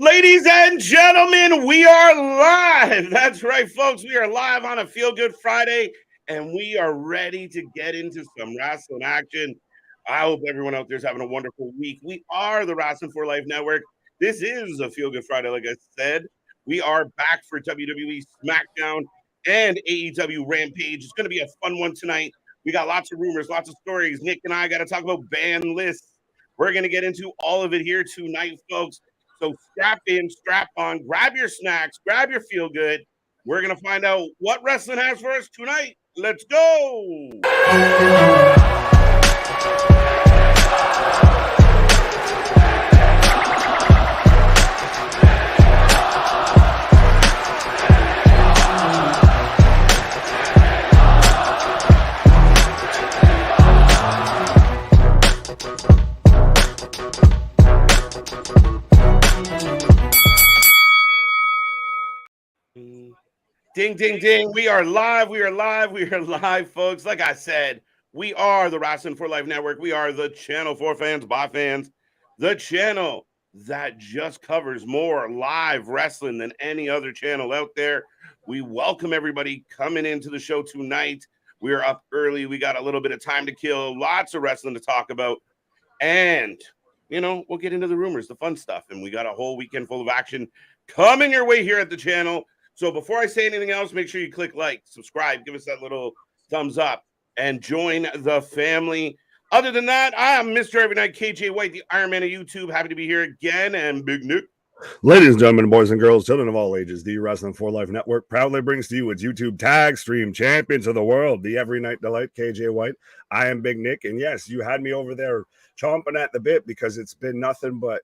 Ladies and gentlemen, we are live. That's right, folks. We are live on a Feel Good Friday, and we are ready to get into some wrestling action. I hope everyone out there is having a wonderful week. We are the Wrasslin for Life Network. This is a Feel Good Friday, like I said. We are back for WWE SmackDown and AEW Rampage. It's going to be a fun one tonight. We got lots of rumors, lots of stories. Nick and I got to talk about ban lists. We're going to get into all of it here tonight, folks. So strap in, strap on, grab your snacks, grab your feel good. We're going to find out what wrestling has for us tonight. Let's go. Ding, ding, ding. We are live. We are live. We are live, folks. Like I said, we are the Wrasslin for Life Network. We are the channel for fans, by fans, the channel that just covers more live wrestling than any other channel out there. We welcome everybody coming into the show tonight. We are up early. We got a little bit of time to kill, lots of wrestling to talk about. And, you know, we'll get into the rumors, the fun stuff. And we got a whole weekend full of action coming your way here at the channel. So before I say anything else, make sure you click like, subscribe, give us that little thumbs up, and join the family. Other than that, I am Mr. Every Night, KJ White, the Iron Man of YouTube. Happy to be here again, and Big Nick. Ladies and gentlemen, boys and girls, children of all ages, the Wrasslin for Life Network proudly brings to you its YouTube tag stream champions of the world, the Every Night Delight, KJ White. I am Big Nick, and yes, you had me over there chomping at the bit because it's been nothing but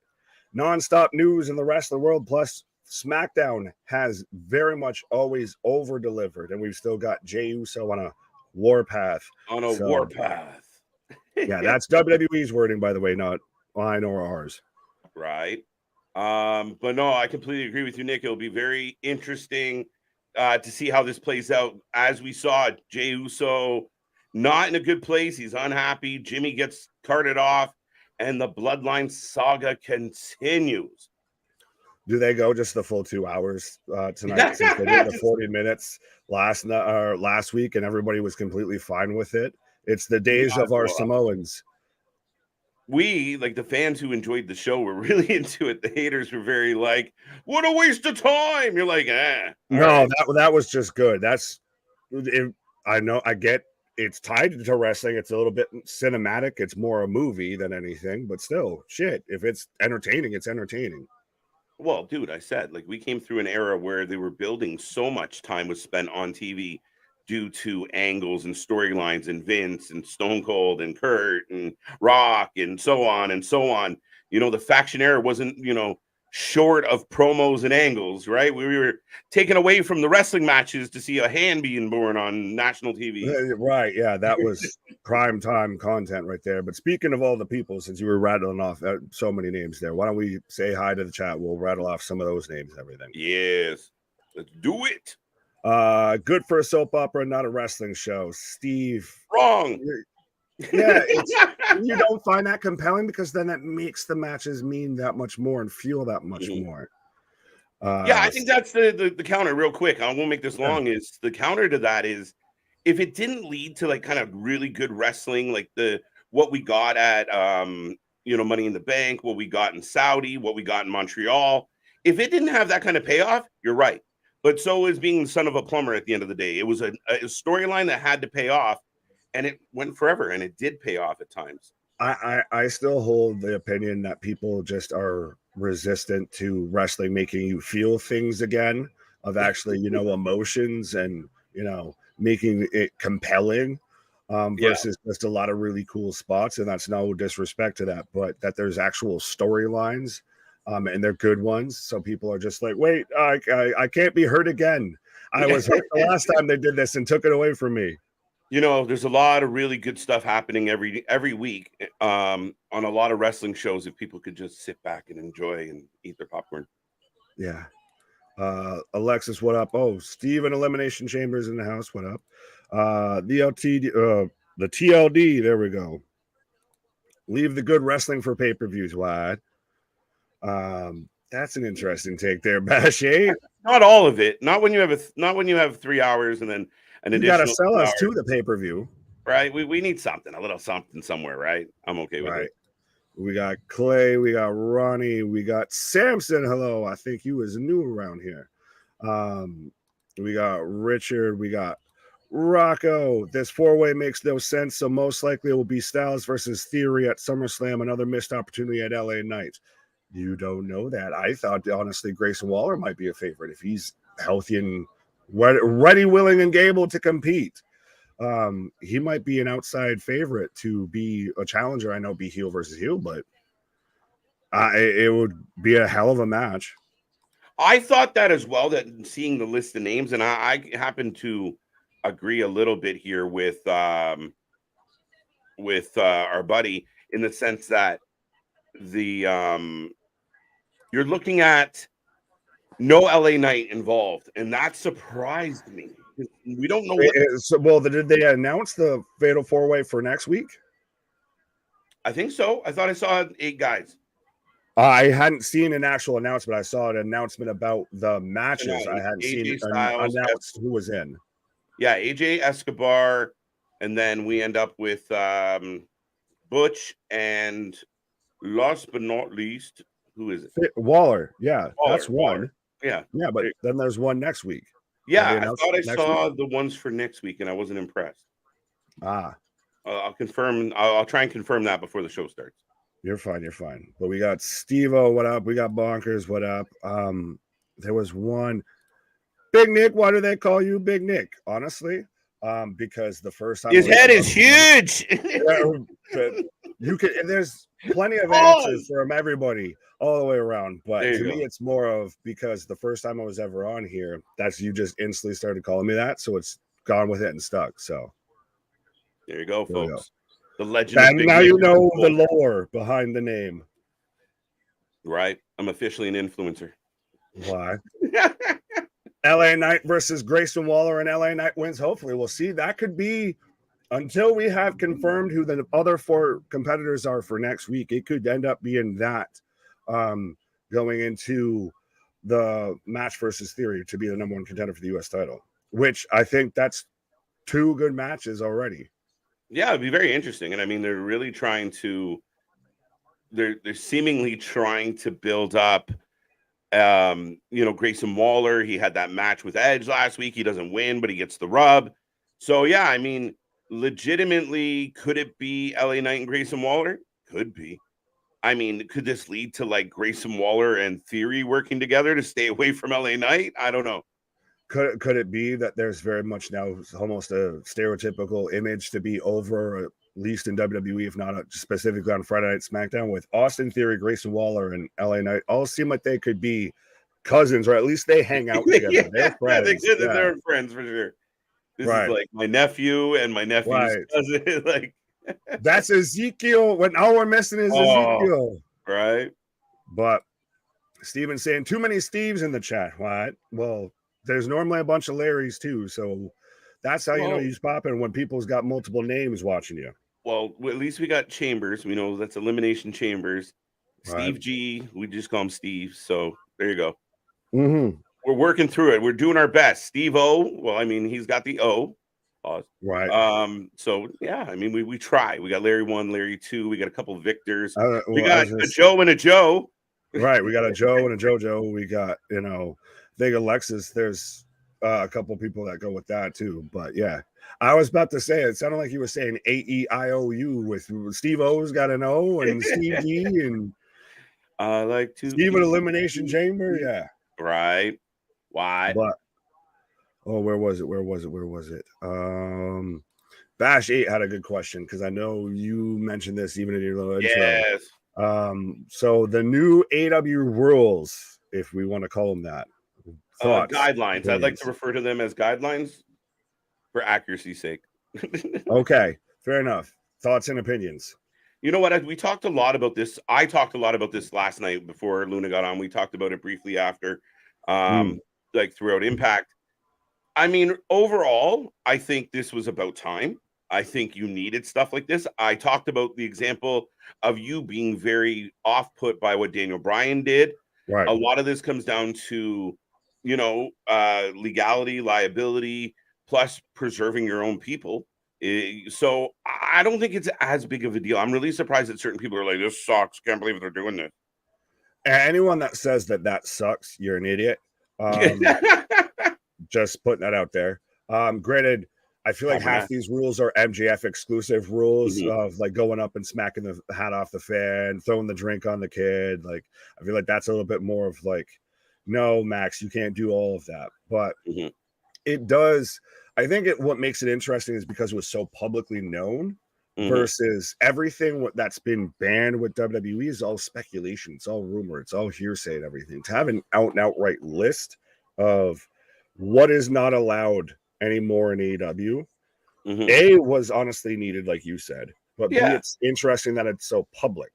nonstop news in the wrestling world, plus SmackDown has very much always over-delivered, and we've still got Jey Uso on a warpath. Warpath. Yeah, that's WWE's wording, by the way, not mine or ours. Right. But no, I completely agree with you, Nick. It'll be very interesting to see how this plays out. As we saw, Jey Uso not in a good place. He's unhappy. Jimmy gets carted off, and the Bloodline saga continues. Do they go just the full 2 hours tonight? Since they did the 40 minutes last week, and everybody was completely fine with it. It's the days of our Samoans. We, like the fans who enjoyed the show, were really into it. The haters were very like, "What a waste of time!" You're like, No, right. that was just good. That's I know. I get it's tied to wrestling. It's a little bit cinematic. It's more a movie than anything, but still, shit. If it's entertaining, it's entertaining. Well, dude, I said, like, we came through an era where they were building so much time was spent on TV due to angles and storylines and Vince and Stone Cold and Kurt and Rock and so on and so on. You know, the faction era wasn't, short of promos and angles, right? We were taken away from the wrestling matches to see a hand being born on national TV. Right. Yeah, that was prime time content right there. But speaking of all the people, since you were rattling off so many names there, why don't we say hi to the chat? We'll rattle off some of those names and everything. Yes. Let's do it. Good for a soap opera, not a wrestling show. Steve. Wrong. Yeah, you don't find that compelling because then that makes the matches mean that much more and feel that much more. Yeah, I think that's the counter real quick. I won't make this long. Is the counter to that is if it didn't lead to like kind of really good wrestling, like what we got at Money in the Bank, what we got in Saudi, what we got in Montreal, if it didn't have that kind of payoff, you're right. But so is being the son of a plumber at the end of the day. It was a storyline that had to pay off. And it went forever, and it did pay off at times. I still hold the opinion that people just are resistant to wrestling making you feel things again, of actually, emotions and, making it compelling versus just a lot of really cool spots. And that's no disrespect to that, but that there's actual storylines and they're good ones. So people are just like, wait, I can't be hurt again. I was hurt the last time they did this and took it away from me. There's a lot of really good stuff happening every week on a lot of wrestling shows. If people could just sit back and enjoy and eat their popcorn. Yeah. Alexis, what up? Oh, Steve and Elimination Chambers in the house. What up? The TLD. There we go. Leave the good wrestling for pay-per-views, Wad. That's an interesting take there, Bash 8. Not all of it. Not when you have 3 hours and then an You got to additional sell 2 us hours, to the pay-per-view. right? We need something, a little something somewhere, right? I'm okay with it. We got Clay, we got Ronnie, we got Samson. Hello, I think he was new around here. We got Richard, we got Rocco. This 4-way makes no sense, so most likely it will be Styles versus Theory at SummerSlam, another missed opportunity at LA Knight. You don't know that. I thought, honestly, Grayson Waller might be a favorite if he's healthy and ready, willing, and able to compete. He might be an outside favorite to be a challenger. I know be heel versus heel, but it would be a hell of a match. I thought that as well, that seeing the list of names, and I happen to agree a little bit here with our buddy, in the sense that the you're looking at no LA Knight involved, and that surprised me. We don't know what. Did they announce the Fatal 4-Way for next week? I think so. I thought I saw 8 guys. I hadn't seen an actual announcement. I saw an announcement about the matches. Yeah, I hadn't AJ seen Styles, announced who was in. Yeah, AJ Escobar, and then we end up with Butch, and last but not least, who is it? Waller. Yeah, Waller, that's one. Waller. Yeah, but then there's one next week. Yeah, I thought I saw the ones for next week, and I wasn't impressed. I'll confirm. I'll try and confirm that before the show starts. You're fine. You're fine. But we got Steve-O. What up? We got Bonkers. What up? There was one. Big Nick. Why do they call you Big Nick? Honestly, because the first time his head is huge. You can. There's plenty of answers from everybody all the way around. But to me, it's more of because the first time I was ever on here, that's you just instantly started calling me that, so it's gone with it and stuck. So there you go, folks. The legend. And now you know the lore behind the name. Right. I'm officially an influencer. Why? LA Knight versus Grayson Waller, and LA Knight wins. Hopefully, we'll see. That could be, until we have confirmed who the other 4 competitors are for next week, it could end up being that going into the match versus Theory to be the number 1 contender for the U.S. title, which I think that's 2 good matches already. Yeah, it'd be very interesting. And I mean, they're really trying to, they're seemingly trying to build up, Grayson Waller. He had that match with Edge last week. He doesn't win, but he gets the rub. So, yeah, I mean, legitimately, could it be LA Knight and Grayson Waller? Could be. I mean, could this lead to like Grayson Waller and Theory working together to stay away from LA Knight? I don't know. Could it be that there's very much now almost a stereotypical image to be over, at least in WWE, if not specifically on Friday Night SmackDown, with Austin Theory, Grayson Waller, and LA Knight all seem like they could be cousins, or at least they hang out together. They're friends. They're friends for sure. This is like my nephew and my nephew's cousin. Like that's Ezekiel. When all we're missing is Ezekiel. Right. But Steven's saying too many Steves in the chat. What? Well, there's normally a bunch of Larrys too, so that's how you know he's popping, when people's got multiple names watching you. Well, at least we got Chambers. We know that's Elimination Chambers. Steve G, we just call him Steve. So there you go. Mm-hmm. We're working through it. We're doing our best. Steve O. Well, I mean, he's got the O. Right. So yeah, I mean, we try. We got Larry 1, Larry 2. We got a couple of Victors. We got a Joe and a Joe. Right. We got a Joe and a JoJo. We got, Big Alexis. There's a couple people that go with that too. But yeah, I was about to say, it sounded like you were saying AEIOU with Steve O's got an O and Steve G and I like to Steve at Elimination Chamber. Yeah. Right. Why? But where was it? Bash 8 had a good question, because I know you mentioned this even in your little intro. Yes. So the new AW rules, if we want to call them that. Guidelines. Opinions. I'd like to refer to them as guidelines for accuracy's sake. Okay, fair enough. Thoughts and opinions. You know what? We talked a lot about this. I talked a lot about this last night before Luna got on. We talked about it briefly after, like throughout Impact. I mean, overall, I think this was about time. I think you needed stuff like this. I talked about the example of you being very off-put by what Daniel Bryan did. Right. A lot of this comes down to, legality, liability, plus preserving your own people. So I don't think it's as big of a deal. I'm really surprised that certain people are like, this sucks. Can't believe they're doing this. Anyone that says that sucks, you're an idiot. Just putting that out there. Granted, I feel like half these rules are MJF exclusive rules of like going up and smacking the hat off the fan, throwing the drink on the kid. Like, I feel like that's a little bit more of like, no, Max, you can't do all of that. But it does. I think what makes it interesting is because it was so publicly known versus everything that's been banned with WWE is all speculation. It's all rumor. It's all hearsay and everything. To have an out and outright list of what is not allowed anymore in AEW, A, was honestly needed, like you said, but B, it's interesting that it's so public.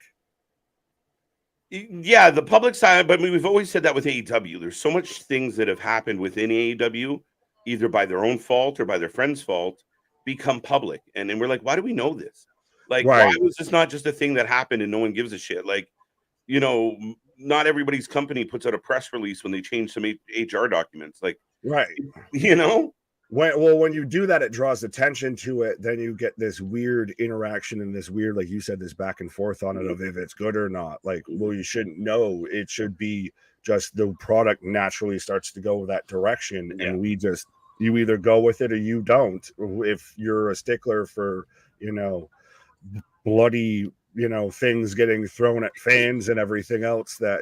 Yeah, the public side, but we've always said that with AEW. There's so much things that have happened within AEW, either by their own fault or by their friend's fault, become public. And then we're like, why do we know this? Like, why was this not just a thing that happened and no one gives a shit? Like, not everybody's company puts out a press release when they change some HR documents. Like, when you do that, it draws attention to it. Then you get this weird interaction and this weird, like you said, this back and forth on it of if it's good or not. Like, well, you shouldn't know. It should be just the product naturally starts to go that direction, and you either go with it or you don't. If you're a stickler for bloody things getting thrown at fans and everything else that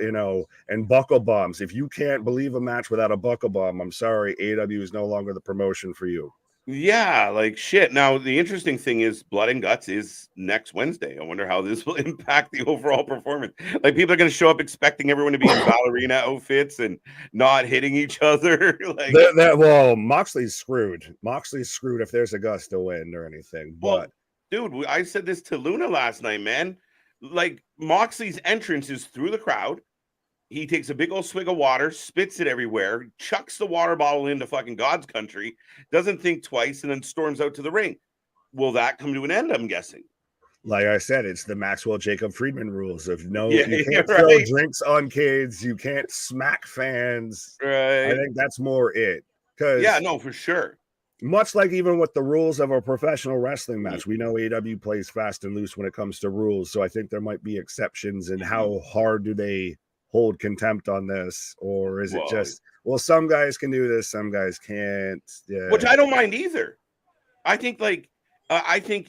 and buckle bombs. If you can't believe a match without a buckle bomb, I'm sorry, AEW is no longer the promotion for you. Yeah, like shit. Now the interesting thing is Blood and Guts is next Wednesday. I wonder how this will impact the overall performance. Like, people are going to show up expecting everyone to be in ballerina outfits and not hitting each other. Like, well, Moxley's screwed. Moxley's screwed if there's a Gus to win or anything. But dude, I said this to Luna last night, man. Like, Moxley's entrance is through the crowd. He takes a big old swig of water, spits it everywhere, chucks the water bottle into fucking God's country, doesn't think twice, and then storms out to the ring. Will that come to an end, I'm guessing? Like I said, it's the Maxwell Jacob Friedman rules of you can't throw drinks on kids, you can't smack fans. Right. I think that's more it. For sure. Much like even with the rules of a professional wrestling match, we know AEW plays fast and loose when it comes to rules. So I think there might be exceptions. And how hard do they hold contempt on this? Or is it just, well, some guys can do this, some guys can't. Yeah. Which I don't mind either. I think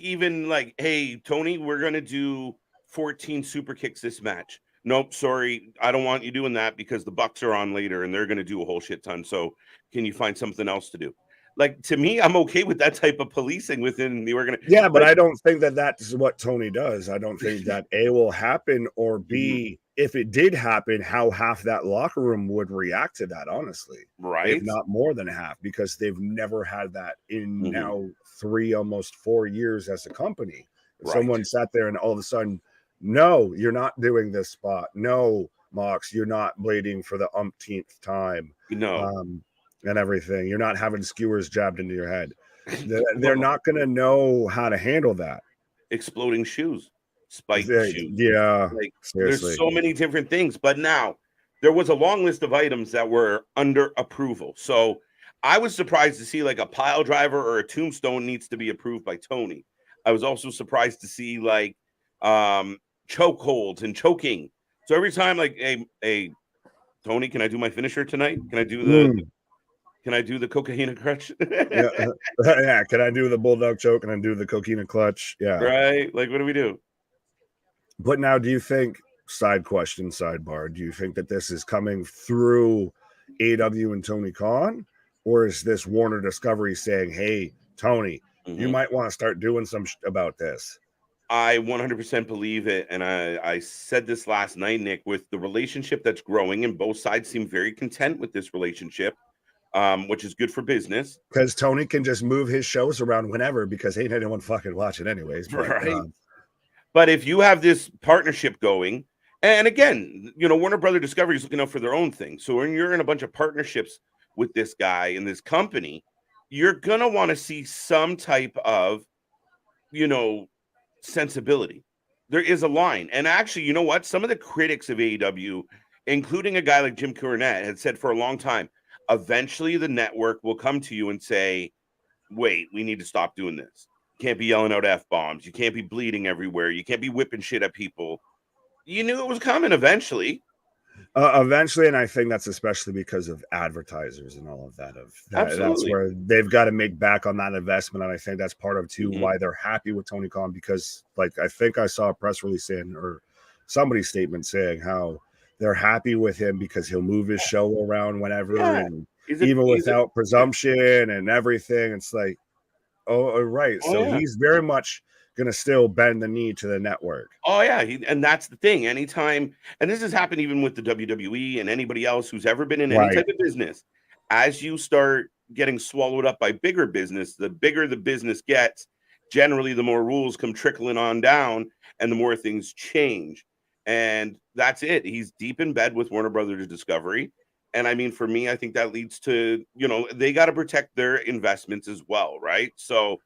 even like, hey, Tony, we're going to do 14 super kicks this match. Nope, sorry, I don't want you doing that because the Bucks are on later and they're going to do a whole shit ton. So can you find something else to do? Like, to me, I'm okay with that type of policing within the organization. Yeah, but I don't think that that's what Tony does. I don't think that A, will happen, or B, if it did happen, how half that locker room would react to that, honestly. Right. If not more than half, because they've never had that in now 3, almost 4 years as a company. Someone sat there and all of a sudden, no, you're not doing this spot. No, Mox, you're not blading for the umpteenth time. No. And everything. You're not having skewers jabbed into your head. They're not going to know how to handle that. Exploding shoes, spiked shoes. Yeah. Like, seriously. There's so many different things. But now there was a long list of items that were under approval. So I was surprised to see like a pile driver or a tombstone needs to be approved by Tony. I was also surprised to see like chokeholds and choking. So every time, like, hey, Tony, can I do my finisher tonight? Can I do the Can I do the cocaine crutch? Yeah. Can I do the bulldog choke? Can I do the cocaine clutch? Yeah. Right. Like, what do we do? But now, do you think, sidebar, do you think that this is coming through AEW and Tony Khan? Or is this Warner Discovery saying, hey, Tony, you might want to start doing some about this? I 100% believe it. And I said this last night, Nick, with the relationship that's growing, and both sides seem very content with this relationship. Which is good for business. Because Tony can just move his shows around whenever because ain't anyone fucking watching anyways. But if you have this partnership going, and again, Warner Brother Discovery is looking out for their own thing. So when you're in a bunch of partnerships with this guy and this company, you're going to want to see some type of, sensibility. There is a line. And actually, you know what? Some of the critics of AEW, including a guy like Jim Cornette, had said for a long time, eventually the network will come to you and say, wait, we need to stop doing this. You can't be yelling out F-bombs. You can't be bleeding everywhere. You can't be whipping shit at people. You knew it was coming eventually. Eventually, and I think that's especially because of advertisers and all of that. That's where they've got to make back on that investment, and I think that's part of too why they're happy with Tony Khan, because, like, I think I saw a press release saying, or somebody's statement saying how they're happy with him because he'll move his show around whenever, and even without presumption and everything. It's like, right. So he's very much going to still bend the knee to the network. Oh, yeah. And that's the thing. Anytime, and this has happened even with the WWE and anybody else who's ever been in any type of business, as you start getting swallowed up by bigger business, the bigger the business gets, generally the more rules come trickling on down and the more things change. And that's it. He's deep in bed with Warner Brothers Discovery. And I mean, for me, I think that leads to, they got to protect their investments as well, right? So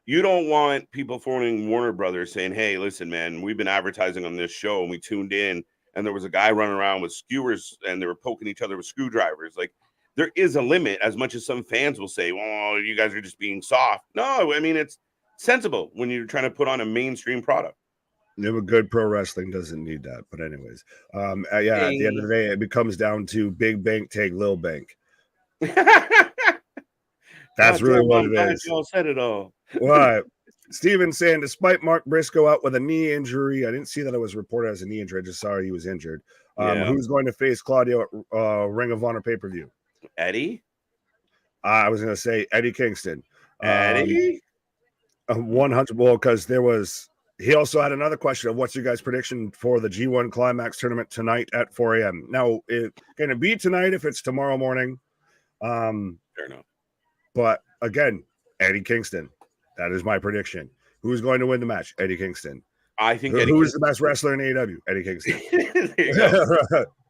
you don't want people phoning Warner Brothers saying, hey, listen, man, we've been advertising on this show and we tuned in and there was a guy running around with skewers and they were poking each other with screwdrivers. Like, there is a limit, as much as some fans will say, well, you guys are just being soft. No, I mean, it's sensible when you're trying to put on a mainstream product. Good pro wrestling doesn't need that. But anyways, at the end of the day, it becomes down to big bank take little bank. That's really what it is. Y'all said it all. Right. Steven saying, despite Mark Briscoe out with a knee injury, I didn't see that it was reported as a knee injury. I just saw he was injured. Who's going to face Claudio at Ring of Honor pay-per-view? Eddie? I was going to say Eddie Kingston. Eddie? 100. Well, because he also had another question of what's your guys' prediction for the G1 Climax tournament tonight at 4 a.m. Now, it's going to be tonight if it's tomorrow morning. Fair enough. But again, Eddie Kingston. That is my prediction. Who's going to win the match? Eddie Kingston. I think who's the best wrestler in AEW? Eddie Kingston.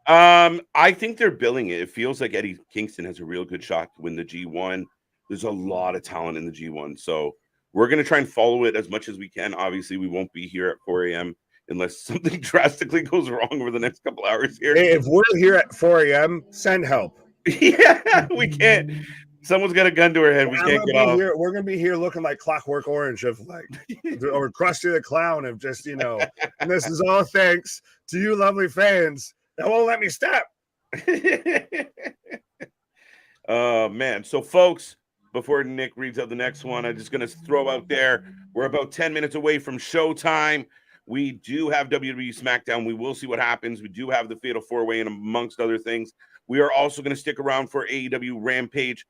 I think they're billing it. It feels like Eddie Kingston has a real good shot to win the G1. There's a lot of talent in the G1. So we're going to try and follow it as much as we can. Obviously, we won't be here at 4 a.m. unless something drastically goes wrong over the next couple hours here. Hey, if we're here at 4 a.m., send help. Yeah, we can't. Someone's got a gun to her head. We can't get off. We're going to be here looking like Clockwork Orange or Krusty the Clown of just, and this is all thanks to you lovely fans that won't let me step. Oh, man. So, folks, before Nick reads out the next one, I'm just going to throw out there, we're about 10 minutes away from showtime. We do have WWE SmackDown. We will see what happens. We do have the Fatal 4-Way and amongst other things. We are also going to stick around for AEW Rampage.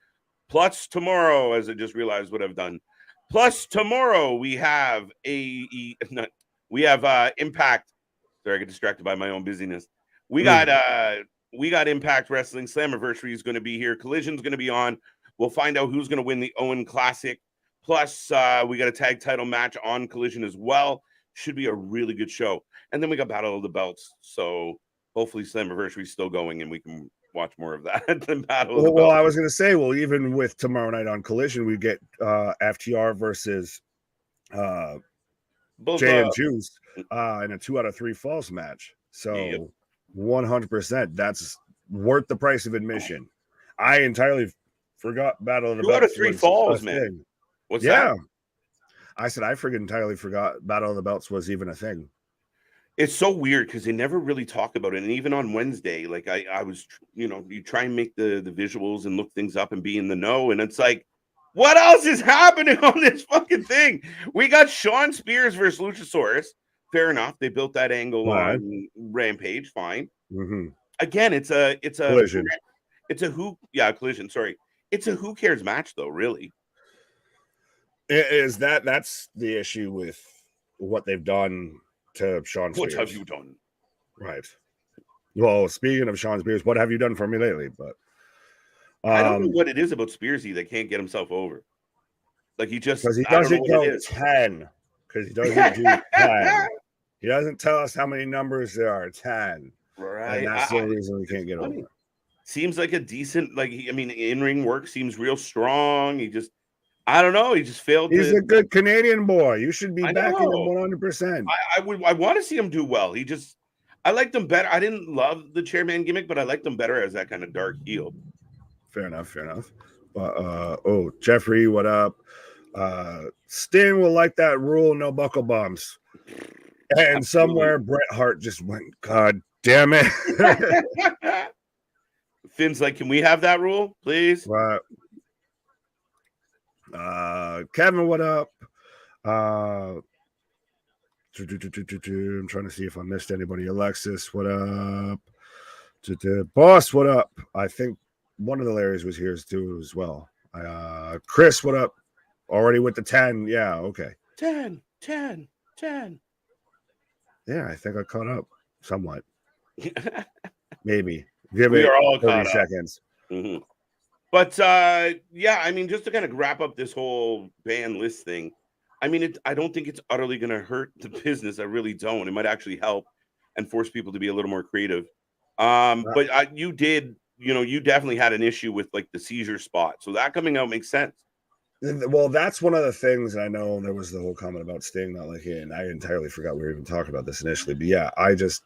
Plus tomorrow, as I just realized what I've done. Plus tomorrow, we have Impact. Sorry, I get distracted by my own busyness. We got Impact Wrestling. Slammiversary is going to be here. Collision's going to be on. We'll find out who's going to win the Owen Classic. Plus, we got a tag title match on Collision as well. Should be a really good show. And then we got Battle of the Belts. So hopefully Slammiversary is still going and we can watch more of that than Battle of the Belts. Well, I was going to say, even with tomorrow night on Collision, we get FTR versus Jay and Juice in a 2 out of 3 falls match. So 100%, that's worth the price of admission. I entirely forgot Battle of the Belts. 2 out of 3 falls, man. What's that? I said I entirely forgot Battle of the Belts was even a thing. It's so weird because they never really talk about it. And even on Wednesday, like I was, you try and make the visuals and look things up and be in the know. And it's like, what else is happening on this fucking thing? We got Shawn Spears versus Luchasaurus. Fair enough. They built that angle on Rampage. Fine. Mm-hmm. Again, it's a Collision. Collision. Sorry. It's a who cares match though, really. That's the issue with what they've done to Shawn Spears. What have you done? Right. Well, speaking of Shawn Spears, what have you done for me lately? But I don't know what it is about Spearsy that can't get himself over. Like he just because he doesn't go 10. Because he doesn't do 10. He doesn't tell us how many numbers there are. 10. Right. And that's the reason we can't get over. Seems like a decent, in-ring work seems real strong. I don't know. He just failed. He's a good Canadian boy. You should be backing him 100%. I want to see him do well. I liked him better. I didn't love the chairman gimmick, but I liked him better as that kind of dark heel. Fair enough, fair enough. But oh, Jeffrey, what up? Sting will like that rule, no buckle bombs. And Absolutely. somewhere Bret Hart just went, God damn it. Finn's like, can we have that rule, please? Kevin, what up? I'm trying to see if I missed anybody. Alexis, what up? Boss, what up? I think one of the Larrys was here too as well. Chris, what up? Already with the 10. Yeah, okay. 10. Yeah, I think I caught up somewhat. Maybe. Give We it are all 30 seconds. Mm-hmm. But yeah, I mean, just to kind of wrap up this whole ban list thing, I mean, I don't think it's utterly going to hurt the business. I really don't. It might actually help and force people to be a little more creative. But you definitely had an issue with like the seizure spot. So that coming out makes sense. Well, that's one of the things. I know there was the whole comment about Sting not like it, and I entirely forgot we were even talking about this initially. But yeah, I just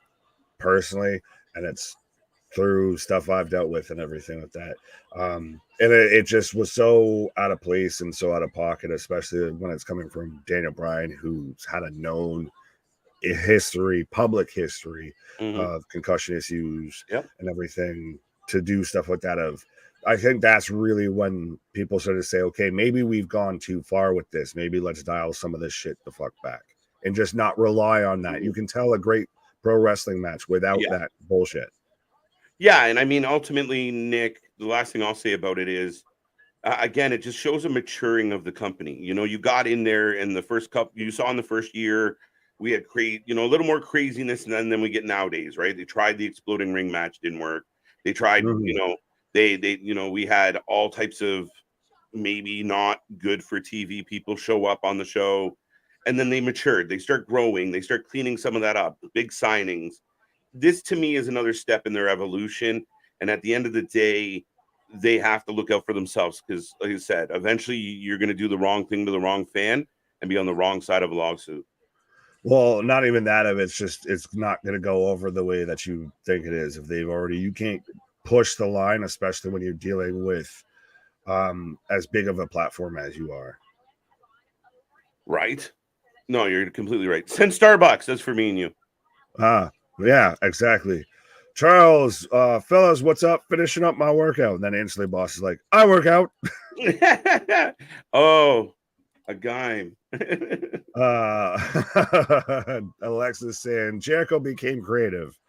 personally, and it's through stuff I've dealt with and everything like that. And it just was so out of place and so out of pocket, especially when it's coming from Daniel Bryan, who's had a known public history of concussion issues and everything, to do stuff like that. I think that's really when people started to say, okay, maybe we've gone too far with this. Maybe let's dial some of this shit the fuck back and just not rely on that. You can tell a great pro wrestling match without that bullshit. Yeah, and I mean, ultimately, Nick, the last thing I'll say about it is, again, it just shows a maturing of the company. You got in there in the first couple, you saw in the first year, we had a little more craziness than we get nowadays, right? They tried the exploding ring match, didn't work. They tried, we had all types of maybe not good for TV people show up on the show, and then they matured. They start growing. They start cleaning some of that up. Big signings. This to me is another step in their evolution. And at the end of the day, they have to look out for themselves because, like I said, eventually you're going to do the wrong thing to the wrong fan and be on the wrong side of a lawsuit. Well, not even that of it's not going to go over the way that you think it is. If you can't push the line, especially when you're dealing with as big of a platform as you are. Right? No, you're completely right. Send Starbucks. That's for me and you. Yeah, exactly. Charles, fellas, what's up? Finishing up my workout. And then instantly boss is like, I work out. Oh, a guy. Alexis saying Jericho became creative.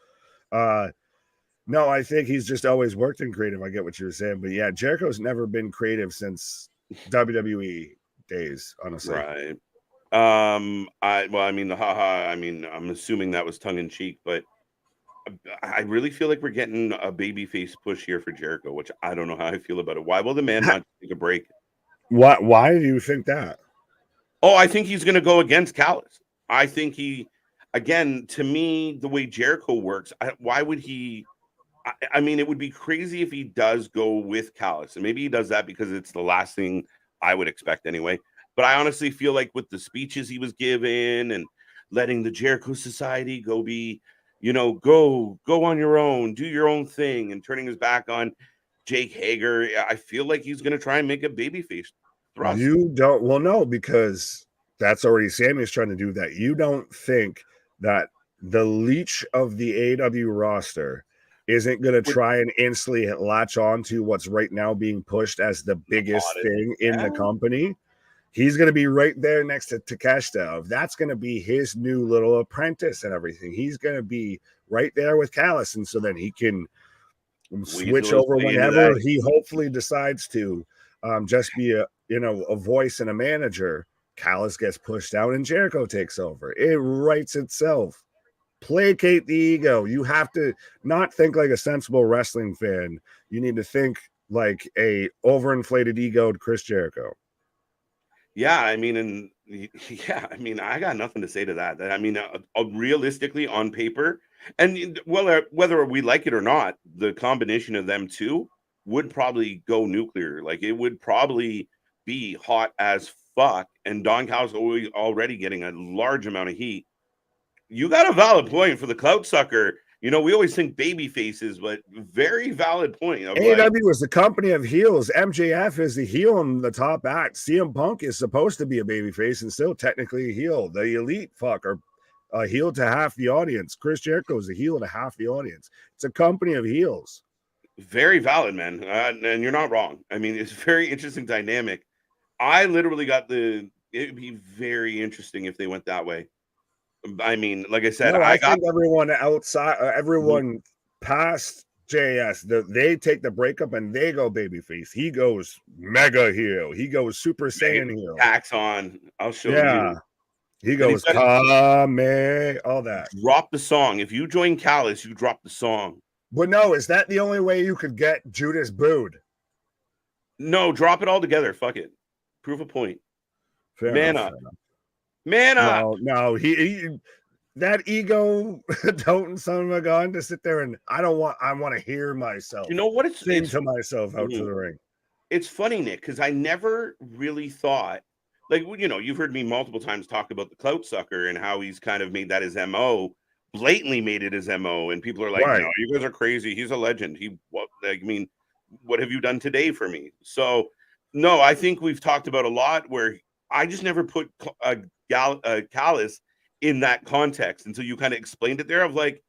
No, I think he's just always worked in creative. I get what you're saying, but yeah, Jericho's never been creative since WWE days, honestly. Right. I'm assuming that was tongue in cheek, but I really feel like we're getting a babyface push here for Jericho, which I don't know how I feel about it. Why will the man not take a break? Why do you think that? Oh, I think he's going to go against Callis. I think to me, the way Jericho works, why would he? I mean, it would be crazy if he does go with Callis, and maybe he does that because it's the last thing I would expect anyway. But I honestly feel like with the speeches he was given and letting the Jericho Society go on your own, do your own thing, and turning his back on Jake Hager, I feel like he's going to try and make a babyface thrust. You don't. Well, no, because that's already Sammy's trying to do that. You don't think that the leech of the AW roster isn't going to try and instantly latch on to what's right now being pushed as the biggest thing in the company? He's going to be right there next to Takeshita. That's going to be his new little apprentice and everything. He's going to be right there with Callis. And so then he can switch over whenever he hopefully decides to just be a voice and a manager. Callis gets pushed out and Jericho takes over. It writes itself. Placate the ego. You have to not think like a sensible wrestling fan. You need to think like a overinflated egoed Chris Jericho. Yeah, I mean, I got nothing to say to that. I mean, realistically, on paper, and whether we like it or not, the combination of them two would probably go nuclear. Like it would probably be hot as fuck. And Don Callis already getting a large amount of heat. You got a valid point for the clout sucker. You know, we always think baby faces, but very valid point. Of like, AEW is the company of heels. MJF is the heel in the top act. CM Punk is supposed to be a babyface and still technically a heel. The Elite are a heel to half the audience. Chris Jericho is a heel to half the audience. It's a company of heels. very valid, man. And you're not wrong. I mean, it's a very interesting dynamic. I literally got it'd be very interesting if they went that way. I mean, like I said, No, I think everyone outside, everyone past JS, they take the breakup and they go babyface. He goes mega heel. He goes Super Saiyan heel. Tax on. I'll show you. He goes Kame, all that. Drop the song. If you join Callis, you drop the song. But no, is that the only way you could get Judas booed? No, drop it all together. Fuck it. Prove a point. Man up. No, he that ego toting son of a gun to sit there and I want to hear myself. You know what? It's to myself out to the ring. It's funny, Nick, because I never really thought, like, you know, you've heard me multiple times talk about the clout sucker and how he's kind of made that his MO, blatantly made it his MO, and people are like, no, you guys are crazy. He's a legend. What have you done today for me? So, no, I think we've talked about a lot where I just never put Callis in that context until you kind of explained it there of like,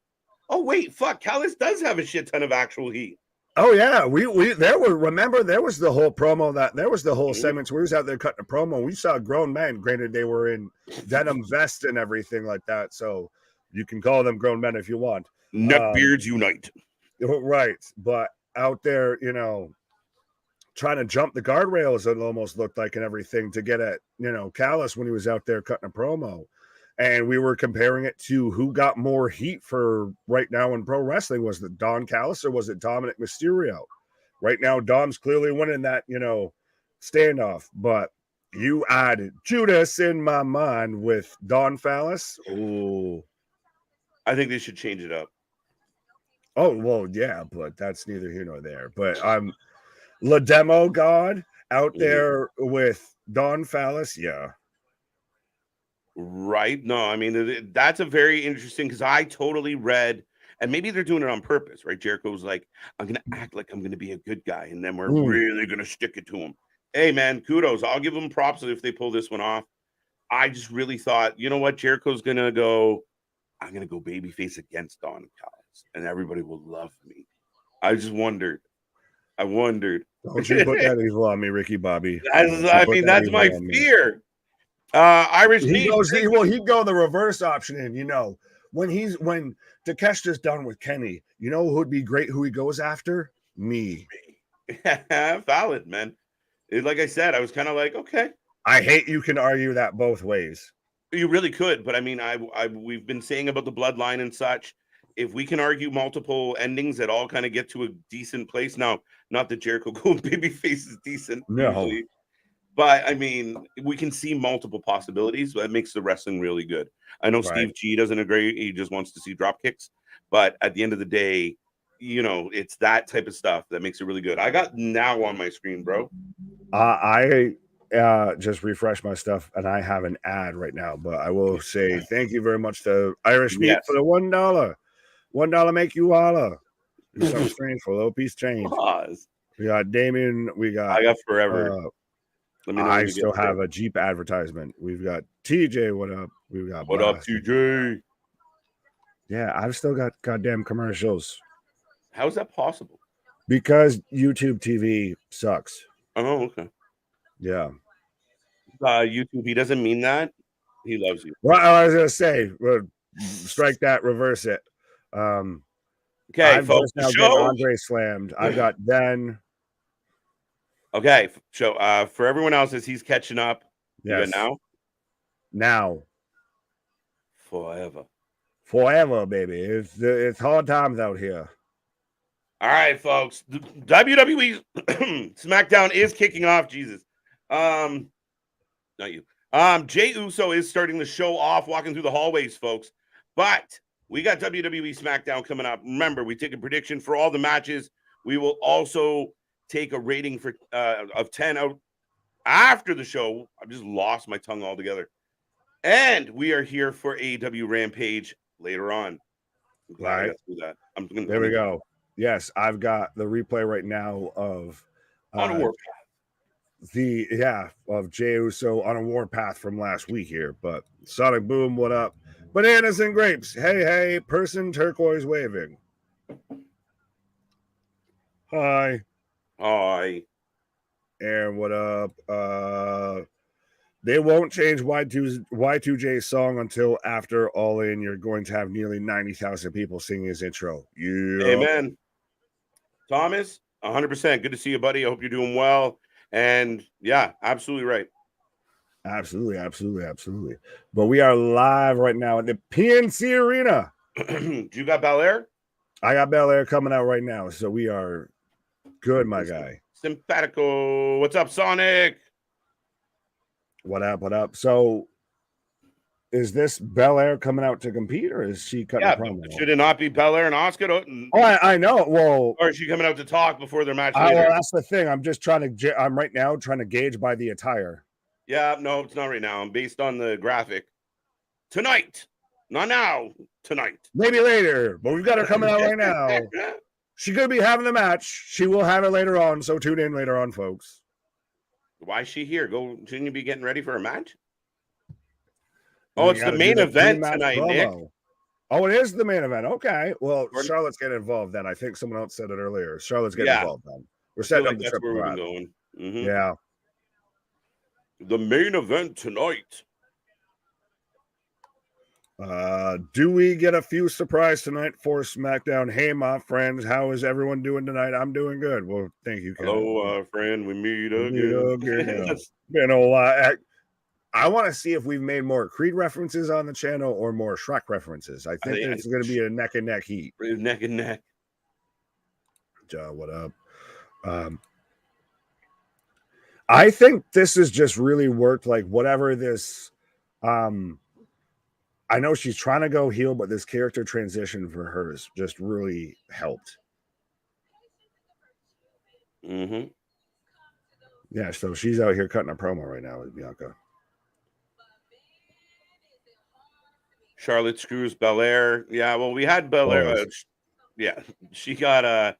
oh, wait, fuck, Callis does have a shit ton of actual heat. Oh yeah, there was the whole promo there was the whole segments where he was out there cutting a promo. We saw grown men. Granted, they were in denim vests and everything like that, so you can call them grown men if you want. Neckbeards unite, right? But out there, you know, trying to jump the guardrails, it almost looked like, and everything to get at, you know, Callis when he was out there cutting a promo. And we were comparing it to who got more heat for right now in pro wrestling. Was it Don Callis or was it Dominic Mysterio? Right now, Dom's clearly winning that, you know, standoff. But you added Judas in my mind with Don Callis. Oh, I think they should change it up. Oh, well, yeah, but that's neither here nor there. But I'm La Demo God out there with Don Callis. Yeah. Right. No, I mean, that's a very interesting, because I totally read, and maybe they're doing it on purpose, right? Jericho's like, I'm going to act like I'm going to be a good guy, and then we're really going to stick it to him. Hey, man, kudos. I'll give them props if they pull this one off. I just really thought, you know what? Jericho's going to go, I'm going to go babyface against Don Callis, and everybody will love me. I just wondered. Don't you put that evil on me, Ricky Bobby. That's my fear. Irish he'd go the reverse option, and you know, when Takeshita's done with Kenny, you know who'd be great, who he goes after? Me. Valid, man. Like I said, I was kind of like, okay. I hate you can argue that both ways. You really could, but I mean, we've been saying about the bloodline and such. If we can argue multiple endings that all kind of get to a decent place, now, not that Jericho going babyface is decent, usually. But I mean, we can see multiple possibilities. That makes the wrestling really good. I know Steve G doesn't agree. He just wants to see drop kicks. But at the end of the day, you know, it's that type of stuff that makes it really good. I got now on my screen, bro. I just refresh my stuff, and I have an ad right now. But I will say thank you very much to Irish Meat for the $1. $1 make you holla. Do something strange for a little piece of change. We got Damien. I got Forever. I still have a Jeep advertisement. We've got TJ. What up? We've got what up, TJ? Yeah, I've still got goddamn commercials. How is that possible? Because YouTube TV sucks. Oh, okay. Yeah. YouTube, he doesn't mean that. He loves you. Well, I was gonna say, strike that, reverse it. Okay, folks. Now getting Andre slammed. I got then. Okay, so for everyone else, as he's catching up, yes. Now, forever, baby. It's hard times out here. All right, folks. WWE SmackDown is kicking off. Jesus, not you. Jey Uso is starting the show off, walking through the hallways, folks. But we got WWE SmackDown coming up. Remember, we take a prediction for all the matches. We will also take a rating of 10 out after the show. I've just lost my tongue altogether. And we are here for AEW Rampage later on. I'm glad I got through that. There we go. Yes, I've got the replay right now of on a warpath. Of Jey Uso on a warpath from last week here. But Sonic Boom, what up? Bananas and grapes. Hey, person turquoise waving. Hi. And what up? They won't change Y2J's song until after All In. You're going to have nearly 90,000 people singing his intro. Yeah. Amen. Thomas, 100%. Good to see you, buddy. I hope you're doing well. And yeah, absolutely right. Absolutely. But we are live right now at the PNC Arena. Do you got Belair? I got Belair coming out right now. So we are good, my guy. Simpatico. What's up, Sonic? What up? So is this Belair coming out to compete, or is she cutting a promo? Should it not be Belair and Asuka? I know. Well, or is she coming out to talk before their match? Well, that's the thing. I'm just I'm right now trying to gauge by the attire. Yeah, no, it's not right now. I'm based on the graphic. Tonight. Not now. Tonight. Maybe later, but we've got her coming out right now. She could be having the match. She will have it later on, so tune in later on, folks. Why is she here? Shouldn't you be getting ready for a match? Oh, it's the main event tonight, Nick. Oh, it is the main event. Okay. Well, Charlotte's getting involved then. I think someone else said it earlier. Charlotte's getting involved then. We're setting up the triple threat. Going. Mm-hmm. Yeah. The main event tonight. Do we get a few surprise tonight for SmackDown? Hey, my friends, how is everyone doing tonight? I'm doing good. Well, thank you. Hello, friend. We meet again. Been a lot. I want to see if we've made more Creed references on the channel or more Shrek references. I think it's going to be a neck and neck heat. Neck and neck. What up? I think this has just really worked. Like whatever this, I know she's trying to go heel, but this character transition for her has just really helped. Mm-hmm. Yeah, so she's out here cutting a promo right now with Bianca. Charlotte screws Belair. Yeah, well, we had Belair. She got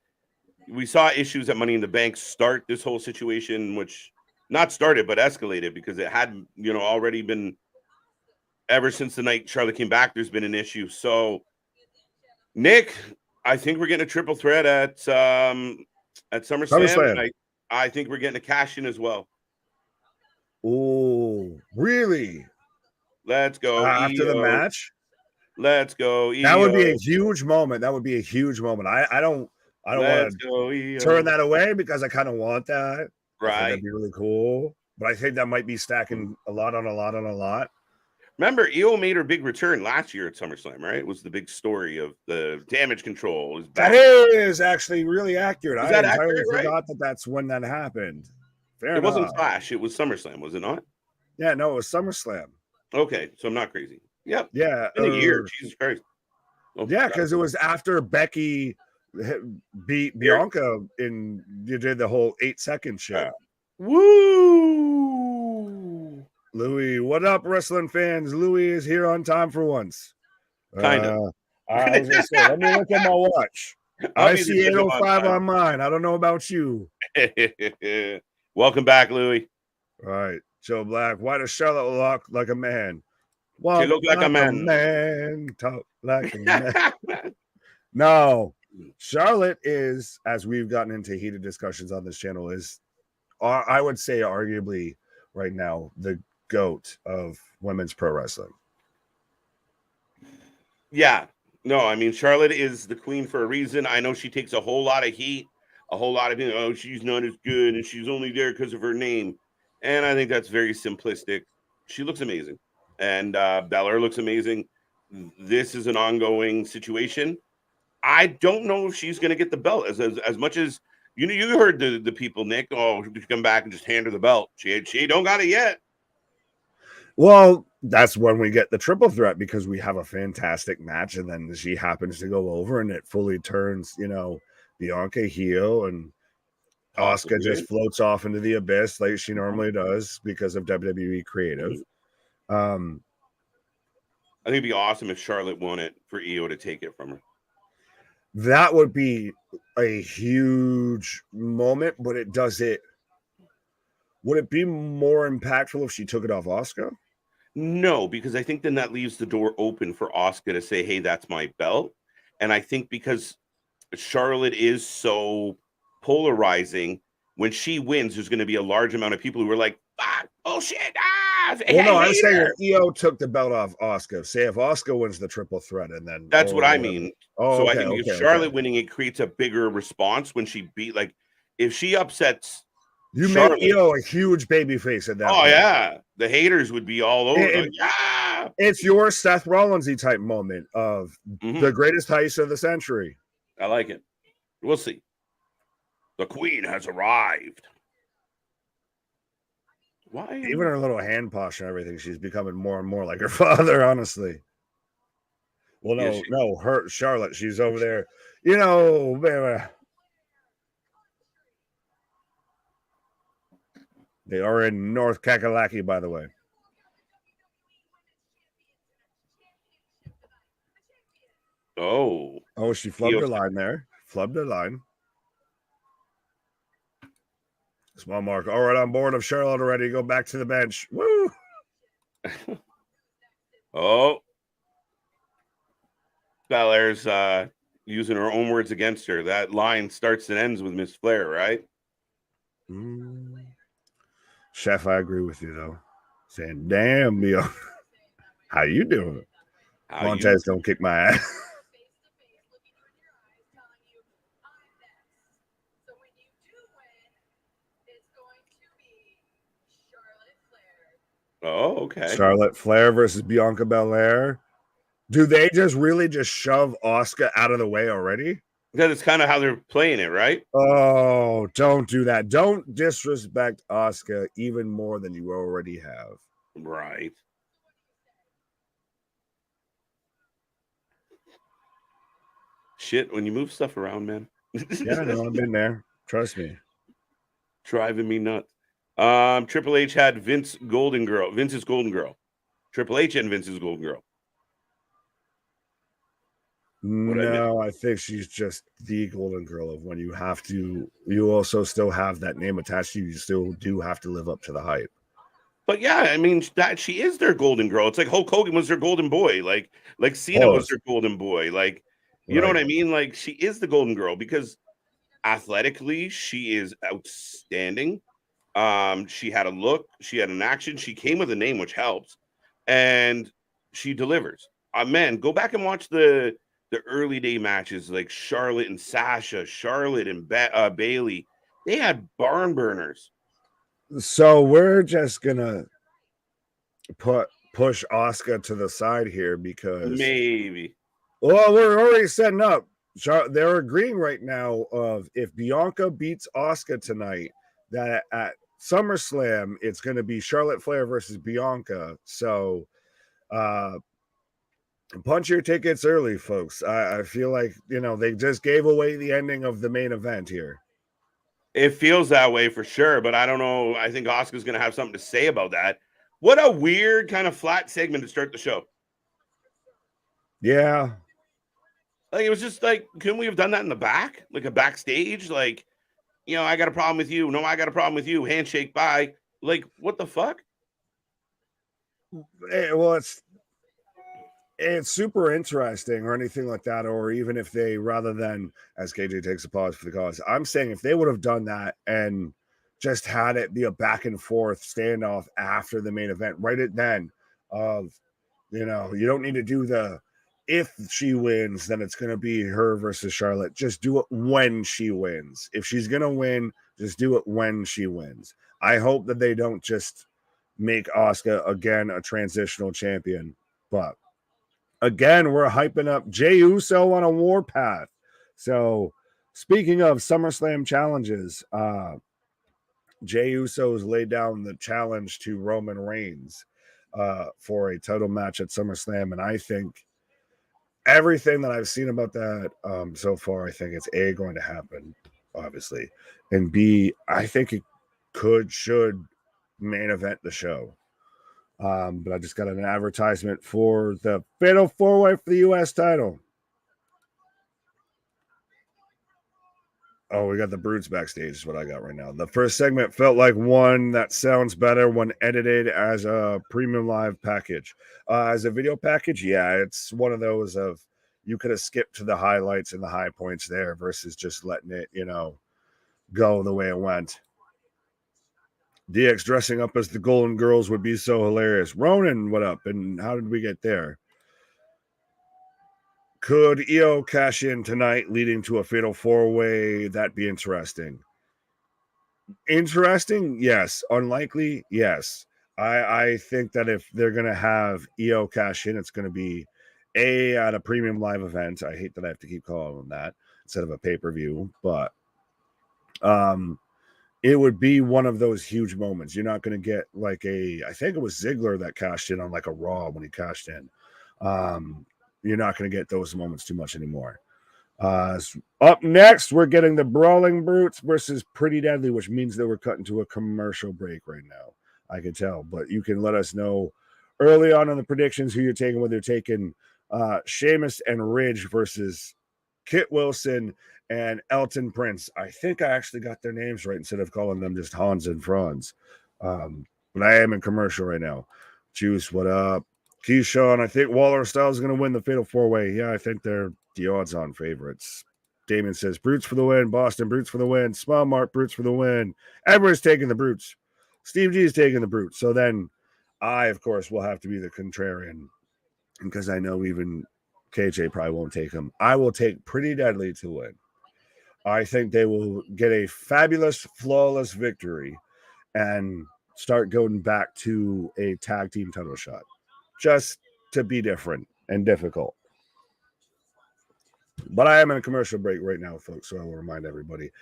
we saw issues at Money in the Bank start this whole situation, which not started but escalated because it had already been ever since the night Charlotte came back. There's been an issue. So, Nick, I think we're getting a triple threat at SummerSlam. I think we're getting a cash in as well. Oh, really? Let's go. After the match? Let's go. That would be a huge moment. I don't want to turn that away because I kind of want that. Right. That'd be really cool. But I think that might be stacking a lot on a lot on a lot. Remember, Io made her big return last year at SummerSlam, right? It was the big story of the damage control. That is actually really accurate. I entirely forgot that that's when that happened. It wasn't Clash. It was SummerSlam, was it not? Yeah, no, it was SummerSlam. Okay, so I'm not crazy. Yep. Yeah. In a year, Jesus Christ. Yeah, because it was after Becky beat Bianca and you did the whole 8-second shit. Woo! Louis, what up, wrestling fans? Louis is here on time for once. Kind of. I was going to say, let me look at my watch. I see 8:05 on mine. I don't know about you. Welcome back, Louis. All right. Joe Black, why does Charlotte look like a man? She look like a man. Talk like a man. No. Charlotte is, as we've gotten into heated discussions on this channel, is, I would say, arguably right now, the GOAT of women's pro wrestling. Yeah. No, I mean, Charlotte is the queen for a reason. I know she takes a whole lot of heat, a whole lot of, she's not as good and she's only there because of her name. And I think that's very simplistic. She looks amazing. And Belair looks amazing. This is an ongoing situation. I don't know if she's going to get the belt as much as, you heard the people, Nick, come back and just hand her the belt. She don't got it yet. Well, that's when we get the triple threat because we have a fantastic match and then she happens to go over and it fully turns, Bianca heel and Asuka just floats off into the abyss like she normally does because of WWE creative. I think it'd be awesome if Charlotte won it for Io to take it from her. That would be a huge moment, but it does it. Would it be more impactful if she took it off Asuka? No, because I think then that leaves the door open for Asuka to say, hey, that's my belt. And I think because Charlotte is so polarizing, when she wins, there's going to be a large amount of people who are like, fuck, bullshit, well, no, I'm saying if Io took the belt off Asuka, say if Asuka wins the triple threat, and then that's what I mean. Oh, so okay, I think because Charlotte winning, it creates a bigger response when she beat, like, if she upsets you Charlotte, make Io a huge baby face at that point. Yeah, the haters would be all over. Yeah, it's your Seth Rollins-y type moment of the greatest heist of the century. I like it. We'll see. The queen has arrived. Why? Even her little hand posture and everything, she's becoming more and more like her father, honestly. Well, no, her Charlotte, she's over there. You know, baby. They are in North Kakalaki, by the way. Oh, she flubbed her line there. Flubbed her line. Small mark. All right, on board of Charlotte already. Go back to the bench. Woo! Oh. Belair's using her own words against her. That line starts and ends with Miss Flair, right? Chef, I agree with you, though. Saying, damn, Mio. How you doing? Montez don't kick my ass. Oh, okay. Charlotte Flair versus Bianca Belair. Do they just really just shove Asuka out of the way already? Because it's kind of how they're playing it, right? Oh, don't do that. Don't disrespect Asuka even more than you already have. Right. Shit, when you move stuff around, man. Yeah, no, I've been there. Trust me. Driving me nuts. Triple H had Vince's Golden Girl. Triple H and Vince's Golden Girl. No, I think she's just the Golden Girl of when you also still have that name attached to you. You still do have to live up to the hype. But yeah, I mean, that she is their Golden Girl. It's like Hulk Hogan was their Golden Boy. Like Cena was their Golden Boy. Like, you know what I mean? Like, she is the Golden Girl because athletically, she is outstanding. She had a look, she had an action, she came with a name, which helps, and she delivers. Man, go back and watch the early day matches like Charlotte and Sasha, Charlotte and Bailey. They had barn burners. So we're just gonna push Asuka to the side here because maybe. Well, we're already setting up. They're agreeing right now of if Bianca beats Asuka tonight, that at SummerSlam it's going to be Charlotte Flair versus Bianca. So, punch your tickets early, folks. I feel like they just gave away the ending of the main event here. It feels that way for sure, but I don't know. I think Asuka's going to have something to say about that. What a weird kind of flat segment to start the show. Yeah. Like, it was just like, couldn't we have done that in the back? Like a backstage? Like, I got a problem with you. No, I got a problem with you. Handshake, bye. Like, what the fuck? Well, it's super interesting or anything like that, or even if they, rather than, as KJ takes a pause for the cause, I'm saying if they would have done that and just had it be a back and forth standoff after the main event, right at then of, you don't need to do the, if she wins, then it's going to be her versus Charlotte. Just do it when she wins. If she's going to win, just do it when she wins. I hope that they don't just make Asuka again a transitional champion, but again, we're hyping up Jey Uso on a warpath. So, speaking of SummerSlam challenges, Jey Uso's laid down the challenge to Roman Reigns for a title match at SummerSlam, and I think everything that I've seen about that so far, I think it's A, going to happen, obviously, and B, I think it should main event the show. But I just got an advertisement for the Fatal 4-Way for the U.S. title. Oh, we got the Brutes backstage is what I got right now. The first segment felt like one that sounds better when edited as a premium live package. As a video package, yeah, it's one of those of you could have skipped to the highlights and the high points there versus just letting it, go the way it went. DX dressing up as the Golden Girls would be so hilarious. Ronan, what up? And how did we get there? Could EO cash in tonight, leading to a fatal 4-way? That'd be interesting. Interesting, yes. Unlikely, yes. I think that if they're gonna have EO cash in, it's gonna be at a premium live event. I hate that I have to keep calling them that instead of a pay-per-view, but it would be one of those huge moments. You're not going to get like I think it was Ziggler that cashed in on like a Raw when he cashed in. You're not going to get those moments too much anymore. Up next, we're getting the Brawling Brutes versus Pretty Deadly, which means that we're cutting to a commercial break right now. I can tell, but you can let us know early on in the predictions who you're taking, whether you're taking Sheamus and Ridge versus Kit Wilson and Elton Prince. I think I actually got their names right instead of calling them just Hans and Franz. But I am in commercial right now. Juice, what up? Keyshawn, I think Waller Styles is going to win the Fatal 4-Way. Yeah, I think they're the odds-on favorites. Damon says, Brutes for the win. Boston, Brutes for the win. Small Mark, Brutes for the win. Everyone's taking the Brutes. Steve G is taking the Brutes. So then I, of course, will have to be the contrarian because I know even KJ probably won't take him. I will take Pretty Deadly to win. I think they will get a fabulous, flawless victory and start going back to a tag team title shot. Just to be different and difficult. But I am in a commercial break right now, folks, so I will remind everybody,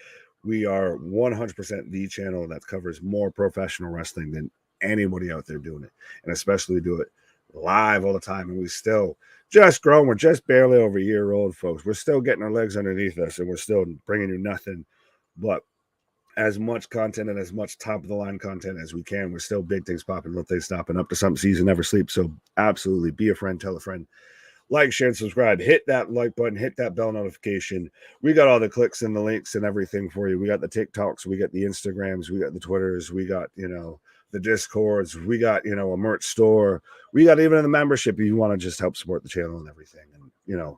we are 100% the channel that covers more professional wrestling than anybody out there doing it, and especially do it live all the time. And we still just grown. We're just barely over a year old, folks. We're still getting our legs underneath us, and we're still bringing you nothing but as much content and as much top of the line content as we can. We're still big things popping, little things stopping, up to something season, never sleep. So absolutely be a friend, tell a friend, like, share, and subscribe. Hit that like button, hit that bell notification. We got all the clicks and the links and everything for you. We got the TikToks, we got the Instagrams, we got the Twitters, we got, the Discords, we got, a merch store. We got even in the membership if you want to just help support the channel and everything. And,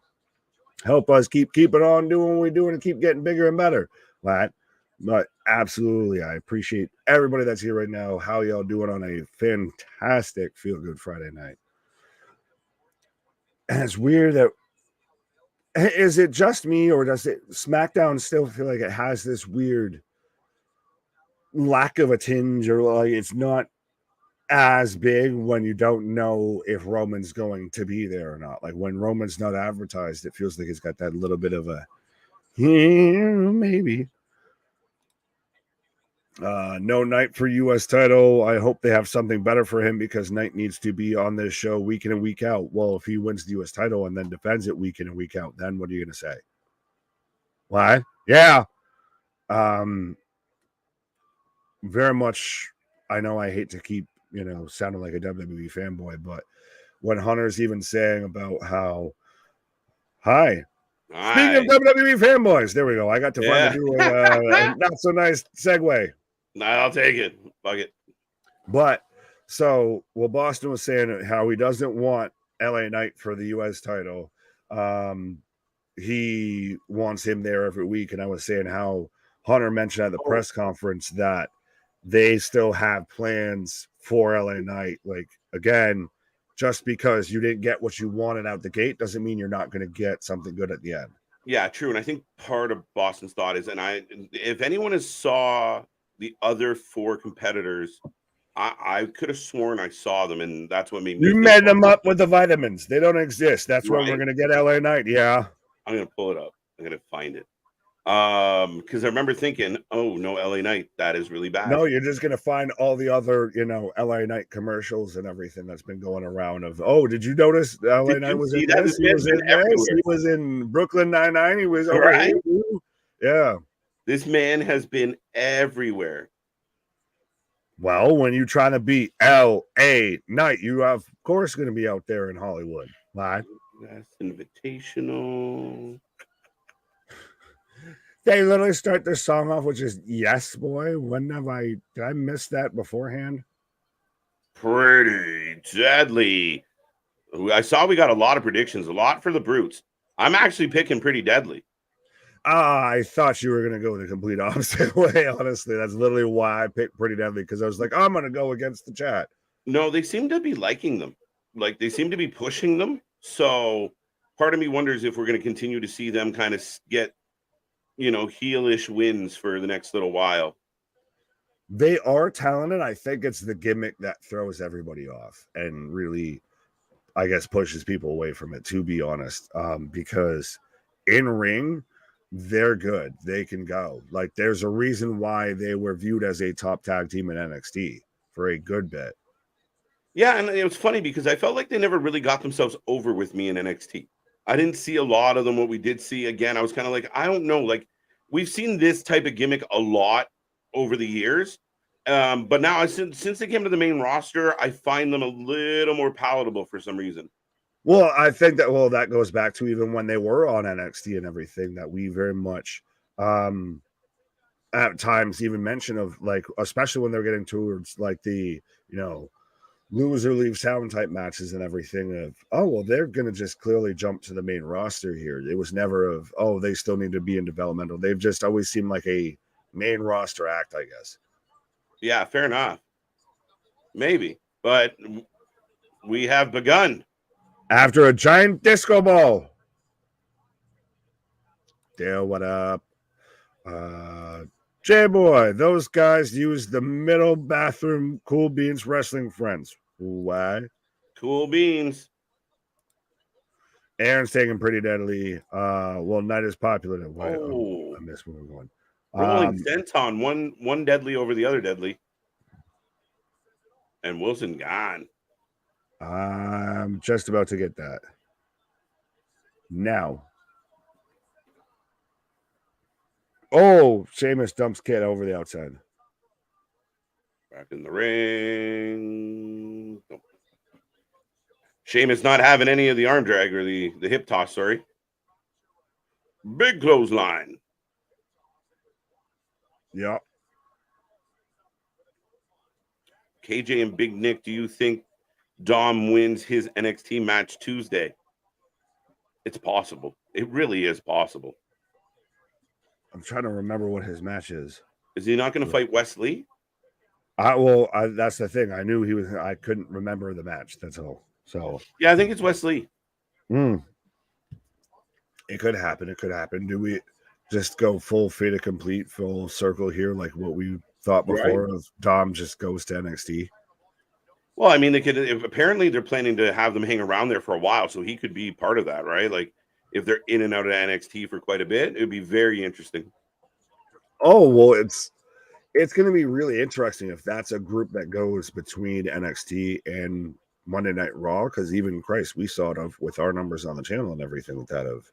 help us keep it on doing what we're doing and keep getting bigger and better. But absolutely, I appreciate everybody that's here right now. How y'all doing on a fantastic Feel Good Friday night? And it's weird that, is it just me or does it SmackDown still feel like it has this weird lack of a tinge, or like it's not as big when you don't know if Roman's going to be there or not? Like when Roman's not advertised, it feels like it's got that little bit of a maybe. No Knight for U.S. title. I hope they have something better for him because Knight needs to be on this show week in and week out. Well, if he wins the U.S. title and then defends it week in and week out, then what are you going to say? What? Yeah. Very much. I know I hate to keep, sounding like a WWE fanboy, but when Hunter's even saying about how, Speaking of WWE fanboys, there we go. I got to finally do a not so nice segue. I'll take it. Fuck it. But so, Boston was saying how he doesn't want LA Knight for the U.S. title. He wants him there every week. And I was saying how Hunter mentioned at the press conference that they still have plans for LA Knight. Like, again, just because you didn't get what you wanted out the gate doesn't mean you're not going to get something good at the end. Yeah, true. And I think part of Boston's thought is, if anyone has saw the other four competitors, I could have sworn I saw them, and that's what made me. You met them up with the vitamins. They don't exist. That's right. When we're going to get LA Knight. Yeah. I'm going to pull it up. I'm going to find it. Because I remember thinking, oh, no, LA Knight, that is really bad. No, you're just going to find all the other, LA Knight commercials and everything that's been going around of, oh, did you notice LA Knight was in this? He was in this. He was in Brooklyn Nine-Nine. He was over here. Yeah. This man has been everywhere. Well, when you're trying to beat L.A. Knight, you are, of course, going to be out there in Hollywood. Right? That's invitational. They literally start their song off with just "Yes, boy." Did I miss that beforehand? Pretty deadly. I saw we got a lot of predictions, a lot for the Brutes. I'm actually picking Pretty Deadly. I thought you were going to go the complete opposite way, honestly. That's literally why I picked Pretty Deadly, because I was like, I'm going to go against the chat. No, they seem to be liking them. Like, they seem to be pushing them. So part of me wonders if we're going to continue to see them kind of get, heelish wins for the next little while. They are talented. I think it's the gimmick that throws everybody off and really, I guess, pushes people away from it, to be honest. Because in ring, they're good. They can go. Like, there's a reason why they were viewed as a top tag team in NXT for a good bit. Yeah, and it was funny because I felt like they never really got themselves over with me in NXT. I didn't see a lot of them. What we did see, again, I was kind of like, I don't know. Like, we've seen this type of gimmick a lot over the years. But now, since they came to the main roster, I find them a little more palatable for some reason. Well, I think that goes back to even when they were on NXT and everything, that we very much at times even mention of, like, especially when they're getting towards like the, loser leaves town type matches and everything of, oh, well, they're going to just clearly jump to the main roster here. It was never of, oh, they still need to be in developmental. They've just always seemed like a main roster act, I guess. Yeah, fair enough. Maybe, but we have begun. After a giant disco ball. Dale, what up? J-Boy, those guys use the middle bathroom. Cool Beans Wrestling Friends. Why? Cool beans. Aaron's taking Pretty Deadly. Well, Night is popular. Why? Oh, I missed where we're going. Rolling Senton, one deadly over the other deadly. And Wilson gone. I'm just about to get that. Now. Oh, Sheamus dumps Kid over the outside. Back in the ring. Nope. Sheamus not having any of the arm drag or the hip toss, sorry. Big clothesline. Yep. KJ and Big Nick, do you think Dom wins his NXT match Tuesday? It's possible. It really is possible. I'm trying to remember what his match is. Is he not going to fight Wesley? That's the thing. I knew he was. I couldn't remember the match. That's all. So yeah, I think it's Wesley. It could happen. It could happen. Do we just go full fait accompli, full circle here, like what we thought before? Right. Of Dom just goes to NXT. Well, I mean, they could. Apparently, they're planning to have them hang around there for a while, so he could be part of that, right? Like, if they're in and out of NXT for quite a bit, it would be very interesting. Oh well, it's going to be really interesting if that's a group that goes between NXT and Monday Night Raw, because even Christ, we saw it with our numbers on the channel and everything with that of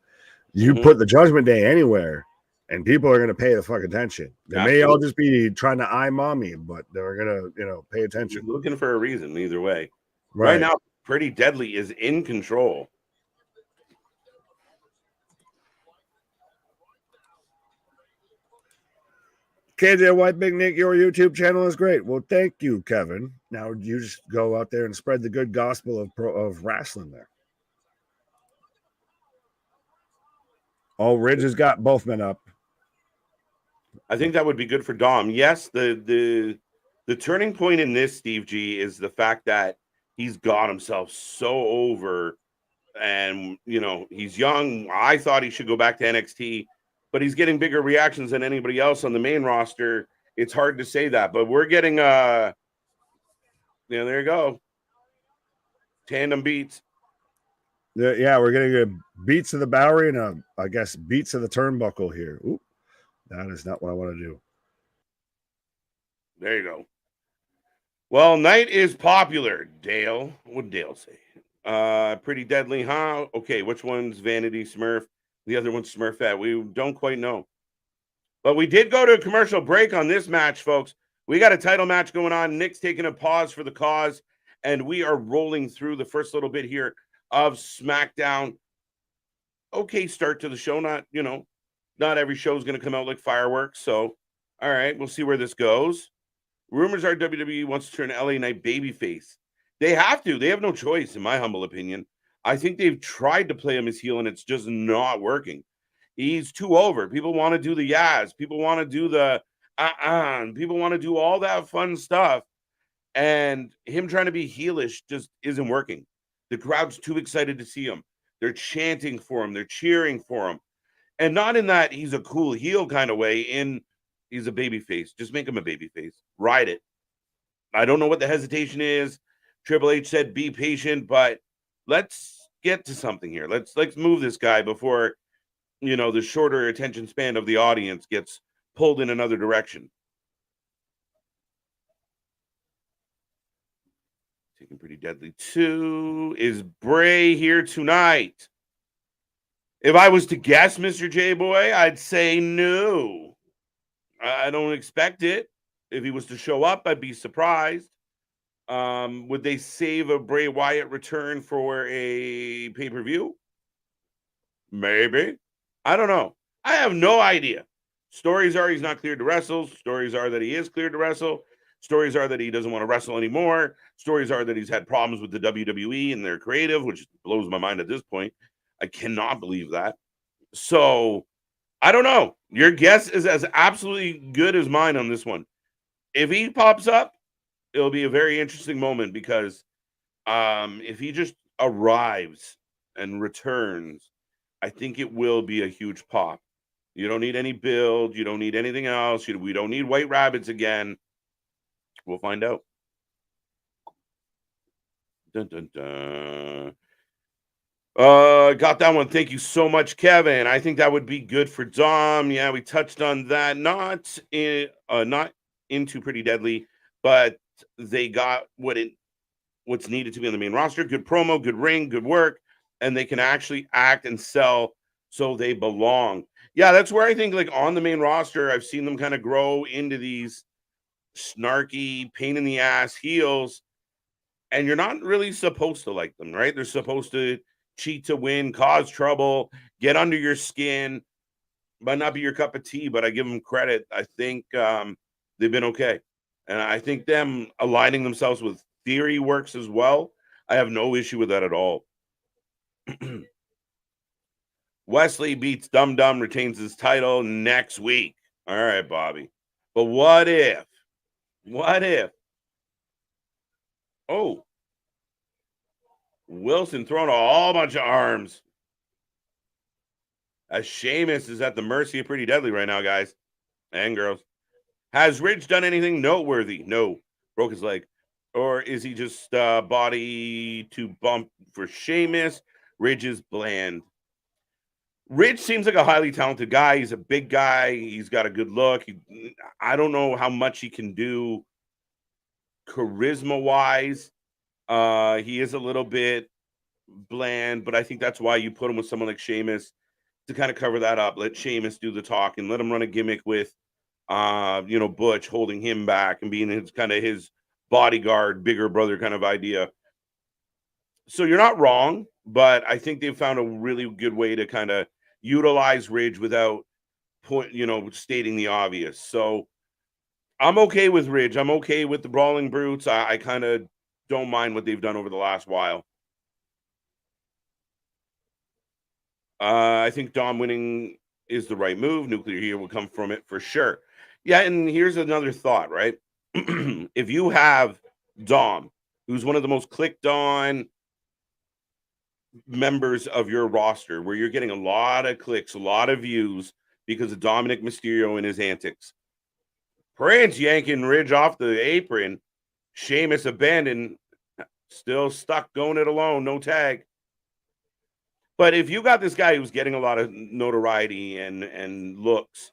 you put the Judgment Day anywhere and people are going to pay the fuck attention. They may all just be trying to eye mommy, but they're going to, pay attention. You're looking for a reason either way. Right now, Pretty Deadly is in control. KJ White, Big Nick, your YouTube channel is great. Well, thank you, Kevin. Now you just go out there and spread the good gospel of wrestling there. Oh, Ridge has got both men up. I think that would be good for Dom. Yes, the turning point in this, Steve G, is the fact that he's got himself so over, and he's young. I thought he should go back to NXT, but he's getting bigger reactions than anybody else on the main roster. It's hard to say that, but we're getting there you go. Tandem beats. Yeah, we're getting a beats of the Bowery and I guess beats of the turnbuckle here. Oop, that is not what I want to do. There you go. Well, Night is popular, Dale. What did Dale say? Pretty Deadly, huh? Okay, which one's Vanity Smurf? The other one's Smurfette. We don't quite know. But we did go to a commercial break on this match, folks. We got a title match going on. Nick's taking a pause for the cause, and we are rolling through the first little bit here of SmackDown. Okay, start to the show. Not every show is going to come out like fireworks. So, all right, we'll see where this goes. Rumors are WWE wants to turn LA Knight babyface. They have to. They have no choice, in my humble opinion. I think they've tried to play him as heel, and it's just not working. He's too over. People want to do the Yaz. People want to do the People want to do all that fun stuff. And him trying to be heelish just isn't working. The crowd's too excited to see him. They're chanting for him. They're cheering for him. And not in that he's a cool heel kind of way. He's a baby face. Just make him a baby face. Ride it. I don't know what the hesitation is. Triple H said be patient, but let's get to something here. Let's move this guy before, the shorter attention span of the audience gets pulled in another direction. Taking Pretty Deadly 2. Is Bray here tonight? If I was to guess, Mr. J-Boy, I'd say no. I don't expect it. If he was to show up, I'd be surprised. Would they save a Bray Wyatt return for a pay-per-view? Maybe. I don't know. I have no idea. Stories are he's not cleared to wrestle. Stories are that he is cleared to wrestle. Stories are that he doesn't want to wrestle anymore. Stories are that he's had problems with the WWE and their creative, which blows my mind at this point. I cannot believe that. So, I don't know. Your guess is as absolutely good as mine on this one. If he pops up, it'll be a very interesting moment because if he just arrives and returns, I think it will be a huge pop. You don't need any build. You don't need anything else. We don't need White Rabbits again. We'll find out. Dun, dun, dun. Got that one. Thank you so much, Kevin. I think that would be good for Dom. Yeah, we touched on that. Not into Pretty Deadly, but they got what's needed to be on the main roster. Good promo, good ring, good work, and they can actually act and sell, so they belong. Yeah, that's where I think, like, on the main roster, I've seen them kind of grow into these snarky, pain in the ass heels, and you're not really supposed to like them, right? They're supposed to cheat to win, cause trouble, get under your skin, might not be your cup of tea, but I give them credit. I think they've been okay. And I think them aligning themselves with Theory works as well. I have no issue with that at all. Wesley beats Dum Dum, retains his title next week. All right, Bobby. But what if? Oh, Wilson throwing a whole bunch of arms. As Sheamus is at the mercy of Pretty Deadly right now, guys and girls. Has Ridge done anything noteworthy? No. Broke his leg. Or is he just body to bump for Sheamus? Ridge is bland. Ridge seems like a highly talented guy. He's a big guy. He's got a good look. I don't know how much he can do charisma-wise. He is a little bit bland, but I think that's why you put him with someone like Sheamus to kind of cover that up. Let Sheamus do the talking. Let him run a gimmick with, Butch holding him back and being his bodyguard, bigger brother kind of idea. So you're not wrong, but I think they've found a really good way to kind of utilize Ridge without stating the obvious. So I'm okay with Ridge. I'm okay with the Brawling Brutes. I kind of don't mind what they've done over the last while. I think Dom winning is the right move. Nuclear Heel will come from it for sure. Yeah, and here's another thought, right? If you have Dom, who's one of the most clicked on members of your roster, where you're getting a lot of clicks, a lot of views because of Dominic Mysterio and his antics. Prince yanking Ridge off the apron. Sheamus abandoned, still stuck going it alone, no tag. But if you got this guy who's getting a lot of notoriety and looks,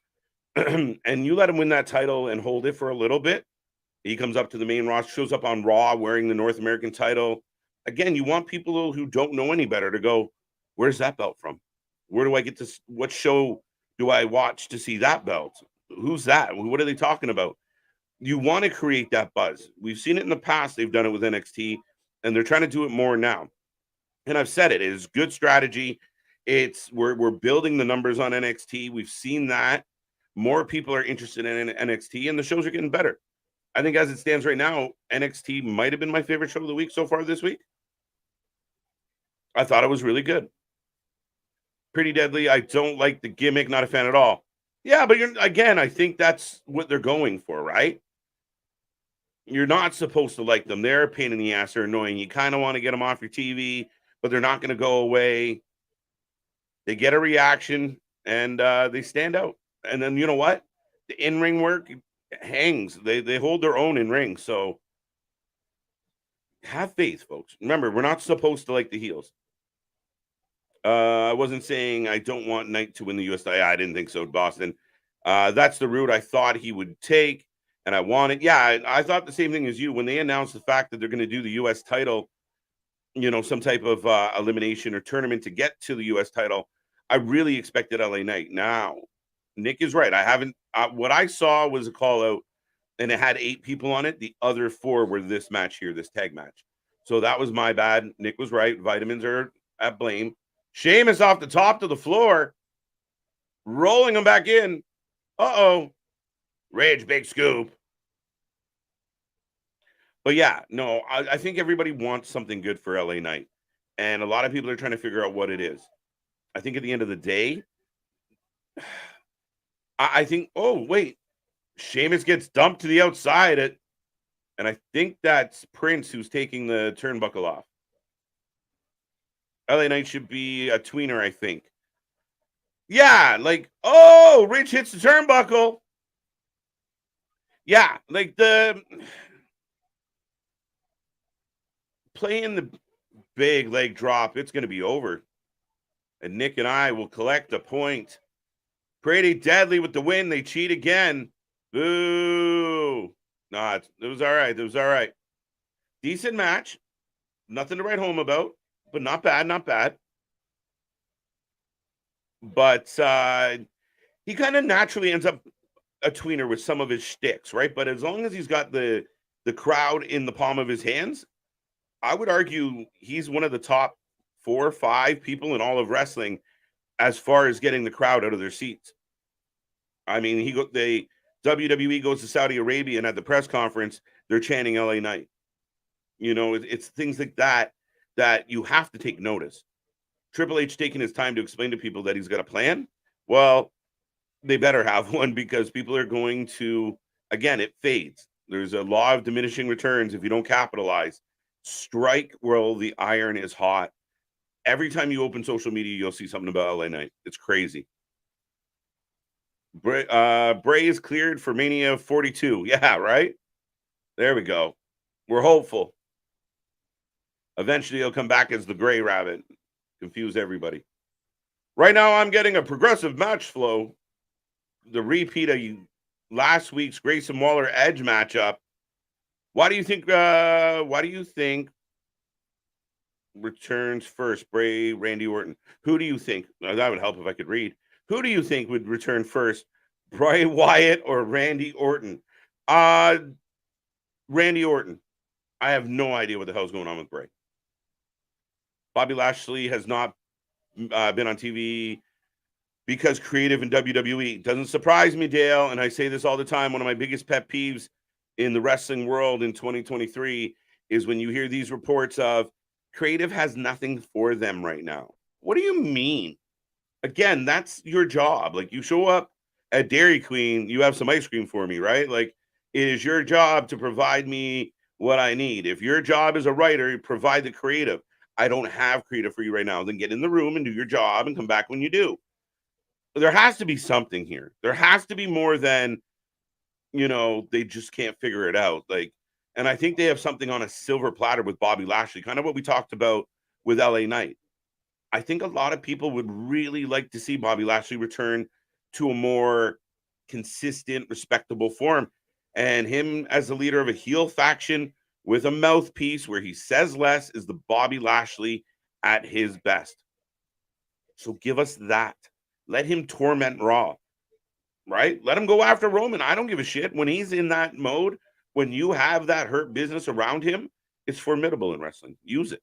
and you let him win that title and hold it for a little bit, he comes up to the main roster, shows up on Raw wearing the North American title. Again, you want people who don't know any better to go, where's that belt from? Where do I get this? What show do I watch to see that belt? Who's that? What are they talking about? you want to create that buzz. We've seen it in the past. They've done it with NXT, and they're trying to do it more now. And I've said it is good strategy. We're building the numbers on NXT. We've seen that more people are interested in NXT, and the shows are getting better. I think as it stands right now, NXT might have been my favorite show of the week so far this week. I thought it was really good. Pretty Deadly. I don't like the gimmick. Not a fan at all. Yeah, but I think that's what they're going for, right? You're not supposed to like them. They're a pain in the ass. They're annoying. You kind of want to get them off your TV, but they're not going to go away. They get a reaction, and they stand out. And then you know what? The in-ring work hangs. They hold their own in ring. So have faith, folks. Remember, we're not supposed to like the heels. I wasn't saying I don't want Knight to win the US title. I didn't think so, Boston. That's the route I thought he would take, and I wanted. Yeah, I thought the same thing as you when they announced the fact that they're going to do the US title. Some type of elimination or tournament to get to the US title. I really expected LA Knight. Now, Nick is right. I haven't. What I saw was a call out, and it had 8 people on it. The other 4 were this match here, this tag match. So that was my bad. Nick was right. Vitamins are at blame. Sheamus off the top to the floor, rolling him back in. Uh-oh. Rage, big scoop. But yeah, no, I think everybody wants something good for LA Knight. And a lot of people are trying to figure out what it is. I think at the end of the day, I think, oh, wait. Sheamus gets dumped to the outside. And I think that's Prince who's taking the turnbuckle off. LA Knight should be a tweener, I think. Yeah, oh, Rich hits the turnbuckle. Yeah, playing the big leg drop, it's going to be over. And Nick and I will collect a point. Pretty Deadly with the win. They cheat again. Boo. Nah, it was all right. It was all right. Decent match. Nothing to write home about, but not bad, not bad. But he kind of naturally ends up a tweener with some of his shticks, right? But as long as he's got the crowd in the palm of his hands, I would argue he's one of the top 4 or 5 people in all of wrestling as far as getting the crowd out of their seats. I mean, WWE goes to Saudi Arabia, and at the press conference, they're chanting LA Knight. It's things like that you have to take notice. Triple H taking his time to explain to people that he's got a plan. Well, they better have one because people are going to, again, it fades. There's a law of diminishing returns if you don't capitalize. Strike while the iron is hot. Every time you open social media, you'll see something about LA Knight. It's crazy. Bray is cleared for Mania 42. Yeah, right? There we go. We're hopeful. Eventually, he'll come back as the Gray Rabbit. Confuse everybody. Right now, I'm getting a progressive match flow. The repeat of last week's Grayson Waller Edge matchup. Why do you think returns first? Bray, Randy Orton. Who do you think? That would help if I could read. Who do you think would return first? Bray Wyatt or Randy Orton? Randy Orton. I have no idea what the hell's going on with Bray. Bobby Lashley has not been on TV because creative in WWE. Doesn't surprise me, Dale, and I say this all the time. One of my biggest pet peeves in the wrestling world in 2023 is when you hear these reports of creative has nothing for them right now. What do you mean? Again, that's your job. You show up at Dairy Queen, you have some ice cream for me, right? It is your job to provide me what I need. If your job is a writer, provide the creative. I don't have creative for you right now. Then get in the room and do your job and come back when you do. There has to be something here. There has to be more than, they just can't figure it out. And I think they have something on a silver platter with Bobby Lashley, kind of what we talked about with LA Knight. I think a lot of people would really like to see Bobby Lashley return to a more consistent, respectable form. And him as the leader of a heel faction with a mouthpiece where he says less is the Bobby Lashley at his best. So give us that. Let him torment Raw. right? Let him go after Roman. I don't give a shit. When he's in that mode, when you have that hurt business around him, it's formidable in wrestling. Use it.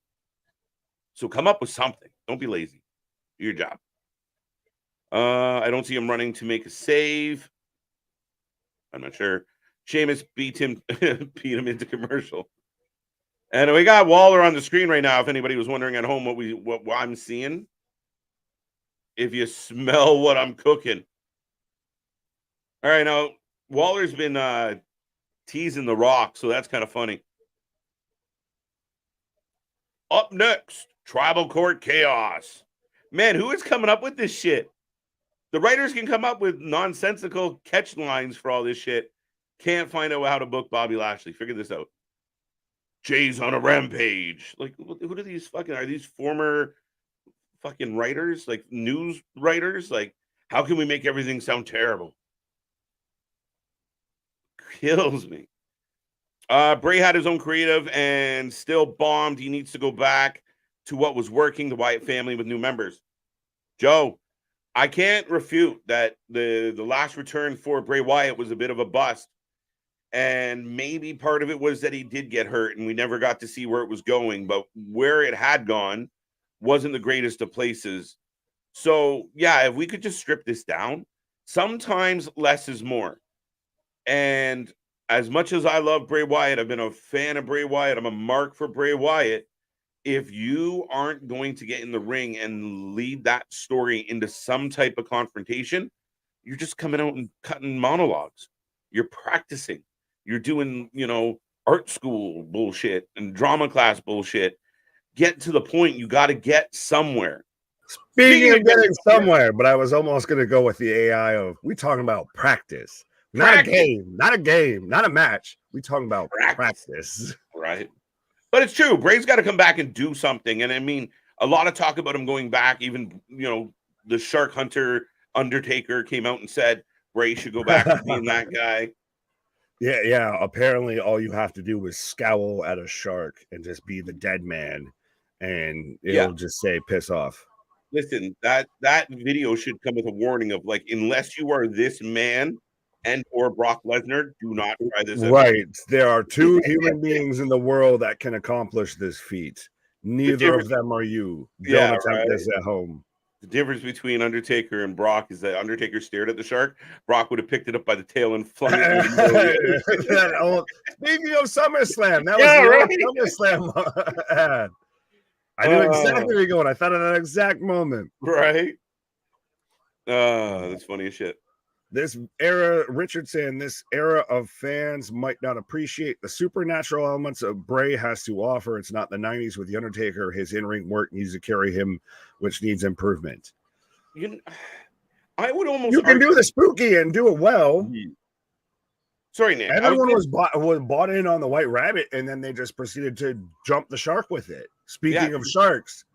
So come up with something. Don't be lazy. Do your job. I don't see him running to make a save. I'm not sure. Sheamus beat him into commercial. And we got Waller on the screen right now. If anybody was wondering at home what I'm seeing, if you smell what I'm cooking. All right, now Waller's been teasing The Rock, so that's kind of funny. Up next, Tribal Court Chaos. Man, who is coming up with this shit? The writers can come up with nonsensical catch lines for all this shit. Can't find out how to book Bobby Lashley. Figure this out. Jay's on a rampage. Like, who do these are these former fucking writers? Like, news writers? Like, how can we make everything sound terrible? Kills me. Bray had his own creative and still bombed. He needs to go back to what was working, the Wyatt family with new members. Joe, I can't refute that the last return for Bray Wyatt was a bit of a bust. And maybe part of it was that he did get hurt and we never got to see where it was going. But where it had gone wasn't the greatest of places. So, yeah, if we could just strip this down, sometimes less is more. And as much as I love Bray Wyatt, I've been a fan of Bray Wyatt. I'm a mark for Bray Wyatt. If you aren't going to get in the ring and lead that story into some type of confrontation, you're just coming out and cutting monologues. You're practicing. You're doing, art school bullshit and drama class bullshit. Get to the point. You got to get somewhere. Speaking of getting somewhere, but I was almost going to go with the AI of, we talking about practice. Not a game, not a match. We talking about practice. Right. But it's true. Bray's got to come back and do something. And I mean, a lot of talk about him going back. Even, the Shark Hunter Undertaker came out and said Bray should go back to being that guy. Yeah. Apparently, all you have to do is scowl at a shark and just be the dead man, and it'll just say "piss off." Listen, that video should come with a warning of unless you are this man and or Brock Lesnar, do not try this. Right. There are two human beings in the world that can accomplish this feat. Neither of them are you. Don't attempt this at home. The difference between Undertaker and Brock is that Undertaker stared at the shark. Brock would have picked it up by the tail and flung it. Speaking of SummerSlam, that was the SummerSlam ad. I knew exactly where you're going. I thought of that exact moment. Right. That's funny as shit. This era, Richardson, this era of fans might not appreciate the supernatural elements of Bray has to offer. It's not the 90s with The Undertaker. His in-ring work needs to carry him, which needs improvement. I would almost... You can do the spooky and do it well. Sorry, Nick. Everyone was bought in on the White Rabbit, and then they just proceeded to jump the shark with it. Speaking of sharks.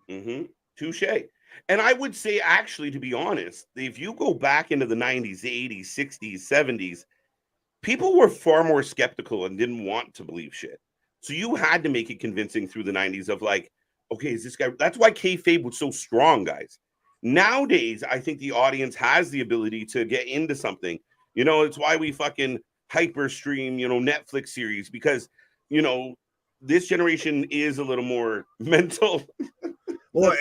Touche. And I would say, actually, to be honest, if you go back into the 90s, 80s, 60s, 70s, people were far more skeptical and didn't want to believe shit. So you had to make it convincing through the 90s of okay, is this guy... That's why kayfabe was so strong, guys. Nowadays, I think the audience has the ability to get into something. It's why we fucking hyper stream, Netflix series, because, this generation is a little more mental. Well,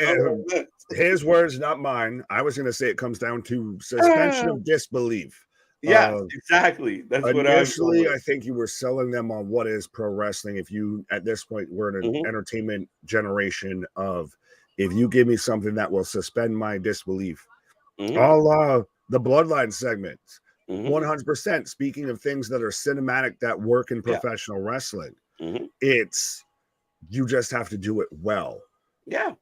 his words, not mine. I was going to say it comes down to suspension of disbelief. Yeah, exactly. That's what I think you were selling them on what is pro wrestling. If you, at this point, we're in an entertainment generation of, if you give me something that will suspend my disbelief, a la the Bloodline segments, 100%. Speaking of things that are cinematic that work in professional wrestling, it's, you just have to do it well. Yeah.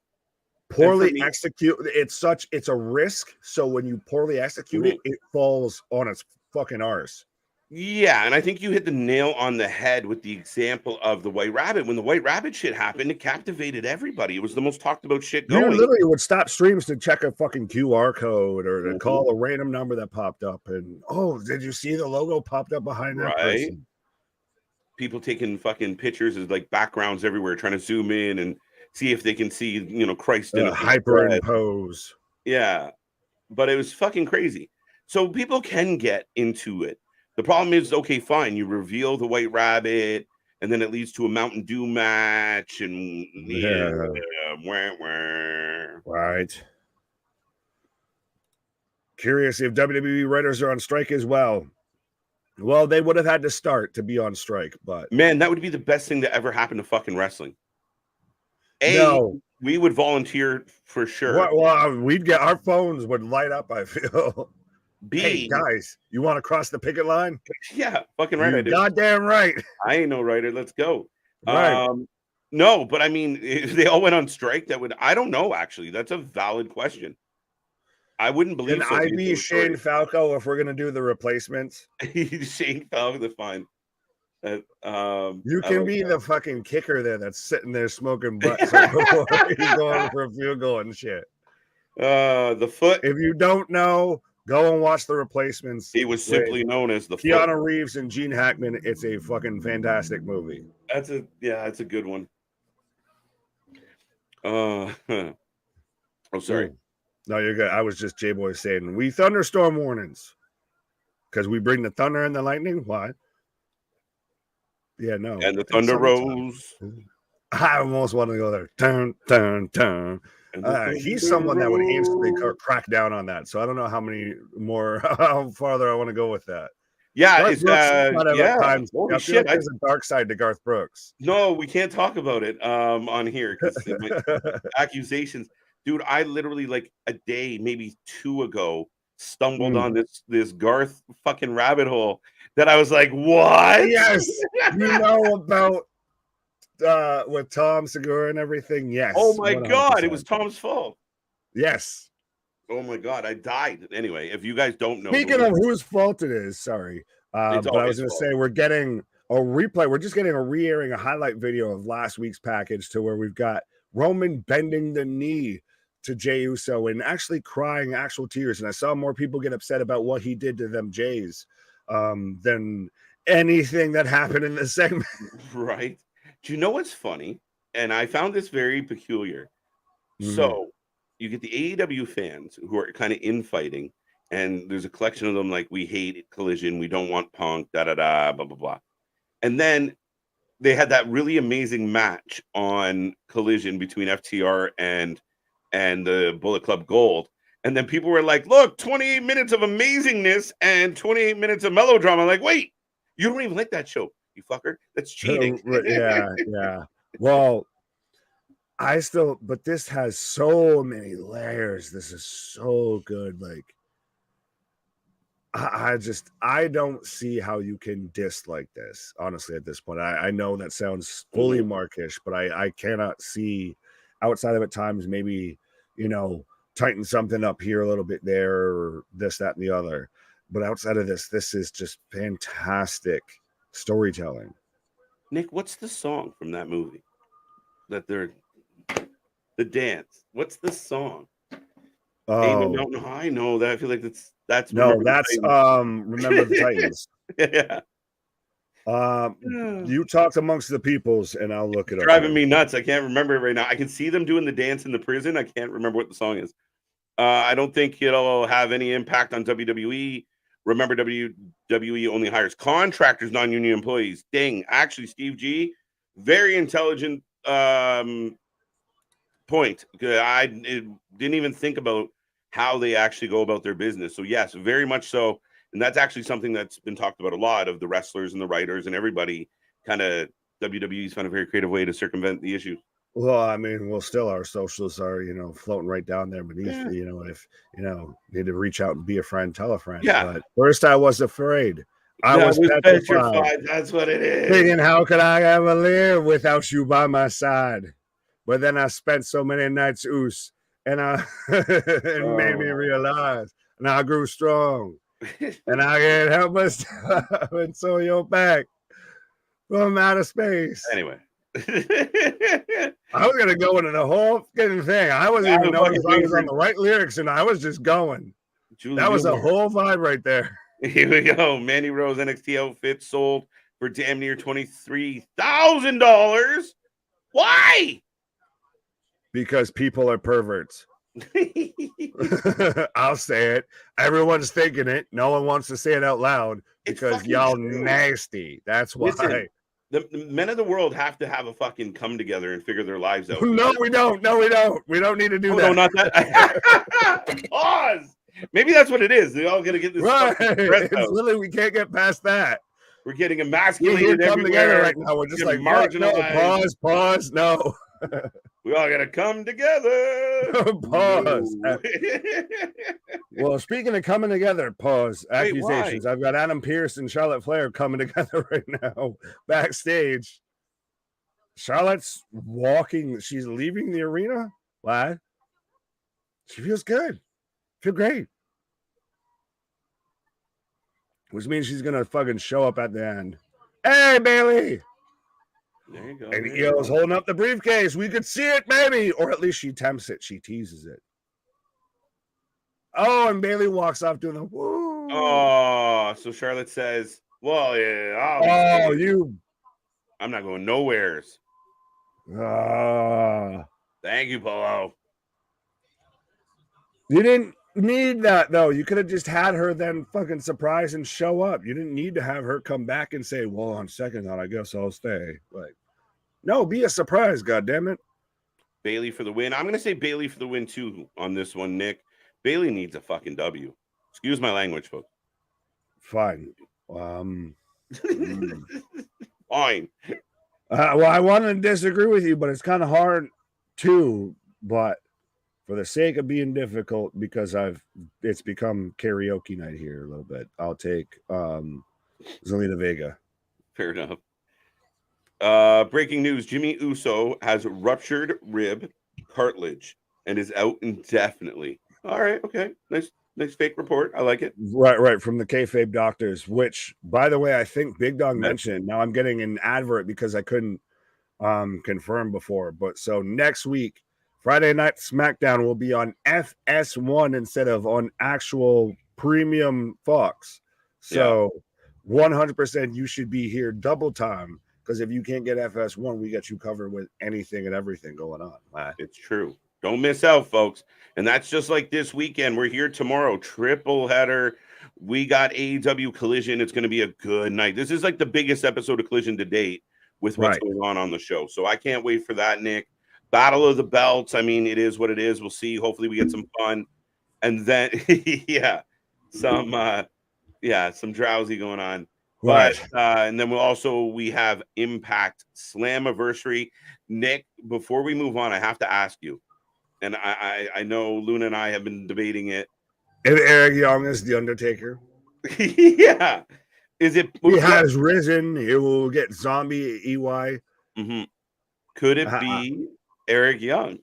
Poorly execute, it's a risk. So when you poorly execute it, it falls on its fucking arse. Yeah, and I think you hit the nail on the head with the example of the White Rabbit. When the White Rabbit shit happened, it captivated everybody. It was the most talked about shit going. You literally would stop streams to check a fucking QR code or to call a random number that popped up. And, did you see the logo popped up behind that person? People taking fucking pictures of backgrounds everywhere, trying to zoom in and see if they can see, Christ in a hyperimpose. Yeah, but it was fucking crazy. So people can get into it. The problem is, okay, fine, you reveal the White Rabbit, and then it leads to a Mountain Dew match, and wah, wah. Right. Curious if WWE writers are on strike as well. Well, they would have had to start to be on strike, but Man, that would be the best thing that ever happened to fucking wrestling. no. We would volunteer for sure. Well, we'd get our phones would light up, I feel. Hey, B, guys, you want to cross the picket line? yeah, fucking right, I do. Goddamn right. I ain't no writer. Let's go. Right. No, but I mean, if they all went on strike, that would, I don't know, actually. That's a valid question. I wouldn't believe Can so. I be Shane Falco if we're going to do the replacements? Shane Falco, fine. You can be the fucking kicker there that's sitting there smoking butts before he's going for a field goal and shit. The Foot. If you don't know, go and watch the replacements. He was simply known as the Keanu Foot. Reeves and Gene Hackman. It's a fucking fantastic movie. That's a good one. Oh, sorry. No, you're good. I was just J-Boy saying we thunderstorm warnings because we bring the thunder and the lightning. Why? Yeah, no. And the thunder rose. I almost want to go there. Turn, turn, turn. He's someone that would instantly crack down on that. So I don't know how farther I want to go with that. Yeah, Garth it's times. Holy I feel shit! like there's a dark side to Garth Brooks. No, we can't talk about it on here because accusations, dude. I literally like a day, maybe 2 ago, stumbled on this Garth fucking rabbit hole that I was like, what? Yes, you know about with Tom Segura and everything. Yes. Oh my 100%. God, it was Tom's fault. Yes. Oh my God, I died. Anyway, if you guys don't know, Speaking of whose fault it is, sorry. But I was going to say we're getting a replay. We're just getting a re-airing, a highlight video of last week's package to where we've got Roman bending the knee to Jey Uso and actually crying actual tears. And I saw more people get upset about what he did to them Jays than anything that happened in this segment. Right. Do you know what's funny? And I found this very peculiar. So you get the AEW fans who are kind of infighting, and there's a collection of them like, we hate Collision, we don't want Punk, blah, blah, blah. And then they had that really amazing match on Collision between FTR and the Bullet Club Gold. And then people were like, look, 28 minutes of amazingness and 28 minutes of melodrama. Like, wait, you don't even like that show, you fucker. That's cheating. Yeah. Well, but this has so many layers. This is so good. Like, I don't see how you can dislike this, honestly, at this point. I know that sounds fully markish, but I cannot see outside of at times maybe, tighten something up here a little bit there or this, that, and the other. But outside of this is just fantastic storytelling. Nick, what's the song from that movie that they're the dance? What's the song? Heyman Mountain High? No, that I feel like that's Remember the Titans. Yeah. You talk amongst the peoples and I'll look it up. Driving me nuts. I can't remember it right now. I can see them doing the dance in the prison. I can't remember what the song is. I don't think it'll have any impact on WWE. Remember, WWE only hires contractors, non-union employees. Dang. Actually, Steve G, very intelligent point. I didn't even think about how they actually go about their business. So yes, very much so. And that's actually something that's been talked about a lot of the wrestlers and the writers and everybody. Kind of WWE's found a very creative way to circumvent the issue. Well, I mean, still our socials are, floating right down there beneath, if, need to reach out and be a friend, tell a friend. Yeah. But first I was afraid. I was petrified. That's what it is. Thinking, how could I ever live without you by my side? But then I spent so many nights oos and it made me realize, and I grew strong. And I can't help but stop and so you're back from outer space. Anyway. I was going to go into the whole fucking thing. I wasn't even knowing if I was on the right lyrics, and I was just going. That was a whole vibe right there. Here we go. Mandy Rose NXT outfit sold for damn near $23,000. Why? Because people are perverts. I'll say it. Everyone's thinking it. No one wants to say it out loud because y'all true. Nasty. That's why. Listen, the men of the world have to have a fucking come together and figure their lives out. No, we don't. No, we don't. We don't need to do that. No, not that. Pause. Maybe that's what it is. They're all gonna get this. Right. It's literally, we can't get past that. We're getting emasculated We come everywhere. together right now. We're just like marginalized. No, pause. No. We all gotta come together. Pause. No. Well, speaking of coming together, pause. Accusations. Why? I've got Adam Pearce and Charlotte Flair coming together right now backstage. Charlotte's walking. She's leaving the arena. Why? She feels good. Feel great. Which means she's gonna fucking show up at the end. Hey, Bailey. There you go. And Io's holding up the briefcase. We could see it, baby. Or at least she tempts it. She teases it. Oh, and Bailey walks off doing the woo. Oh, so Charlotte says, well, yeah. I'm not going nowheres. Thank you, Polo. You didn't need that, though. You could have just had her then fucking surprise and show up. You didn't need to have her come back and say, well, on second thought, I guess I'll stay. Like, no, be a surprise, goddammit. Bailey for the win. I'm going to say Bailey for the win, too, on this one, Nick. Bailey needs a fucking W. Excuse my language, folks. Fine. Fine. Well, I want to disagree with you, but it's kind of hard, too. But for the sake of being difficult, because it's become karaoke night here a little bit, I'll take Zelina Vega. Fair enough. Breaking news: Jimmy Uso has ruptured rib cartilage and is out indefinitely. All right, okay, nice fake report. I like it. Right, from the kayfabe doctors. Which, by the way, I think Big Dog mentioned. Now I'm getting an advert because I couldn't confirm before. But so next week, Friday Night SmackDown will be on FS1 instead of on actual premium Fox. So 100% you should be here double time, because if you can't get FS1, we got you covered with anything and everything going on. It's true. Don't miss out, folks. And that's just like this weekend. We're here tomorrow. Triple header. We got AEW Collision. It's going to be a good night. This is like the biggest episode of Collision to date with what's going on the show. So I can't wait for that, Nick. Battle of the Belts. I mean, it is what it is. We'll see. Hopefully we get some fun. And then, some drowsy going on. Right. But and then we have Impact Slammiversary. Nick, before we move on, I have to ask you, and I know Luna and I have been debating it. If Eric Young is the Undertaker, is it? He has risen. He will get zombie EY. Mm-hmm. Could it be Eric Young?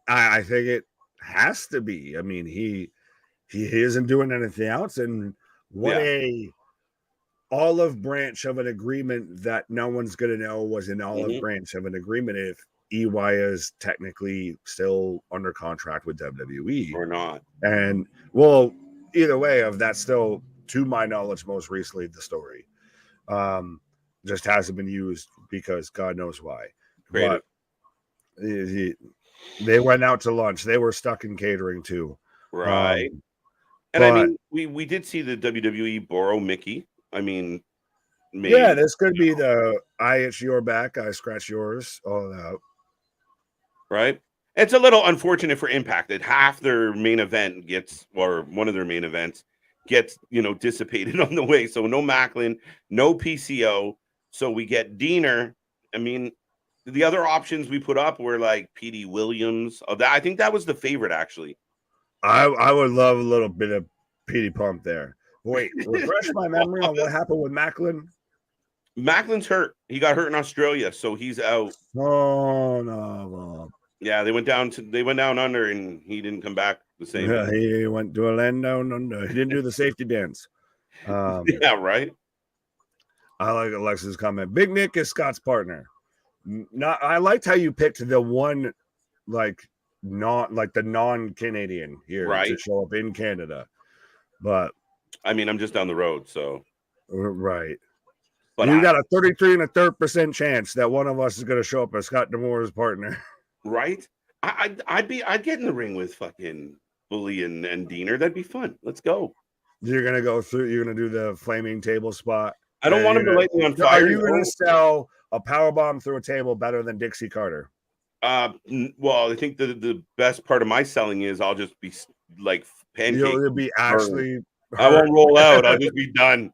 I think it has to be. I mean, he isn't doing anything else, and what a olive branch of an agreement that no one's going to know was an olive branch of an agreement if EY is technically still under contract with WWE or not. And well, either way, of that, still to my knowledge, most recently the story just hasn't been used because God knows why. Creative. But they went out to lunch. They were stuck in catering too. Right. And I mean, we did see the WWE borrow Mickey. I mean, maybe. Yeah, this could be the I itch your back, I scratch yours, all that. Right. It's a little unfortunate for Impact that half their main event gets, or one of their main events gets, dissipated on the way. So no Macklin, no PCO. So we get Diener. I mean, the other options we put up were like PD Williams. I think that was the favorite, actually. I would love a little bit of PD Pump there. Wait, refresh my memory on what happened with Macklin. Macklin's hurt. He got hurt in Australia, so he's out. Oh no! Yeah, they went down under, and he didn't come back the same. Yeah, he went to a land down under. He didn't do the safety dance. Yeah, right. I like Alexa's comment. Big Nick is Scott's partner. I liked how you picked the one, the non-Canadian here to show up in Canada, but I mean, I'm just down the road, so right. But you got a 33 1/3% chance that one of us is going to show up as Scott D'Amore's partner. Right. I'd get in the ring with fucking Bully and Diener. That'd be fun. Let's go. You're gonna go through. You're gonna do the flaming table spot. I don't want him to light me on fire. Are you gonna sell a power bomb through a table better than Dixie Carter? Well, I think the best part of my selling is I'll just be like pancake. You'll be actually. I won't roll out. I'll just be done.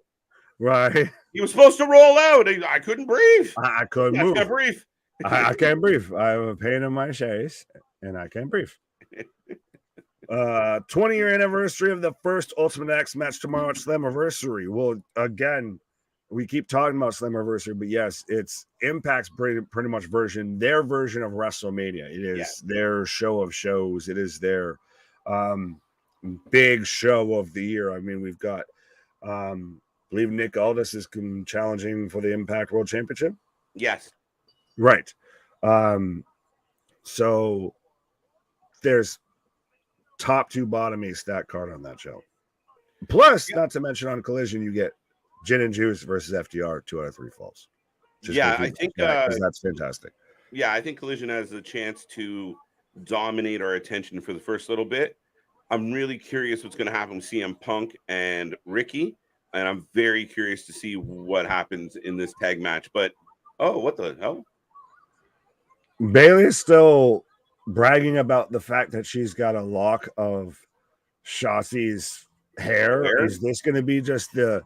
Right. He was supposed to roll out. I couldn't breathe. I couldn't move. I can't breathe. I can't breathe. I have a pain in my chest, and I can't breathe. 20-year anniversary of the first Ultimate X match tomorrow at Slammiversary. Well, again, we keep talking about Slammiversary, but yes, it's Impact's pretty much their version of WrestleMania. It is their show of shows. It is their big show of the year. I mean, we've got, I believe Nick Aldis is challenging for the Impact World Championship. Yes. Right. So there's top to bottom a stack card on that show. Plus, not to mention on Collision, you get Gin and Juice versus FDR 2 out of 3 falls. I think that's fantastic. Yeah, I think Collision has a chance to dominate our attention for the first little bit. I'm really curious what's going to happen with CM Punk and Ricky, and I'm very curious to see what happens in this tag match. But what the hell? Bailey is still bragging about the fact that she's got a lock of Shotzi's hair. Is this going to be just the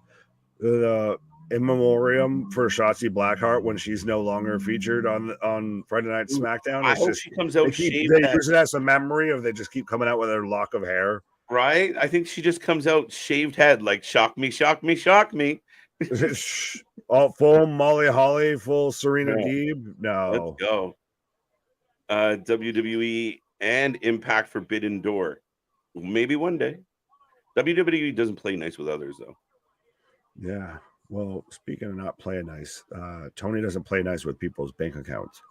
in memoriam for Shotzi Blackheart when she's no longer featured on Friday Night SmackDown? I hope she comes out shaved. They use it as a memory of they just keep coming out with their lock of hair. Right? I think she just comes out shaved head, like shock me, shock me, shock me. All full Molly Holly, full Serena Deeb. No. Let's go. WWE and Impact Forbidden Door. Maybe one day. WWE doesn't play nice with others, though. Yeah. Well, speaking of not playing nice, Tony doesn't play nice with people's bank accounts.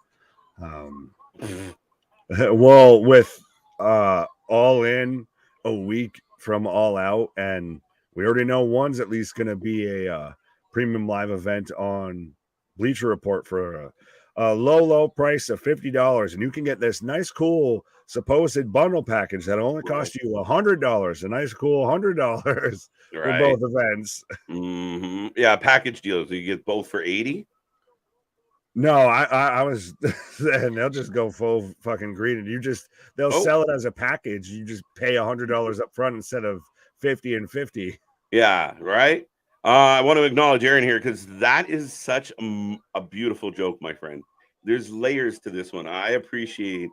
Well, with All In a week from All Out, and we already know one's at least going to be a premium live event on Bleacher Report for a low price of $50, and you can get this nice, cool supposed bundle package that only cost you $100. A nice, cool $100 for both events. Mm-hmm. Yeah, package deals. So you get both for $80. No, I was, and they'll just go full fucking green, and they'll sell it as a package. You just pay $100 up front instead of 50 and 50. Yeah, right. I want to acknowledge Aaron here because that is such a beautiful joke, my friend. There's layers to this one. I appreciate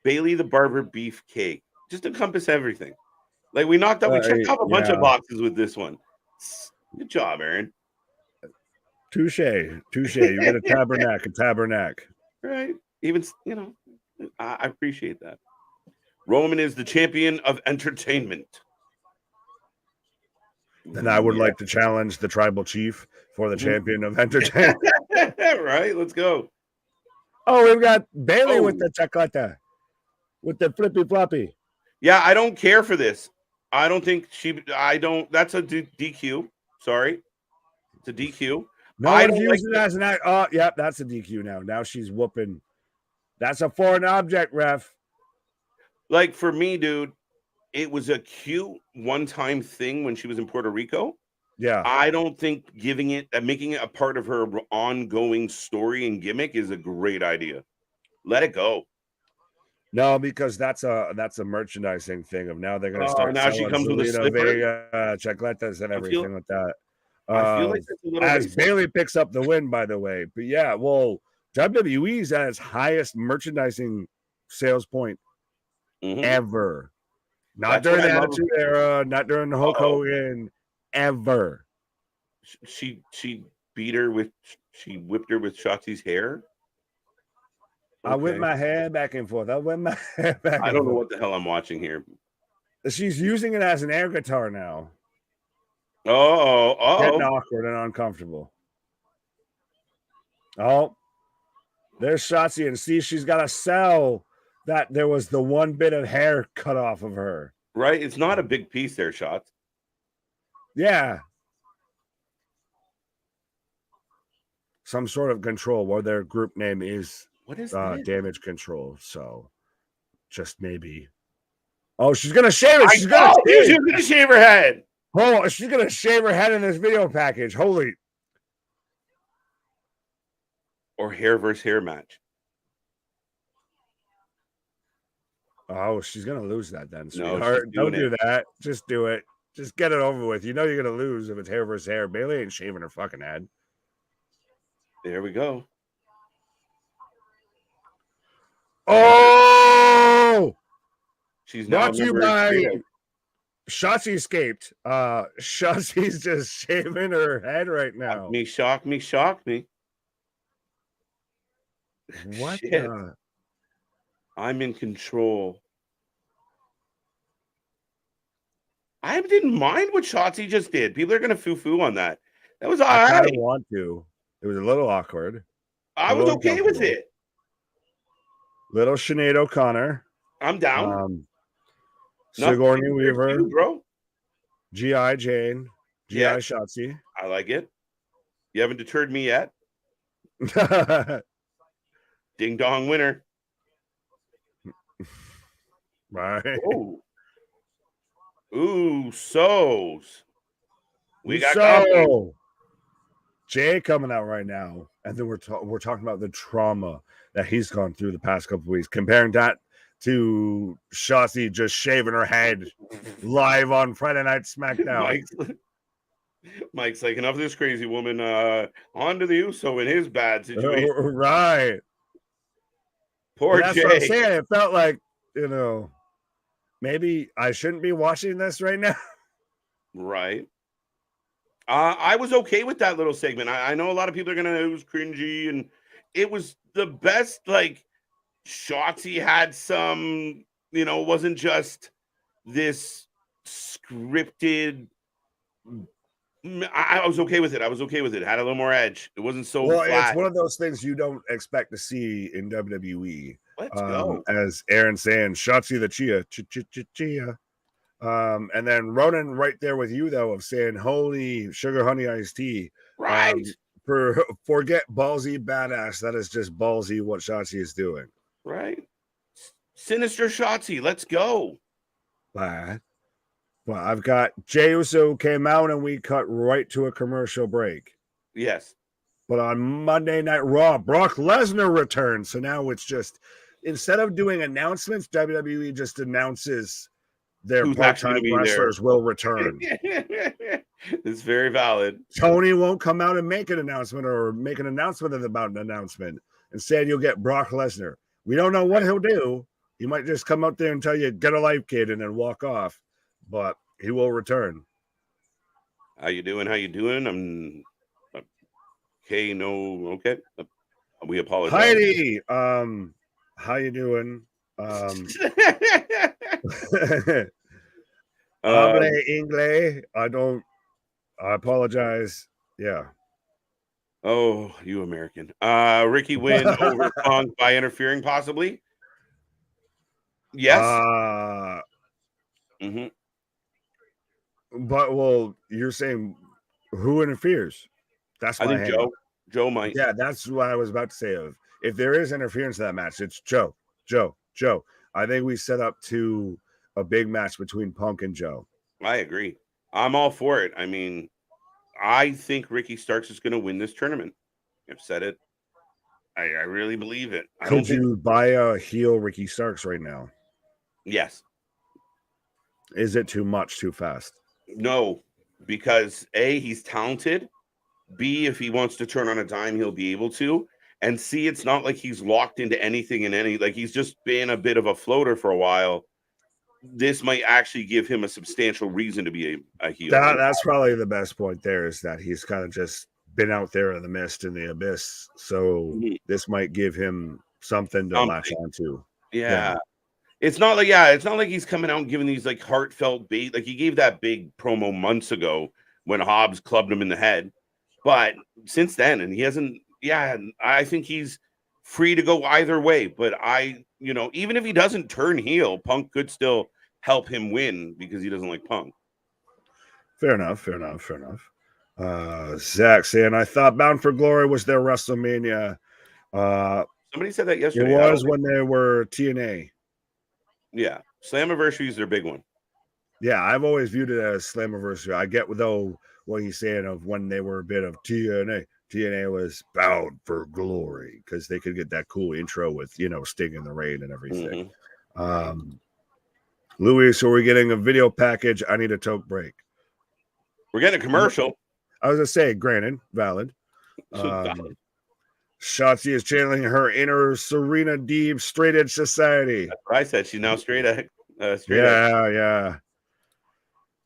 Bailey the Barber Beefcake. Just encompass everything. Like we knocked out, we checked off a bunch of boxes with this one. Good job, Aaron. Touche. You get a tabernacle. Right. Even, I appreciate that. Roman is the champion of entertainment. Then I would like to challenge the tribal chief for the champion of entertainment. Right, let's go. Oh, we've got Bailey with the chacata, with the flippy floppy. Yeah, I don't care for this. I don't think that's a DQ. Sorry. It's a DQ. No one's using it as an act. Oh, yeah, that's a DQ now. Now she's whooping. That's a foreign object, ref. Like for me, dude, it was a cute one-time thing when she was in Puerto Rico. Yeah. I don't think making it a part of her ongoing story and gimmick is a great idea. Let it go. No, because that's a merchandising thing of now they're going to start. Now she comes with a slipper, chacletas and everything like that. I feel like as Bailey picks up the win, by the way. But yeah, well, WWE's at its highest merchandising sales point ever. Not during the Attitude Era, not during the Hulk Hogan, ever. She whipped her with Shotzi's hair. Okay. I whip my hair back and forth. I don't know what the hell I'm watching here. She's using it as an air guitar now. Getting awkward and uncomfortable. Oh, there's Shotzi, and see, she's got to sell that there was the one bit of hair cut off of her. Right? It's not a big piece there, Shots. Yeah. Some sort of control where their group name is Damage Control. So just maybe. Oh, she's gonna shave it. She's gonna shave her head. Oh, she's gonna shave her head in this video package. Holy. Or hair versus hair match. Oh, she's gonna lose that then, No, sweetheart. Don't do that. Just do it. Just get it over with. You know you're gonna lose if it's hair versus hair. Bayley ain't shaving her fucking head. There we go. Oh, she's now brought to you by Shotzi Escaped. Shotzi's just shaving her head right now. Shock me. What? Shit. I'm in control. I didn't mind what Shotzi just did. People are gonna foo-foo on that. That was all right. I didn't want to. It was a little awkward. I was okay with it. Little Sinead O'Connor. I'm down. Sigourney Weaver, you, bro. G.I. Jane, G.I. Shotzi. I like it. You haven't deterred me yet. Ding dong winner. Right. Ooh, so's. We got Jay coming out right now, and then we're talking about the trauma that he's gone through the past couple of weeks, comparing that to Shotzi just shaving her head live on Friday Night SmackDown. Mike's like, enough of this crazy woman. On to the Uso in his bad situation. Right. Poor Jay. What I'm saying. It felt like, maybe I shouldn't be watching this right now. Right. I was okay with that little segment. I know a lot of people are gonna. It was cringy, and it was the best. Like Shotzi had some, it wasn't just this scripted. I was okay with it. It had a little more edge. It wasn't so flat. It's one of those things you don't expect to see in WWE. Let's go. As Aaron saying, Shotzi the Chia. And then Ronan right there with you, though, of saying, holy sugar honey iced tea. Right. Forget ballsy badass. That is just ballsy what Shotzi is doing. Right. Sinister Shotzi. Let's go. Well, I've got Jey Uso came out and we cut right to a commercial break. Yes. But on Monday Night Raw, Brock Lesnar returned. So now it's just, instead of doing announcements, WWE just announces their part-time wrestlers will return. It's very valid. Tony won't come out and make an announcement or make an announcement about an announcement. Instead, you'll get Brock Lesnar. We don't know what he'll do. He might just come out there and tell you, get a life, kid, and then walk off. But he will return. How you doing? I'm okay. No, okay. We apologize. Heidi, how you doing? English. I apologize. Yeah. Oh, you American. Ricky win over Punk by interfering, possibly. Yes. Mm-hmm. But you're saying who interferes? That's I think Joe might. Yeah, that's what I was about to say. If there is interference in that match, it's Joe. I think we set up to a big match between Punk and Joe. I agree. I'm all for it. I mean, I think Ricky Starks is going to win this tournament. I've said it. I really believe it. Could you buy a heel Ricky Starks right now? Yes. Is it too much too fast? No, because A, he's talented. B, if he wants to turn on a dime, he'll be able to. And C, it's not like he's locked into anything like he's just been a bit of a floater for a while. This might actually give him a substantial reason to be a heel. That's probably the best point there, is that he's kind of just been out there in the mist, in the abyss. So this might give him something to latch onto. Yeah. It's not like he's coming out and giving these like heartfelt bait. Like he gave that big promo months ago when Hobbs clubbed him in the head. But since then, and he hasn't, I think he's free to go either way. But even if he doesn't turn heel, Punk could still help him win because he doesn't like Punk. Fair enough. Zach saying, I thought Bound for Glory was their WrestleMania. Somebody said that yesterday. It was when they were TNA. Yeah, Slammiversary is their big one. Yeah, I've always viewed it as Slammiversary. I get though what he's saying of when they were a bit of TNA. TNA was bound for glory because they could get that cool intro with Sting in the Rain and everything. Louis, so we're getting a video package. I need a toke break. We're getting a commercial. I was gonna say, granted, valid. Shotzi is channeling her inner Serena Deeb straight edge society. That's what I said. She's now straight edge. Yeah.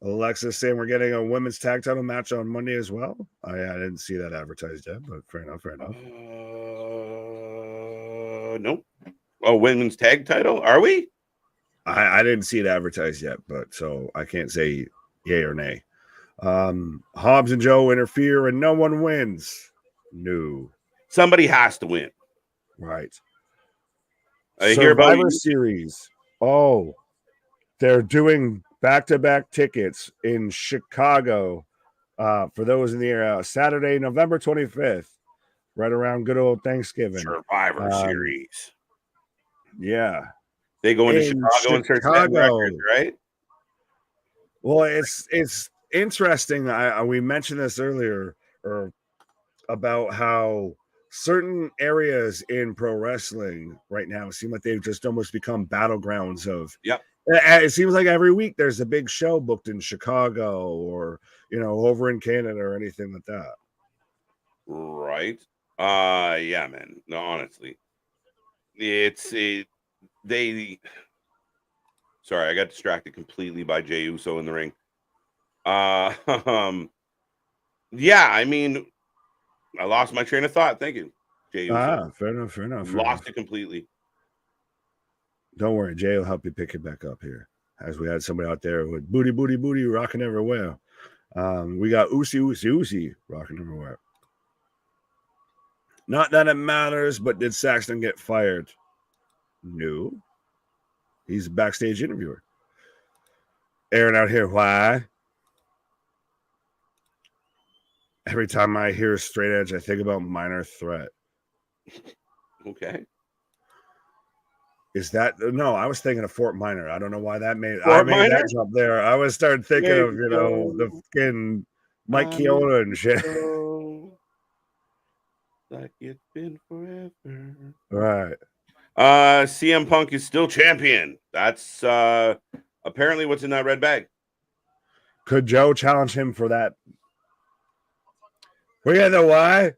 Alexis saying we're getting a women's tag title match on Monday as well. I didn't see that advertised yet, but fair enough. Nope. Oh, women's tag title? Are we? I didn't see it advertised yet, but so I can't say yay or nay. Hobbs and Joe interfere and no one wins. No. Somebody has to win. Right. I hear about Survivor Series. Oh, they're doing back-to-back tickets in Chicago for those in the area. Saturday, November 25th, right around good old Thanksgiving. Survivor Series. Yeah. They go into Chicago and start setting records, right? Well, it's interesting. We mentioned this earlier about how certain areas in pro wrestling right now seem like they've just almost become battlegrounds of. Yep. It seems like every week there's a big show booked in Chicago or over in Canada or anything like that. Right. Yeah, man. No, honestly, Sorry, I got distracted completely by Jey Uso in the ring. Yeah, I mean, I lost my train of thought. Thank you, Jey Uso. Fair enough. Lost it completely. Don't worry, Jay will help you pick it back up here. As we had somebody out there with booty, rocking everywhere. We got Uzi rocking everywhere. Not that it matters, but did Saxton get fired? No. He's a backstage interviewer. Aaron out here, why? Every time I hear straight edge, I think about Minor Threat. Okay. Is that no? I was thinking of Fort Minor. I don't know why that made that jump there. I was starting thinking of the fucking Mike Chioda and shit. Like it's been forever. Right. CM Punk is still champion. That's apparently what's in that red bag. Could Joe challenge him for that? We got the why.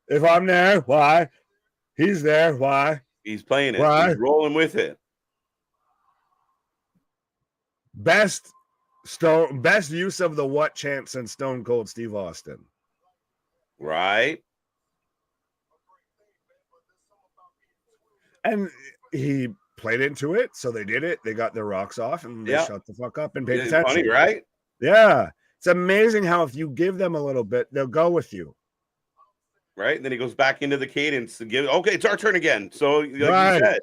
If I'm there, why? He's there, why? He's playing it. Why? He's rolling with it. Best use of the what chant since Stone Cold Steve Austin. Right. And he played into it, so they did it. They got their rocks off and they shut the fuck up and paid attention. Funny, right? Yeah. It's amazing how if you give them a little bit, they'll go with you. Right? And then he goes back into the cadence to give. Okay, it's our turn again. So, like you said.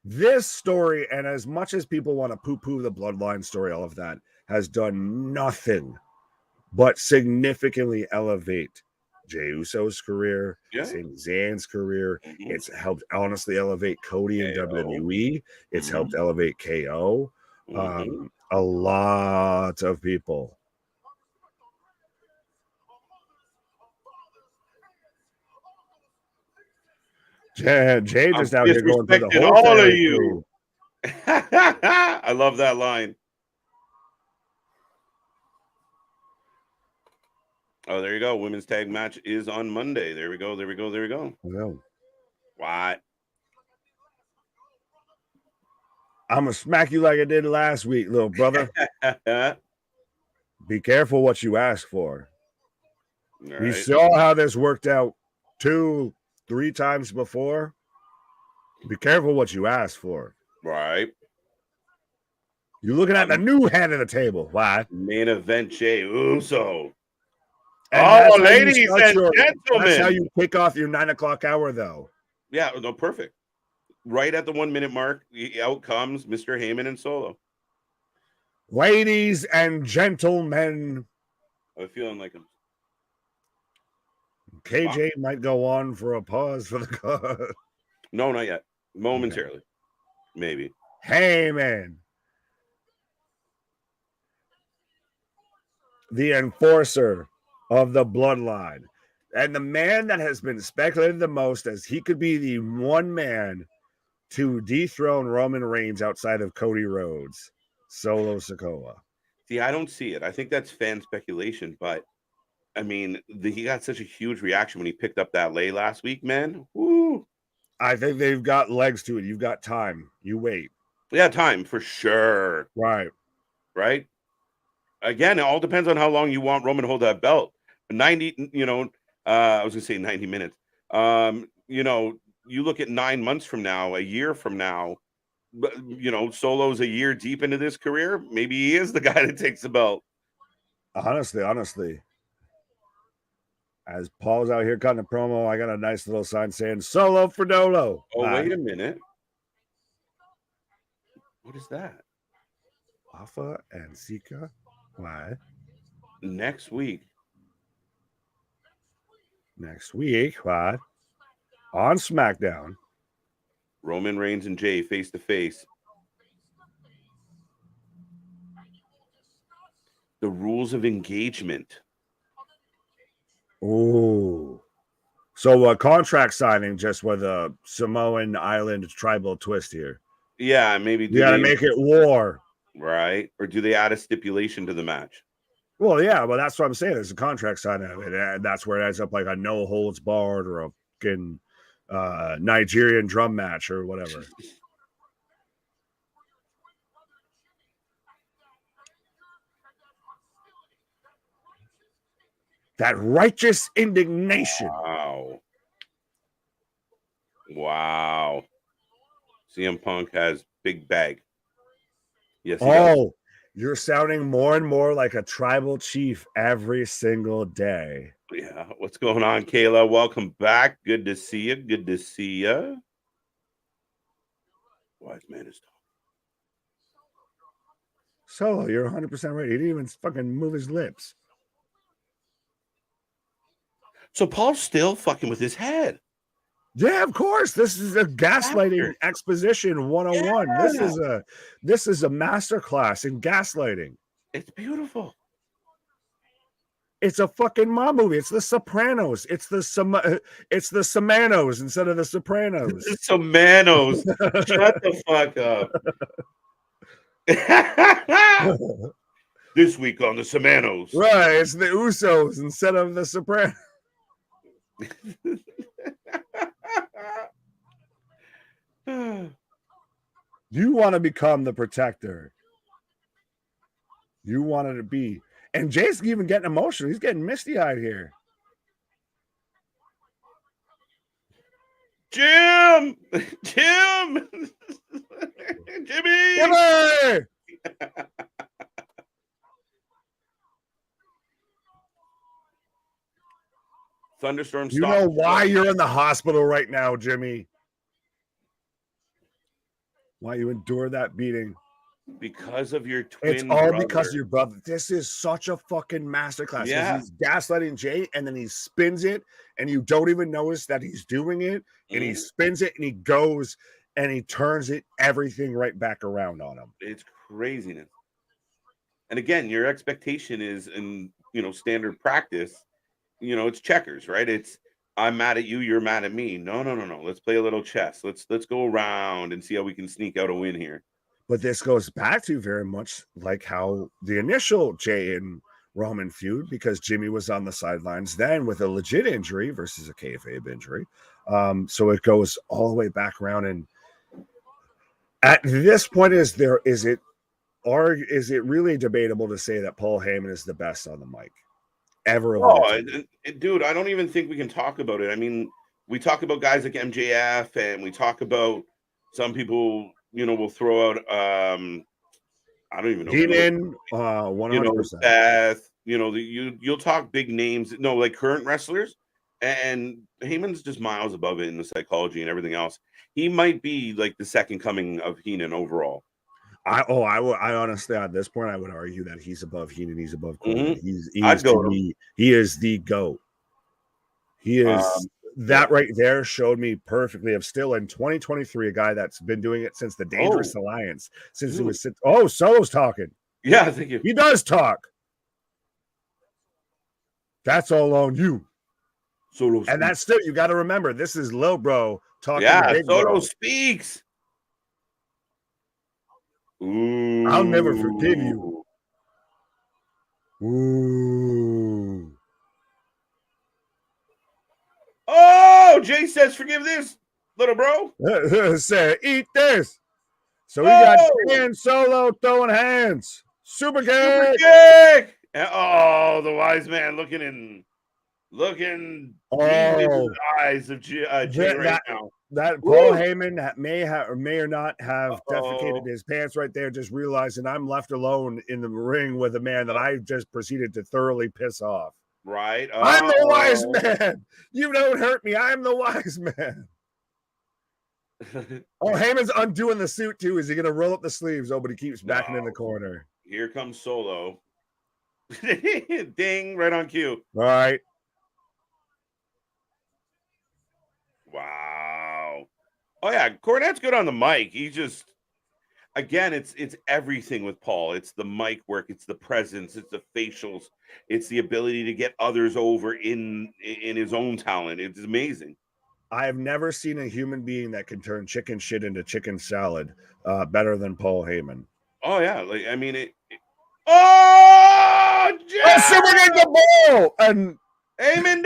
This story, and as much as people want to poo-poo the Bloodline story, all of that, has done nothing but significantly elevate Jey Uso's career, Sami Zayn's career. Mm-hmm. It's helped honestly elevate Cody in WWE. It's helped elevate KO. A lot of people. Jay just out here going for the whole all of you. I love that line. Oh, there you go. Women's tag match is on Monday. There we go. Well, what? I'm gonna smack you like I did last week, little brother. Be careful what you ask for. All We right. saw how this worked out 2-3 times before. Be careful what you ask for. Right. You're looking at the new head of the table. Why? Main event Jey Uso. And ladies and gentlemen. That's how you kick off your 9 o'clock hour, though. Yeah, no, perfect. Right at the 1 minute mark, out comes Mr. Heyman and Solo. Ladies and gentlemen. I'm feeling like him. KJ might go on for a pause for the cause. No, not yet. Momentarily. Okay. Maybe. Heyman. The enforcer of the bloodline. And the man that has been speculated the most as he could be the one man to dethrone Roman Reigns outside of Cody Rhodes. Solo Sikoa. See, I don't see it. I think that's fan speculation, but I mean, he got such a huge reaction when he picked up that lay last week, man. Woo! I think they've got legs to it. You've got time. You wait. Yeah, time for sure. Right. Again, it all depends on how long you want Roman to hold that belt. 90, I was gonna say 90 minutes. You look at 9 months from now, a year from now, Solo's a year deep into this career. Maybe he is the guy that takes the belt. Honestly. As Paul's out here cutting a promo, I got a nice little sign saying Solo for Dolo. Oh, wait a minute. What is that? Alpha and Sika. Why? Next week. What? On SmackDown. Roman Reigns and Jay face to face. The rules of engagement. Oh, so a contract signing just with a Samoan Island tribal twist here. Yeah, maybe you gotta make it war, right? Or do they add a stipulation to the match? Well, yeah, but that's what I'm saying. There's a contract signing of it, and that's where it ends up like a no holds barred or a fucking Nigerian drum match or whatever. That righteous indignation. Wow. CM Punk has big bag. Yes. You're sounding more and more like a tribal chief every single day. Yeah. What's going on, Kayla? Welcome back. Good to see you. Wise man is talking. Solo, you're 100% right. He didn't even fucking move his lips. So Paul's still fucking with his head. Yeah, of course. This is a gaslighting exposition 101. Yeah. This is a masterclass in gaslighting. It's beautiful. It's a fucking mob movie. It's the Sopranos. It's the Samanos instead of the Sopranos. The Samanos. Shut the fuck up. This week on the Samanos. Right. It's the Usos instead of the Sopranos. You want to become the protector. You wanted to be. And Jay's even getting emotional. He's getting misty-eyed here. Jimmy! Thunderstorm. You know why you're in the hospital right now, Jimmy? Why you endure that beating? Because of your twin. It's all because of your brother. This is such a fucking masterclass. Yeah. He's gaslighting Jay, and then he spins it, and you don't even notice that he's doing it. And he spins it, and he goes, and he turns it, everything right back around on him. It's craziness. And again, your expectation is in standard practice. It's checkers, right? It's I'm mad at you, you're mad at me. No. Let's play a little chess. Let's go around and see how we can sneak out a win here. But this goes back to very much like how the initial Jay and Roman feud, because Jimmy was on the sidelines then with a legit injury versus a kayfabe injury. So it goes all the way back around. And at this point, is it really debatable to say that Paul Heyman is the best on the mic ever? Dude, I don't even think we can talk about it. I mean, we talk about guys like MJF, and we talk about some people, we'll throw out I don't even know. Heyman, 100%. Seth, you'll talk big names, like current wrestlers, and Heyman's just miles above it in the psychology and everything else. He might be like the second coming of Heenan overall. I honestly, at this point, I would argue that he's above Heenan. He's above Corbin. Mm-hmm. He is the GOAT. He is that right there showed me perfectly of still in 2023, a guy that's been doing it since the Dangerous Alliance, since it was. Oh, Solo's talking. Yeah, thank you. He does talk. That's all on you. Solo, and that's still, you got to remember, this is Lil Bro talking to Big Solo Bro. speaks. Ooh. I'll never forgive you. Ooh. Oh, Jay says, forgive this, little bro. Say, eat this. So we got Jay and Solo throwing hands. Super kick. Oh, the wise man looking deep into the eyes of Jay right now. That Paul Heyman may or may or not have defecated his pants right there, just realizing I'm left alone in the ring with a man that I just proceeded to thoroughly piss off. Right. I'm the wise man. You don't hurt me. I'm the wise man. Heyman's undoing the suit too. Is he going to roll up the sleeves? Oh, but he keeps backing in the corner. Here comes Solo. Ding, right on cue. All right. Wow. Oh yeah, Cornette's good on the mic. He just, again, it's everything with Paul. It's the mic work, it's the presence, it's the facials, it's the ability to get others over in his own talent. It's amazing. I have never seen a human being that can turn chicken shit into chicken salad better than Paul Heyman. Oh yeah, like I mean it. Oh, super kick the ball and Heyman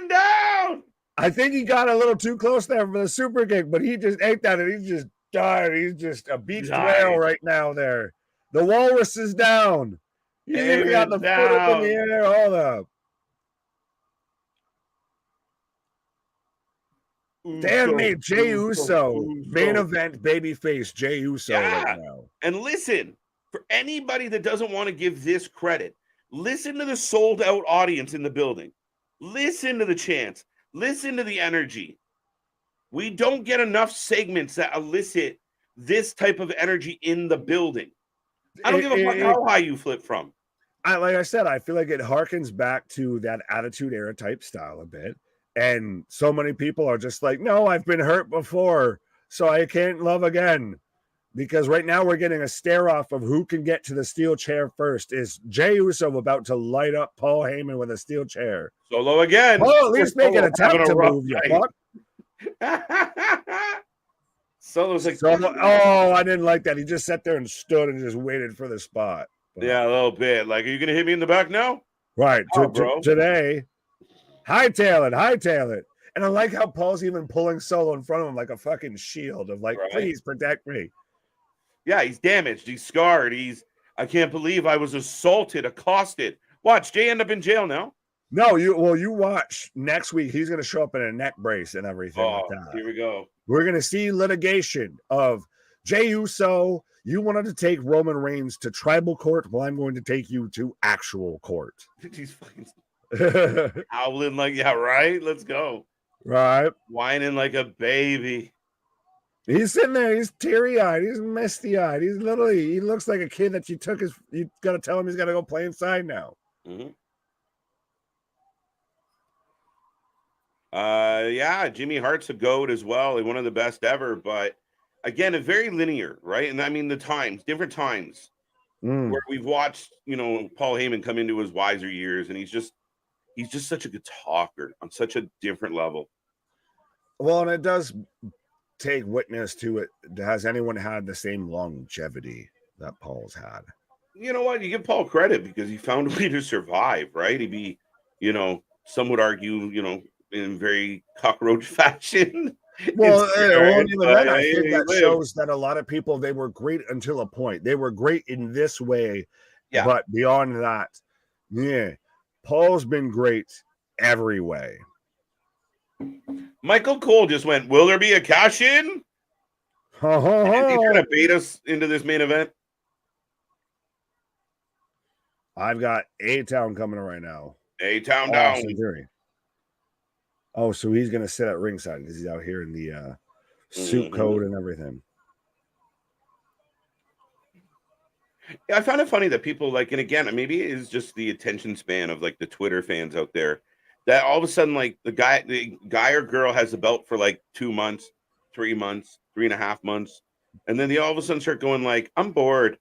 down. I think he got a little too close there for the super kick, but he just ate that and he just died. He's just a beached whale right now there. The walrus is down. He's even got the foot up in the air. Hold up. Damn me, Jey Uso. Main event babyface Jey Uso right now. And listen, for anybody that doesn't want to give this credit, listen to the sold out audience in the building. Listen to the chants. Listen to the energy. We don't get enough segments that elicit this type of energy in the building. I don't give a fuck how high you flip from. Like I said, I feel like it harkens back to that Attitude Era type style a bit. And so many people are just like, no, I've been hurt before, so I can't love again. Because right now we're getting a stare off of who can get to the steel chair first. Is Jey Uso about to light up Paul Heyman with a steel chair? Solo again. Oh, at least make an attempt to move, you fuck. Solo's like, I didn't like that. He just sat there and stood and just waited for the spot. But, yeah, a little bit. Like, are you going to hit me in the back now? Right. Today, hightail it. And I like how Paul's even pulling Solo in front of him like a fucking shield of like, please protect me. Yeah, he's damaged. He's scarred. I can't believe I was assaulted, accosted. Watch, Jay end up in jail now. No, you watch next week. He's going to show up in a neck brace and everything like that. Here we go. We're going to see litigation of Jey Uso. You wanted to take Roman Reigns to tribal court. Well, I'm going to take you to actual court. He's fucking howling like, yeah, right? Let's go. Right. Whining like a baby. He's sitting there. He's teary-eyed. He's misty-eyed. He looks like a kid that you got to tell him he's got to go play inside now. Mm-hmm. Yeah, Jimmy Hart's a GOAT as well. One of the best ever, but again, a very linear, right? And I mean different times where we've watched, Paul Heyman come into his wiser years, and he's just such a good talker on such a different level. Well, and it does take witness to it. Has anyone had the same longevity that Paul's had? You know what? You give Paul credit because he found a way to survive, right? He'd be, some would argue, in very cockroach fashion. Well, I think that shows that a lot of people, they were great until a point. They were great in this way, but beyond that, Paul's been great every way. Michael Cole just went, will there be a cash-in? Is he trying to bait us into this main event? I've got A-Town coming right now. A-Town down. Oh, so he's going to sit at ringside because he's out here in the suit coat and everything. Yeah, I found it funny that people and again, maybe it is just the attention span of the Twitter fans out there that all of a sudden, like the guy or girl has the belt for like 2 months, 3 months, 3.5 months, and then they all of a sudden start going like, I'm bored.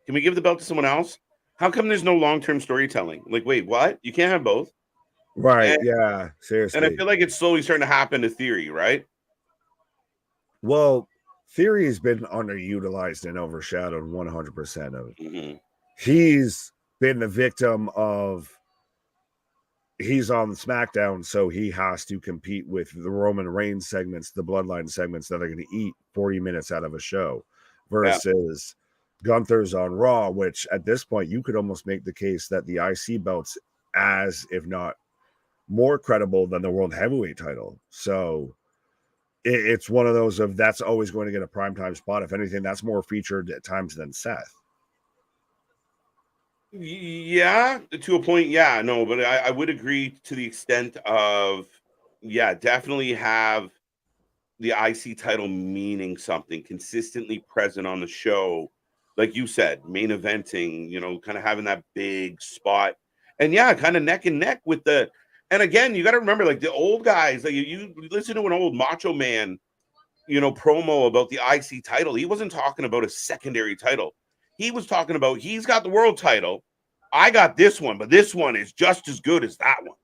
Can we give the belt to someone else? How come there's no long-term storytelling? Like, wait, what? You can't have both. Right. And, Yeah. and I Seriously. feel like it's slowly starting to happen to Theory, right? Well, Theory has been underutilized and overshadowed 100% of. Mm-hmm. He's been the victim of he's on SmackDown, so he has to compete with the Roman Reigns segments, the Bloodline segments that are going to eat 40 minutes out of a show versus Gunther's on Raw, which at this point you could almost make the case that the IC belt's as, if not more credible than the World Heavyweight title. So it's one of those of that's always going to get a primetime spot. If anything, that's more featured at times than Seth. Yeah, to a point. Yeah, no, but I would agree to the extent of, yeah, definitely have the IC title meaning something, consistently present on the show. Like you said, main eventing, kind of having that big spot. And yeah, kind of neck and neck with the, and again, you got to remember, like the old guys, like you listen to an old Macho Man, promo about the IC title. He wasn't talking about a secondary title. He was talking about he's got the world title. I got this one, but this one is just as good as that one.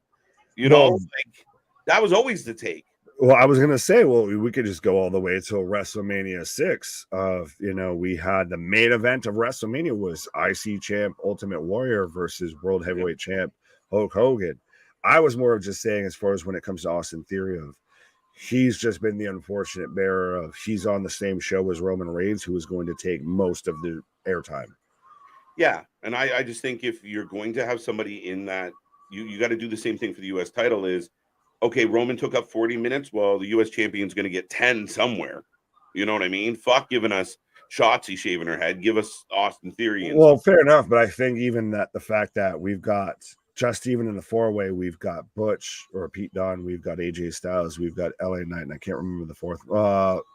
Like that was always the take. Well, I was gonna say, we could just go all the way till WrestleMania 6. We had the main event of WrestleMania was IC champ Ultimate Warrior versus World Heavyweight champ Hulk Hogan. I was more of just saying, as far as when it comes to Austin Theory, of he's just been the unfortunate bearer of he's on the same show as Roman Reigns, who is going to take most of the airtime. Yeah, and I just think if you're going to have somebody in that, you got to do the same thing for the U.S. title. Is okay, Roman took up 40 minutes. Well, the U.S. champion's going to get 10 somewhere. You know what I mean? Fuck giving us Shotzi shaving her head. Give us Austin Theory. Well, fair enough, but I think even that the fact that we've got just even in the four-way, we've got Butch or Pete Dunne, we've got AJ Styles, we've got LA Knight, and I can't remember the fourth,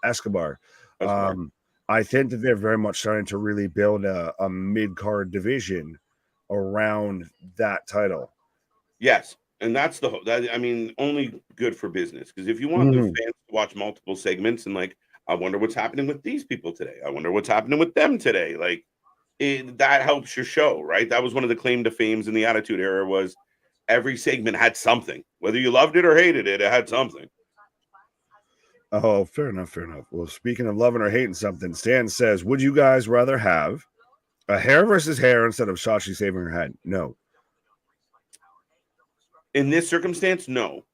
Escobar. I think that they're very much starting to really build a mid-card division around that title. Yes, and that's only good for business, because if you want the fans to watch multiple segments and like, I wonder what's happening with these people today. I wonder what's happening with them today. Like, that helps your show, right? That was one of the claim to fames in the Attitude Era, was every segment had something. Whether you loved it or hated it, it had something. Oh, fair enough. Well, speaking of loving or hating something, Stan says, would you guys rather have a hair versus hair instead of Shotzi saving her head? No. In this circumstance, no.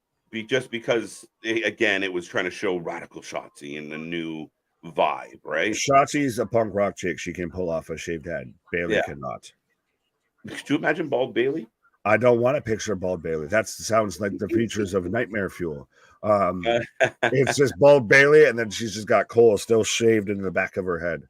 Just because, again, it was trying to show radical Shotzi in a new vibe, right? Shotzi's a punk rock chick. She can pull off a shaved head. Bailey cannot. Could you imagine bald Bailey? I don't want to picture bald Bailey. That sounds like the features of Nightmare Fuel. It's just bald Bailey, and then she's just got Cole still shaved in the back of her head.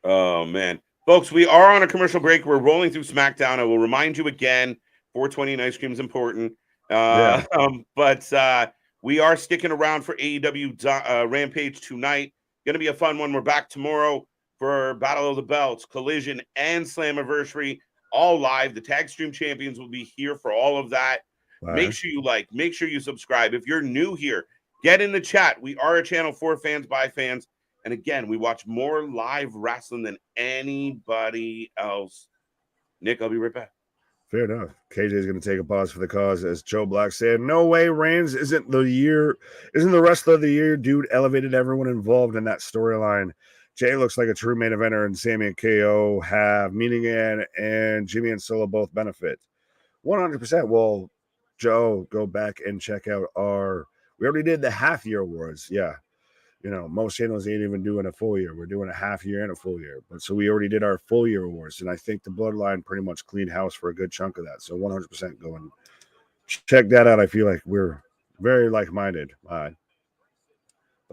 Oh, man. Folks, we are on a commercial break. We're rolling through SmackDown. I will remind you again, 420 and ice cream is important. But we are sticking around for AEW Rampage tonight. Going to be a fun one. We're back tomorrow for Battle of the Belts, Collision, and Slammiversary, all live. The Tag Stream Champions will be here for all of that. Wow. Make sure you like, make sure you subscribe. If you're new here, get in the chat. We are a channel for fans by fans. And again, we watch more live wrestling than anybody else. Nick, I'll be right back. Fair enough. KJ is going to take a pause for the cause. As Joe Black said, no way Reigns isn't the rest of the year dude elevated everyone involved in that storyline. Jay looks like a true main eventer, and Sammy and KO have meaning in, and Jimmy and Solo both benefit. 100%. Well, Joe, go back and check out we already did the half year awards. Yeah. Most channels ain't even doing a full year. We're doing a half year and a full year. But so we already did our full year awards. And I think the Bloodline pretty much cleaned house for a good chunk of that. So 100% go and check that out. I feel like we're very like-minded. But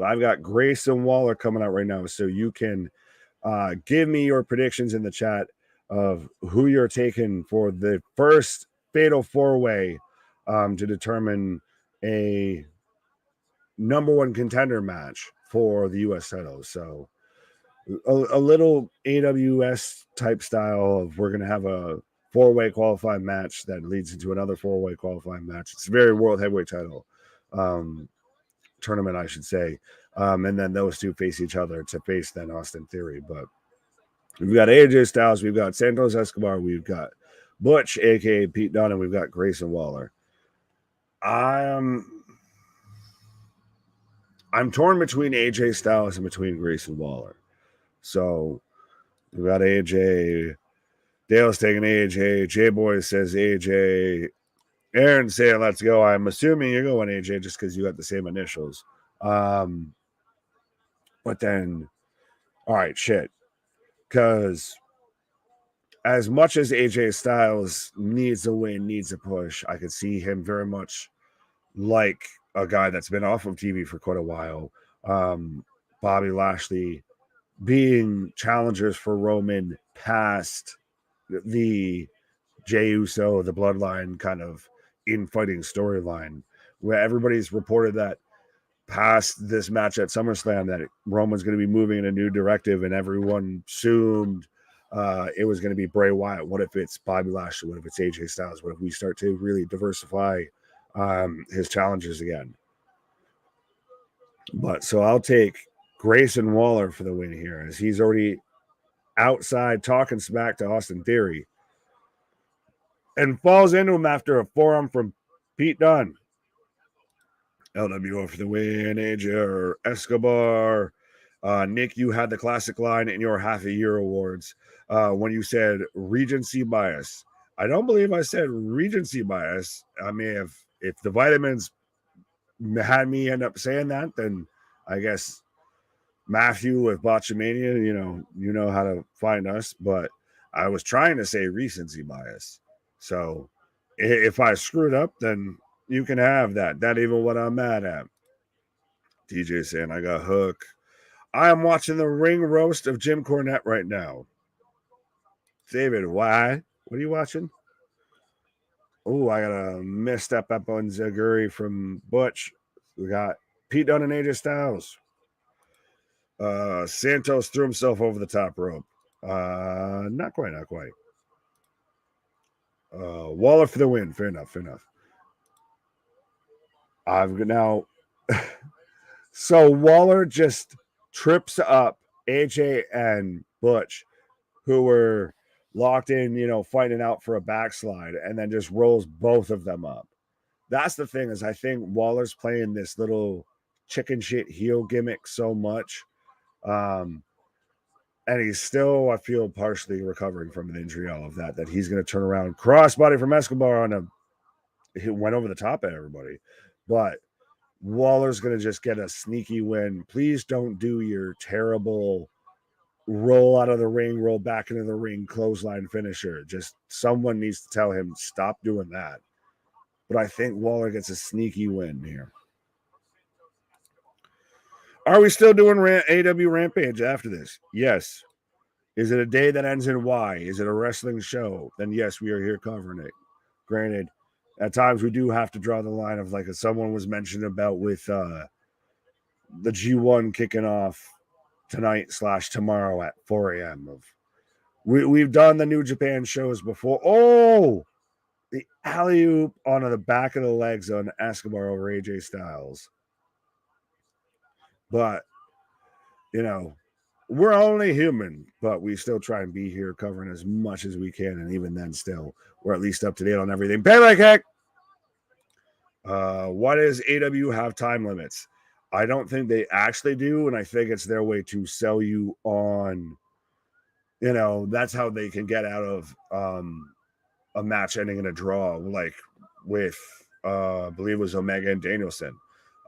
I've got Grayson Waller coming out right now. So you can give me your predictions in the chat of who you're taking for the first Fatal 4-Way to determine a number one contender match for the U.S. title. So a little AWS type style of we're going to have a 4-way qualifying match that leads into another 4-way qualifying match. It's a very world heavyweight title tournament, I should say. And then those two face each other to face then Austin Theory. But we've got AJ Styles, we've got Santos Escobar, we've got Butch, aka Pete Dunne, and we've got Grayson Waller. I'm torn between AJ Styles and between Grayson Waller. So we've got AJ. Dale's taking AJ. J-Boy says AJ. Aaron's saying let's go. I'm assuming you're going AJ just because you got the same initials. But then, all right, shit. Because as much as AJ Styles needs a win, needs a push, I could see him very much like a guy that's been off of TV for quite a while. Bobby Lashley being challengers for Roman past the Jey Uso, the Bloodline kind of infighting storyline, where everybody's reported that past this match at SummerSlam that Roman's going to be moving in a new directive, and everyone assumed it was going to be Bray Wyatt. What if it's Bobby Lashley? What if it's AJ Styles? What if we start to really diversify his challenges again? But so I'll take Grayson Waller for the win here, as he's already outside talking smack to Austin Theory and falls into him after a forearm from Pete Dunne. LWO for the win, AJ Escobar. Nick, you had the classic line in your half a year awards when you said Regency bias. I don't believe I said Regency bias. I may have, if the vitamins had me end up saying that, then I guess Matthew with Botchamania, you know how to find us, but I was trying to say recency bias. So if I screwed up, then you can have that. That even what I'm mad at. DJ saying I got Hook. I am watching the ring roast of Jim Cornette right now. David, why? What are you watching? Oh, I got a misstep up on Zaguri from Butch. We got Pete Dunne and AJ Styles. Santos threw himself over the top rope. Not quite. Waller for the win. Fair enough. I've now. So Waller just trips up AJ and Butch, who were locked in, fighting out for a backslide, and then just rolls both of them up. That's the thing, is I think Waller's playing this little chicken shit heel gimmick so much. And he's still, I feel, partially recovering from an injury, all of that he's going to turn around, crossbody from Escobar he went over the top at everybody. But Waller's going to just get a sneaky win. Please don't do your terrible roll out of the ring, roll back into the ring, clothesline finisher. Just someone needs to tell him, stop doing that. But I think Waller gets a sneaky win here. Are we still doing AW Rampage after this? Yes. Is it a day that ends in Y? Is it a wrestling show? Then yes, we are here covering it. Granted, at times we do have to draw the line of, like someone was mentioned about with the G1 kicking off tonight / tomorrow at 4 a.m. We've done the New Japan shows before. Oh, the alley-oop onto the back of the legs on Escobar over AJ Styles. But, we're only human, but we still try and be here covering as much as we can. And even then still, we're at least up to date on everything. Pay like heck. Why does AW have time limits? I don't think they actually do. And I think it's their way to sell you on, that's how they can get out of a match ending in a draw, like with, I believe it was Omega and Danielson,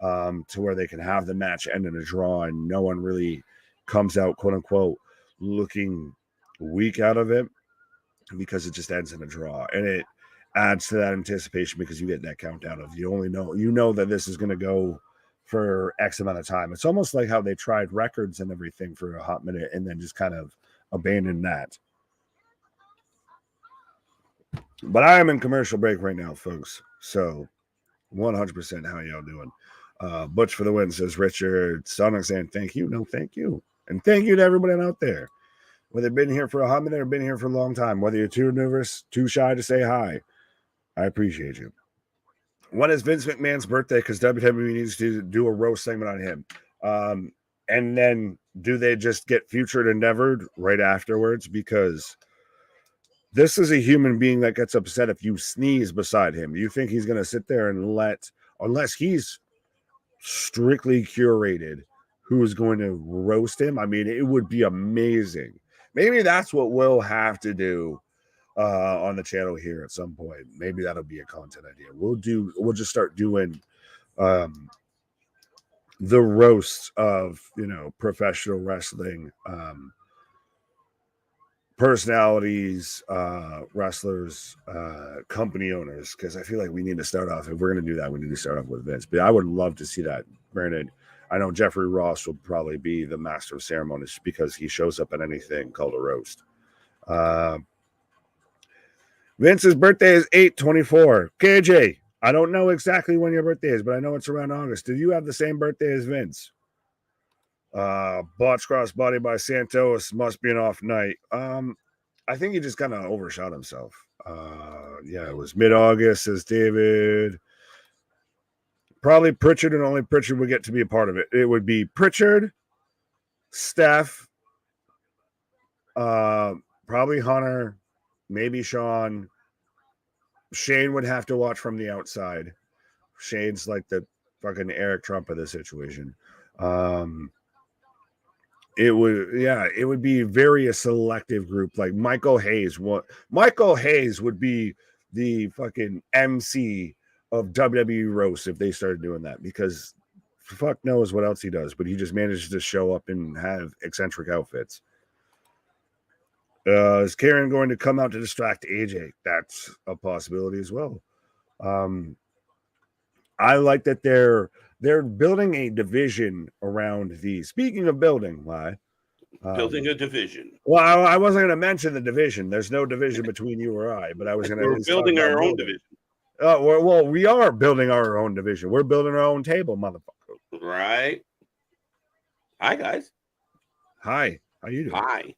to where they can have the match end in a draw and no one really comes out, quote unquote, looking weak out of it, because it just ends in a draw. And it adds to that anticipation because you get that countdown of you know that this is going to go for X amount of time. It's almost like how they tried records and everything for a hot minute and then just kind of abandoned that. But I am in commercial break right now, folks. So 100% how y'all doing? Butch for the win, says Richard. Sonic saying thank you. No, thank you. And thank you to everybody out there. Whether they've been here for a hot minute or been here for a long time, whether you're too nervous, too shy to say hi, I appreciate you. When is Vince McMahon's birthday? Because WWE needs to do a roast segment on him. And then do they just get Future Endeavored right afterwards? Because this is a human being that gets upset if you sneeze beside him. You think he's going to sit there and unless he's strictly curated, who's going to roast him? I mean, it would be amazing. Maybe that's what we'll have to do on the channel here at some point. Maybe that'll be a content idea. We'll just start doing the roasts of professional wrestling personalities, wrestlers, company owners, because I feel like we need to start off, if we're going to do that, we need to start off with Vince. But I would love to see that. Granted, I know Jeffrey Ross will probably be the master of ceremonies because he shows up at anything called a roast. Vince's birthday is 8/24. KJ, I don't know exactly when your birthday is, but I know it's around August. Do you have the same birthday as Vince? Botch crossbody by Santos, must be an off night. I think he just kind of overshot himself. Yeah, it was mid-August, says David. Probably Pritchard, and only Pritchard would get to be a part of it. It would be Pritchard, Steph, probably Hunter, maybe Sean. Shane would have to watch from the outside. Shane's like the fucking Eric Trump of the situation. It would be very a selective group. Like Michael Hayes would be the fucking MC of WWE roast if they started doing that, because fuck knows what else he does, but he just manages to show up and have eccentric outfits. Is Karen going to come out to distract AJ? That's a possibility as well. I like that they're building a division around these. Speaking of building, why? Building a division. Well, I wasn't going to mention the division. There's no division between you or I, but I was going to. We're building our own division. Well, we are building our own division. We're building our own table, motherfucker. Right. Hi, guys. Hi. How you doing? Hi.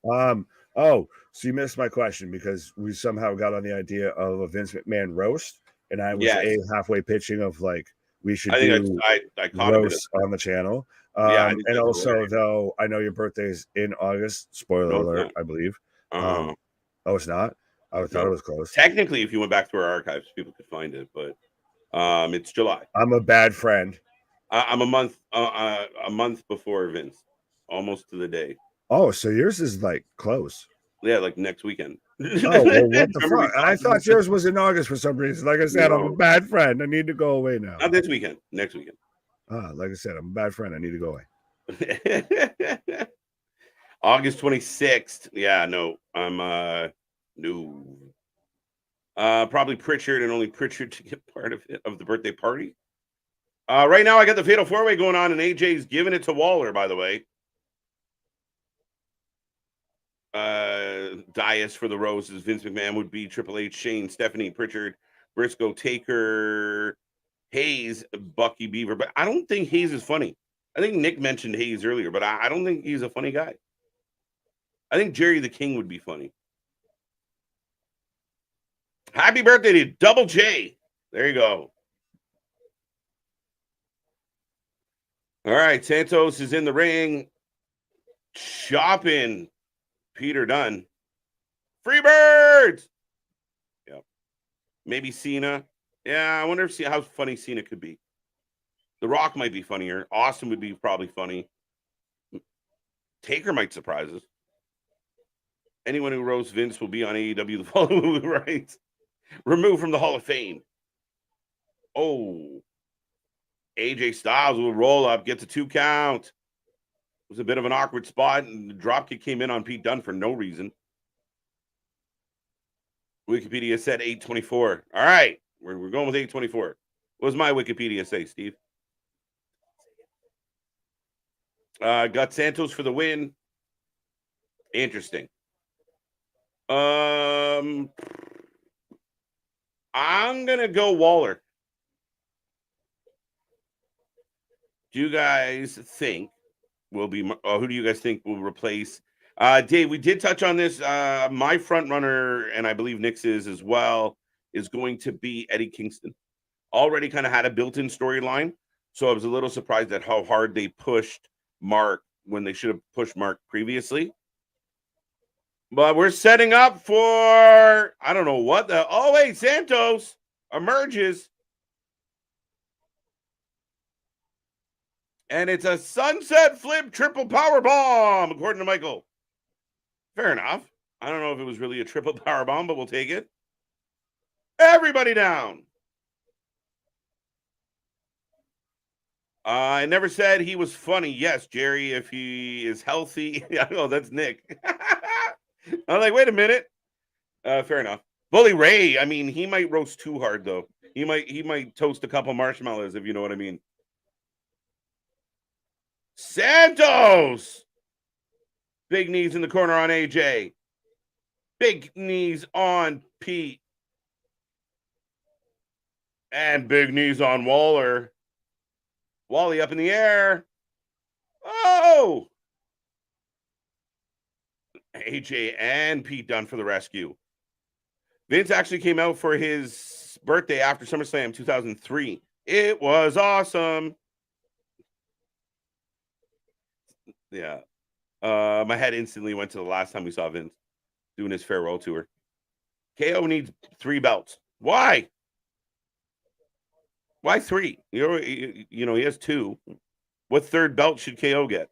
Oh, so you missed my question because we somehow got on the idea of a Vince McMahon roast, and I was halfway pitching of like we should do I roast on the channel. And also, hilarious. though, I know your birthday is in August. Spoiler alert, I believe. Oh, it's not? I thought it was close. Technically, if you went back to our archives, people could find it, but it's July. I'm a bad friend. I'm a month before Vince, almost to the day. Oh, so yours is like close. Yeah, like next weekend. Oh, well, what the fuck? I thought yours was in August for some reason. Like I said, I'm a bad friend. I need to go away now. Not this weekend. Next weekend. Like I said, I'm a bad friend. I need to go away. August 26th. Yeah, no. I'm no. Probably Pritchard, and only Pritchard to get part of the birthday party. Right now I got the Fatal 4-Way going on, and AJ's giving it to Waller, by the way. Dias for the roses. Vince McMahon would be Triple H, Shane, Stephanie, Pritchard, Briscoe, Taker, Hayes, Bucky, Beaver. But I don't think Hayes is funny. I think Nick mentioned Hayes earlier, but I don't think he's a funny guy. I think Jerry the King would be funny. Happy birthday to Double J. There you go. All right, Santos is in the ring. Chopping Peter Dunne. Freebirds! Yep. Maybe Cena. Yeah, I wonder how funny Cena could be. The Rock might be funnier. Austin would be probably funny. Taker might surprise us. Anyone who roasts Vince will be on AEW the following week, right? Removed from the Hall of Fame. Oh. AJ Styles will roll up, gets a 2 count. It was a bit of an awkward spot, and the dropkick came in on Pete Dunne for no reason. Wikipedia said 8:24. All right, we're going with 8:24. What does my Wikipedia say, Steve? Got Santos for the win. Interesting. I'm gonna go Waller. Do you guys think will be? Who do you guys think will replace Dave, we did touch on this. My front runner, and I believe Nick's is as well, is going to be Eddie Kingston. Already kind of had a built-in storyline, so I was a little surprised at how hard they pushed Mark when they should have pushed Mark previously. But we're setting up for, I don't know what the, oh wait, Santos emerges. And it's a sunset flip triple power bomb, according to Michael. Fair enough. I don't know if it was really a triple power bomb, but we'll take it. Everybody down. I never said he was funny. Yes, Jerry, if he is healthy. I know that's Nick. I'm like, wait a minute. Fair enough. Bully Ray, I mean, he might roast too hard though. He might toast a couple marshmallows, if you know what I mean. Santos! Big knees in the corner on AJ. Big knees on Pete. And big knees on Waller. Wally up in the air. Oh! AJ and Pete done for the rescue. Vince actually came out for his birthday after SummerSlam 2003. It was awesome. Yeah. My head instantly went to the last time we saw Vince doing his farewell tour. KO needs 3 belts. Why? Why 3? You know, he has 2. What third belt should KO get?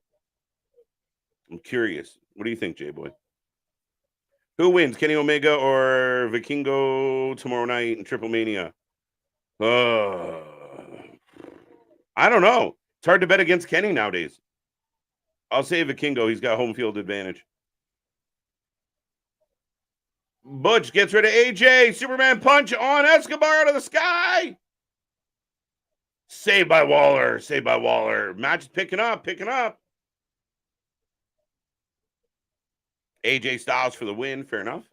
I'm curious. What do you think, J-Boy? Who wins, Kenny Omega or Vikingo tomorrow night in Triple Mania? I don't know. It's hard to bet against Kenny nowadays. I'll say Vikingo. He's got home field advantage. Butch gets rid of AJ. Superman punch on Escobar out of the sky. Saved by Waller. Saved by Waller. Match is picking up. AJ Styles for the win. Fair enough.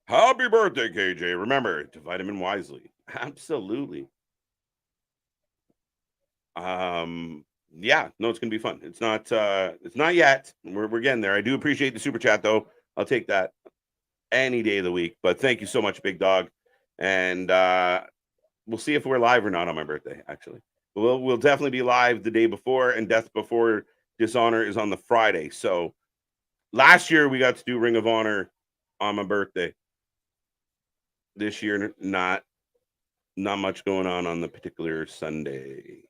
Happy birthday, KJ. Remember to vitamin wisely. Absolutely. Yeah, no, it's gonna be fun. It's not yet. We're getting there. I do appreciate the super chat though. I'll take that any day of the week. But thank you so much, big dog. And we'll see if we're live or not on my birthday, actually. We'll definitely be live the day before, and Death Before Dishonor is on the Friday. So last year we got to do Ring of Honor on my birthday. This year, not much going on the particular Sunday.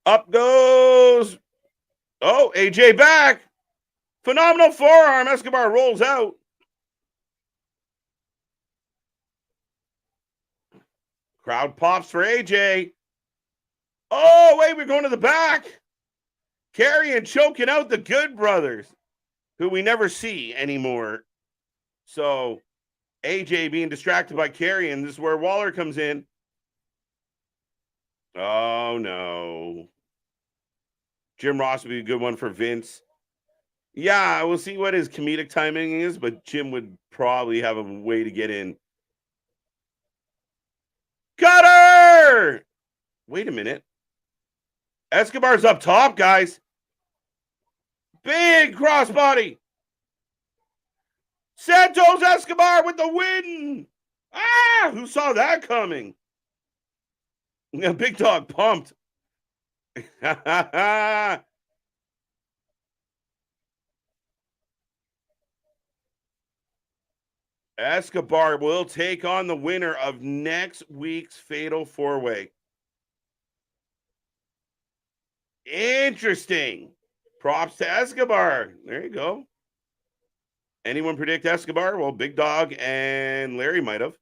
Up goes. Oh, AJ back. Phenomenal forearm. Escobar rolls out. Crowd pops for AJ. Oh, wait, we're going to the back. Carrying, choking out the Good Brothers, who we never see anymore. So AJ being distracted by Carrion. This is where Waller comes in. Oh, no. Jim Ross would be a good one for Vince. Yeah, we'll see what his comedic timing is, but Jim would probably have a way to get in. Cutter! Wait a minute. Escobar's up top, guys. Big crossbody. Santos Escobar with the win. Ah, who saw that coming? Yeah, big dog pumped. Escobar will take on the winner of next week's Fatal 4-Way. Interesting. Props to Escobar. There you go. Anyone predict Escobar? Well, Big Dog and Larry might have.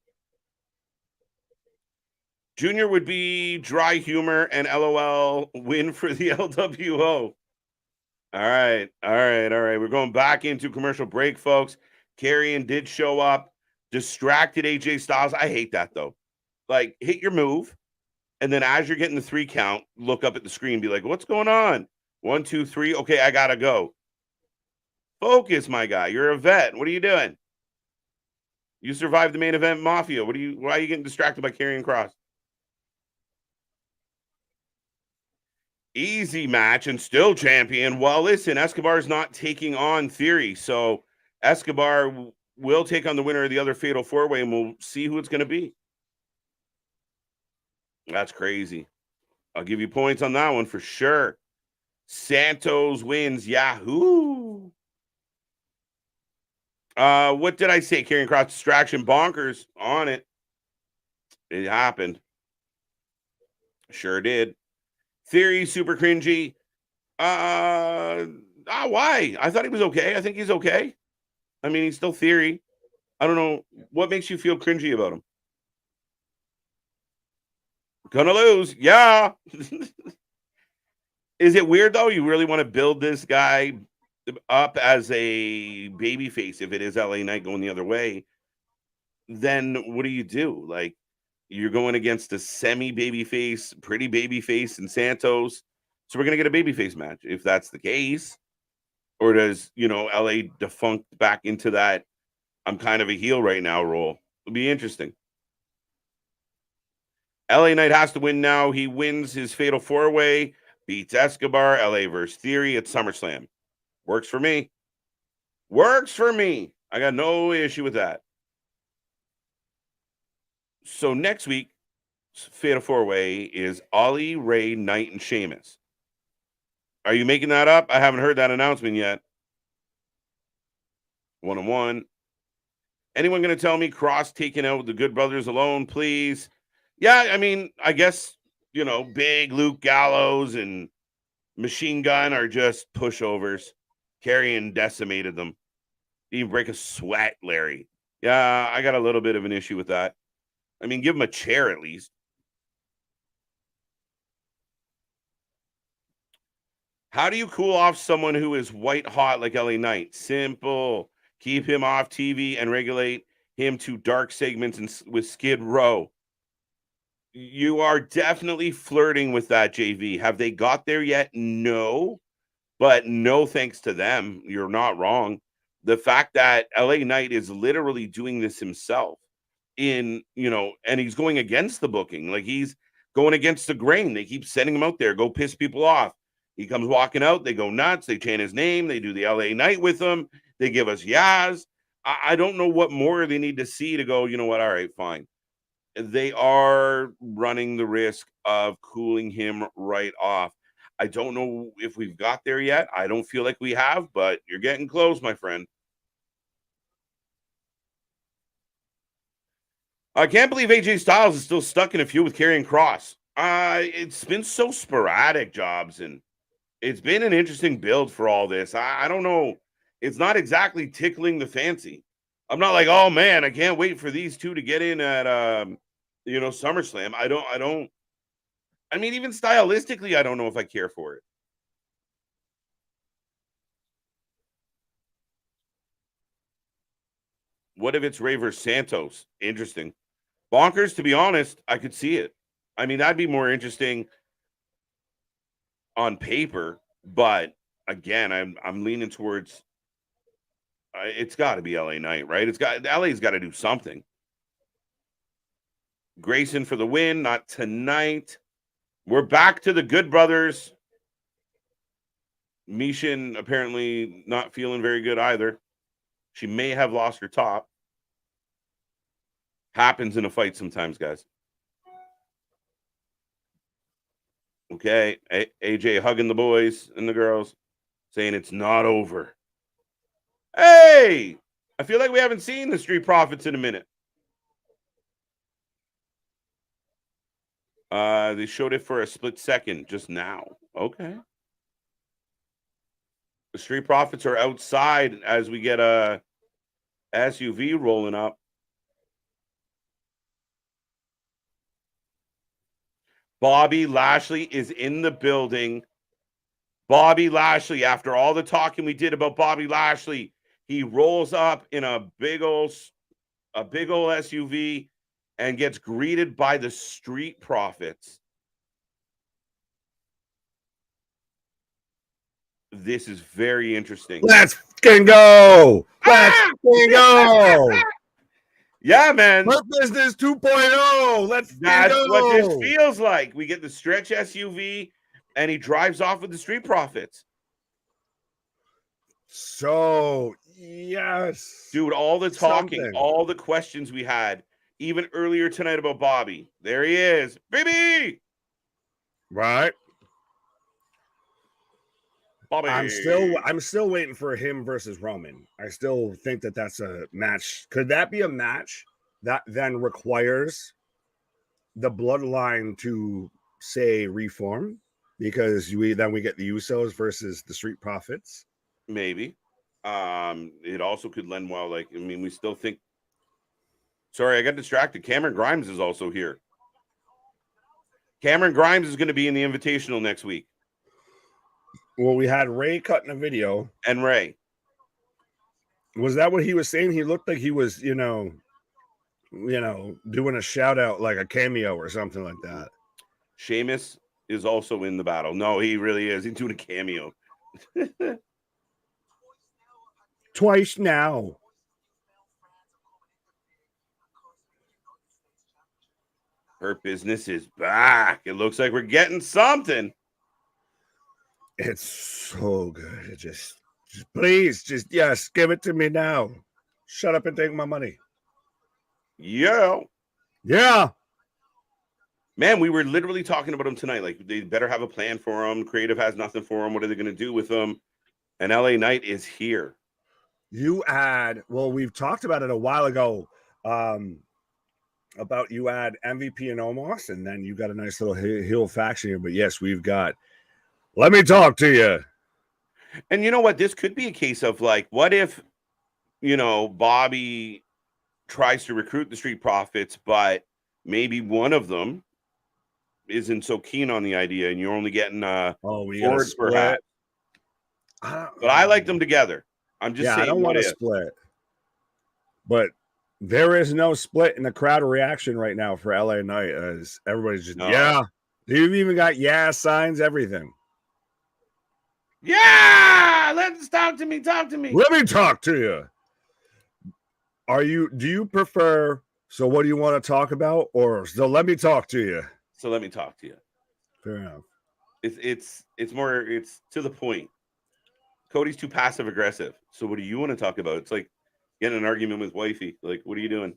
Junior would be dry humor and LOL win for the LWO. All right. We're going back into commercial break, folks. Carrion did show up, distracted AJ Styles. I hate that, though. Like, hit your move, and then as you're getting the 3 count, look up at the screen, be like, what's going on? 1, 2, 3. Okay, I got to go. Focus, my guy. You're a vet. What are you doing? You survived the main event Mafia. Why are you getting distracted by Karrion Kross? Easy match and still champion. Well, listen, Escobar's not taking on Theory. So Escobar will take on the winner of the other fatal four-way, and we'll see who it's going to be. That's crazy. I'll give you points on that one for sure. Santos wins. Yahoo! What did I say? Karrion Kross distraction. Bonkers on it. It happened. Sure did. Theory, super cringy. Why? I thought he was okay. I think he's okay. I mean, he's still Theory. I don't know. What makes you feel cringy about him? Gonna lose. Yeah. Is it weird, though? You really want to build this guy up as a babyface if it is LA Knight going the other way? Then what do? Like, you're going against a semi-babyface, pretty babyface in Santos. So we're going to get a babyface match if that's the case. Or does, LA defunct back into that I'm kind of a heel right now role? It'll be interesting. LA Knight has to win now. He wins his fatal four-way, beats Escobar, LA versus Theory at SummerSlam. Works for me. Works for me. I got no issue with that. So next week, fatal four-way is Ollie, Ray, Knight, and Sheamus. Are you making that up? I haven't heard that announcement yet. 1-on-1. Anyone going to tell me Kross taking out the Good Brothers alone, please? Yeah, I mean, I guess, Big Luke Gallows and Machine Gun are just pushovers. Karrion decimated them. Didn't even break a sweat, Larry. Yeah, I got a little bit of an issue with that. I mean, give him a chair at least. How do you cool off someone who is white hot like LA Knight? Simple. Keep him off TV and regulate him to dark segments and with Skid Row. You are definitely flirting with that, JV. Have they got there yet? No. But no thanks to them. You're not wrong. The fact that LA Knight is literally doing this himself and he's going against the booking. Like, he's going against the grain. They keep sending him out there, go piss people off. He comes walking out. They go nuts. They chant his name. They do the LA Knight with him. They give us Yaz. I don't know what more they need to see to go, you know what? All right, fine. They are running the risk of cooling him right off. I don't know if we've got there yet. I don't feel like we have, but you're getting close, my friend. I can't believe AJ Styles is still stuck in a feud with Karrion Kross. It's been so sporadic, Jobs, and it's been an interesting build for all this. I don't know. It's not exactly tickling the fancy. I'm not like, oh man, I can't wait for these two to get in at SummerSlam. I mean, even stylistically, I don't know if I care for it. What if it's Ray versus Santos? Interesting. Bonkers, to be honest, I could see it. I mean, that'd be more interesting on paper, but again, I'm leaning towards it's got to be LA Knight, right? LA's got to do something. Grayson for the win, not tonight. We're back to the Good Brothers. Mishin apparently not feeling very good either. She may have lost her top. Happens in a fight sometimes, guys. Okay, AJ hugging the boys and the girls, saying it's not over. Hey, I feel like we haven't seen the Street Profits in a minute. They showed it for a split second just now. Okay. The Street Profits are outside as we get a SUV rolling up. Bobby Lashley is in the building. Bobby Lashley, after all the talking we did about Bobby Lashley, he rolls up in a big old SUV and gets greeted by the Street Profits. This is very interesting. Let's fucking go. Let's fucking go. Yeah, man. Hurt Business 2.0. That's what this feels like. We get the stretch SUV, and he drives off with the Street Profits. So, yes. Dude, all the talking, all the questions we had, even earlier tonight about Bobby. There he is. Baby! Right. Bobby. I'm still waiting for him versus Roman. I still think that that's a match. Could that be a match that then requires the Bloodline to say reform? Because we get the Usos versus the Street Profits. Maybe. It also could lend well. Like, I mean, we still think. Sorry, I got distracted. Cameron Grimes is also here. Cameron Grimes is going to be in the Invitational next week. Well, we had Ray cutting a video. And Ray. Was that what he was saying? He looked like he was, doing a shout out, like a cameo or something like that. Sheamus is also in the battle. No, he really is. He's doing a cameo. Twice now. Hurt Business is back. It looks like we're getting something. It's so good. It just please, yes, give it to me now. Shut up and take my money. Yeah. Man, we were literally talking about him tonight. Like, they better have a plan for him. Creative has nothing for him. What are they going to do with him? And LA Knight is here. We've talked about it a while ago. About you add MVP and Omos, and then you got a nice little heel faction here. But yes, we've got. Let me talk to you. And you know what? This could be a case of like, what if, Bobby tries to recruit the Street Profits, but maybe one of them isn't so keen on the idea, and you're only getting Fords perhaps. But I like them together. I'm just saying. I don't want to split, but there is no split in the crowd reaction right now for LA Knight, as everybody's just You've even got signs, everything. Yeah, let's talk to me. Talk to me. Let me talk to you. Do you prefer? So, what do you want to talk about, or so let me talk to you? So let me talk to you. Fair enough. It's more. It's to the point. Cody's too passive aggressive. So what do you want to talk about? It's like getting an argument with wifey. Like, what are you doing?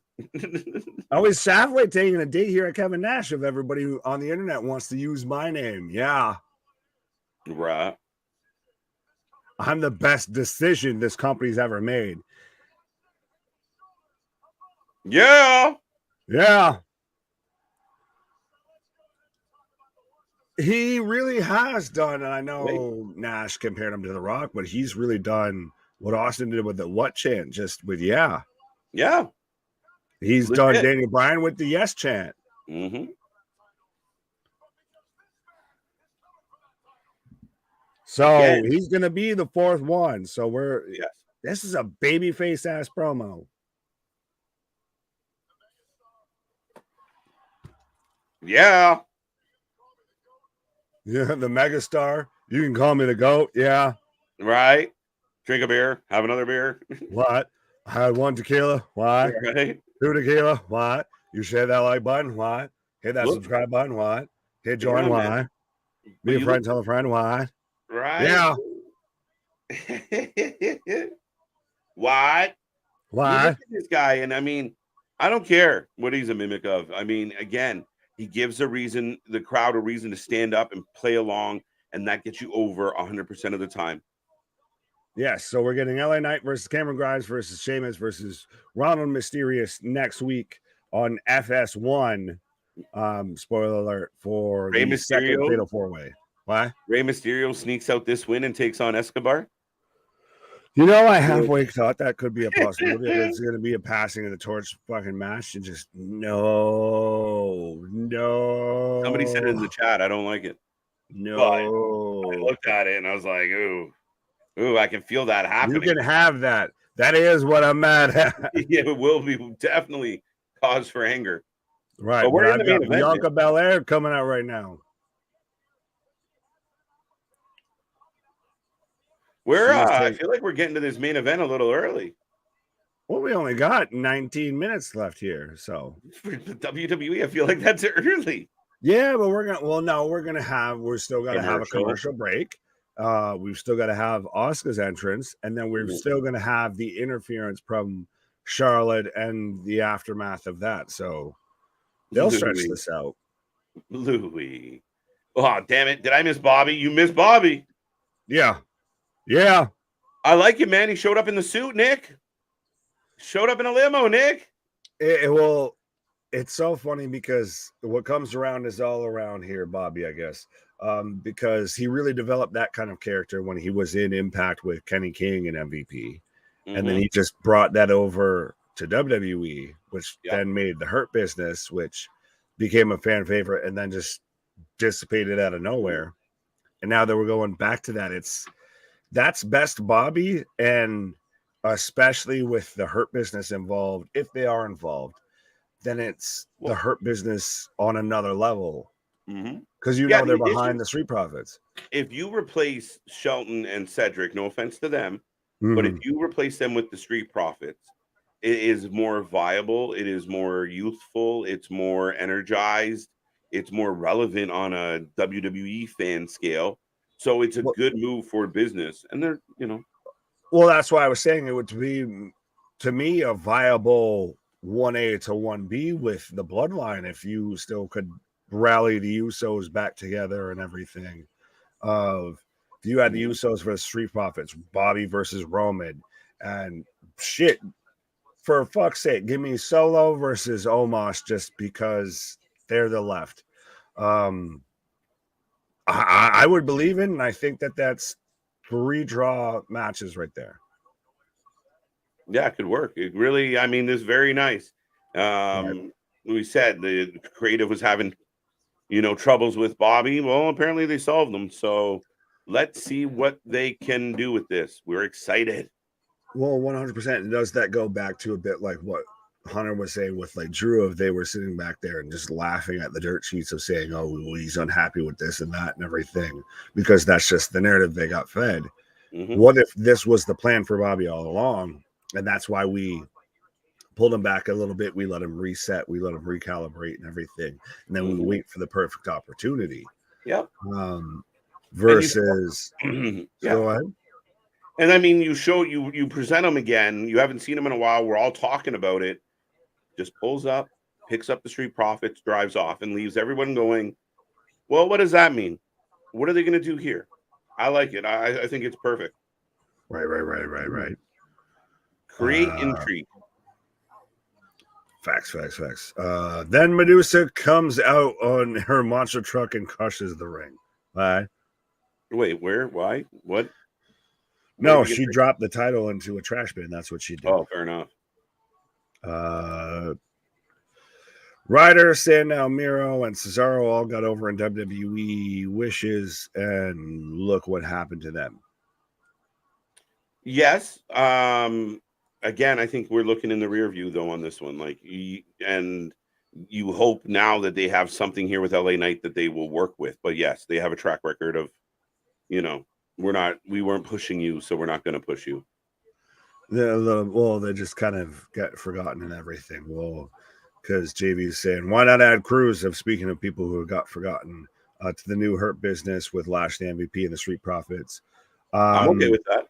I was halfway taking a dig here at Kevin Nash of everybody who on the internet wants to use my name. Yeah. Right. I'm the best decision this company's ever made. Yeah. He really has done, and I know Nash compared him to The Rock, but he's really done what Austin did with the what chant, just with Yeah. He's done Daniel Bryan with the yes chant. Mm-hmm. So he's going to be the fourth one. So this is a babyface ass promo. Yeah. Yeah, the megastar. You can call me the GOAT. Yeah. Right. Drink a beer. Have another beer. What? I had one tequila. What? Right. 2 tequila. What? You share that like button. What? Hit that subscribe button. What? Hit join. Why? Be a friend. Tell a friend. Why? Right. Yeah. What? Why? Look at this guy, and I mean, I don't care what he's a mimic of. I mean, again, he gives the crowd a reason to stand up and play along, and that gets you over 100% of the time. Yes, so we're getting LA Knight versus Cameron Grimes versus Sheamus versus Ronald Mysterious next week on FS1. Spoiler alert for Rey the Mysterio, second Fatal 4-Way. Why? Rey Mysterio sneaks out this win and takes on Escobar. I halfway thought that could be a possibility. It's going to be a passing of the torch fucking match, and just no. Somebody said it in the chat. I don't like it. No. But I looked at it and I was like, ooh, I can feel that happening. You can have that. That is what I'm mad at. Yeah, it will be definitely cause for anger. Right. But we're in the main event. Bianca Belair coming out right now. I feel like we're getting to this main event a little early. Well, we only got 19 minutes left here, so for WWE, I feel like that's early. Yeah, but we're still gonna have a Commercial. commercial break. We've still got to have Oscar's entrance, and then we're still gonna have the interference from Charlotte and the aftermath of that. So they'll stretch this out. Louis. Oh, damn it. Did I miss Bobby? You missed Bobby. Yeah. Yeah. I like you, man. He showed up in the suit, Nick. Showed up in a limo, Nick. Well, it's so funny because what comes around is all around here, Bobby, I guess. Because he really developed that kind of character when he was in Impact with Kenny King and MVP. And then he just brought that over to WWE, which then made the Hurt Business, which became a fan favorite and then just dissipated out of nowhere. And now that we're going back to that, that's best Bobby, and especially with the Hurt Business involved, if they are involved, then it's the Hurt Business on another level. Because they're behind the Street Profits. If you replace Shelton and Cedric, no offense to them, but if you replace them with the Street Profits, it is more viable, it is more youthful, it's more energized, it's more relevant on a WWE fan scale. So it's a good move for business. And they're, Well, that's why I was saying it would be, to me, a viable 1A to 1B with the Bloodline if you still could rally the Usos back together and everything. If you had the Usos versus Street Profits, Bobby versus Roman, and shit, for fuck's sake, give me Solo versus Omos just because they're the left. I would believe in, and I think that's 3 draw matches right there. Yeah, it could work. It really, this is very nice. We said the creative was having, troubles with Bobby. Well, apparently they solved them. So let's see what they can do with this. We're excited. Well, 100%. Does that go back to a bit like what Hunter was saying with like Drew, if they were sitting back there and just laughing at the dirt sheets of saying, oh, well, he's unhappy with this and that and everything, because that's just the narrative they got fed. What if this was the plan for Bobby all along? And that's why we pulled him back a little bit. We let him reset. We let him recalibrate and everything. And then we wait for the perfect opportunity. Yep. Versus, go ahead. And you present him again. You haven't seen him in a while. We're all talking about it. Just pulls up, picks up the Street Profits, drives off, and leaves everyone going, well, what does that mean? What are they going to do here? I like it. I think it's perfect. Right. Create intrigue. Facts. Then Medusa comes out on her monster truck and crushes the ring. Bye. Wait, where? Why? What? No, she dropped the title into a trash bin. That's what she did. Oh, fair enough. Ryder, Sandow, Miro, and Cesaro all got over in WWE Wishes, and look what happened to them. Yes. Again, I think we're looking in the rear view though on this one. And you hope now that they have something here with LA Knight that they will work with. But yes, they have a track record of, we weren't pushing you, so we're not going to push you. They just kind of got forgotten and everything. Well, because JV's saying, why not add Cruz? Of speaking of people who got forgotten to the new Hurt Business with Lashley MVP and the Street Profits. I'm okay with that.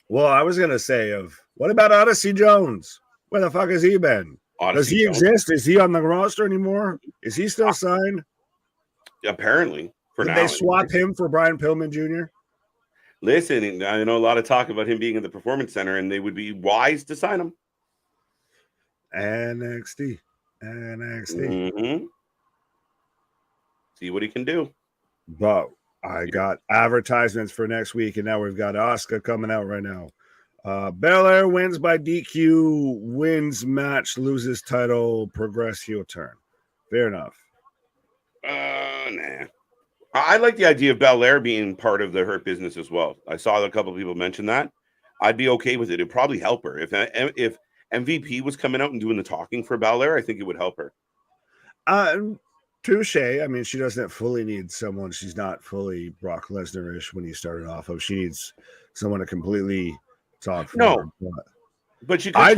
Well, I was going to say what about Odyssey Jones? Where the fuck has he been? Does he exist? Is he on the roster anymore? Is he still signed? Apparently. Did they swap him for Brian Pillman Jr.? Listen, I know a lot of talk about him being in the Performance Center, and they would be wise to sign him. NXT. See what he can do. But I got advertisements for next week, and now we've got Asuka coming out right now. Belair wins by DQ, wins match, loses title, progress heel turn. Fair enough. Nah. I like the idea of Belair being part of the Hurt Business as well. I saw a couple of people mention that. I'd be okay with it. It'd probably help her. If MVP was coming out and doing the talking for Belair, I think it would help her. Touche. I mean, she doesn't fully need someone. She's not fully Brock Lesnar-ish when you started off of. She needs someone to completely talk for her. But she could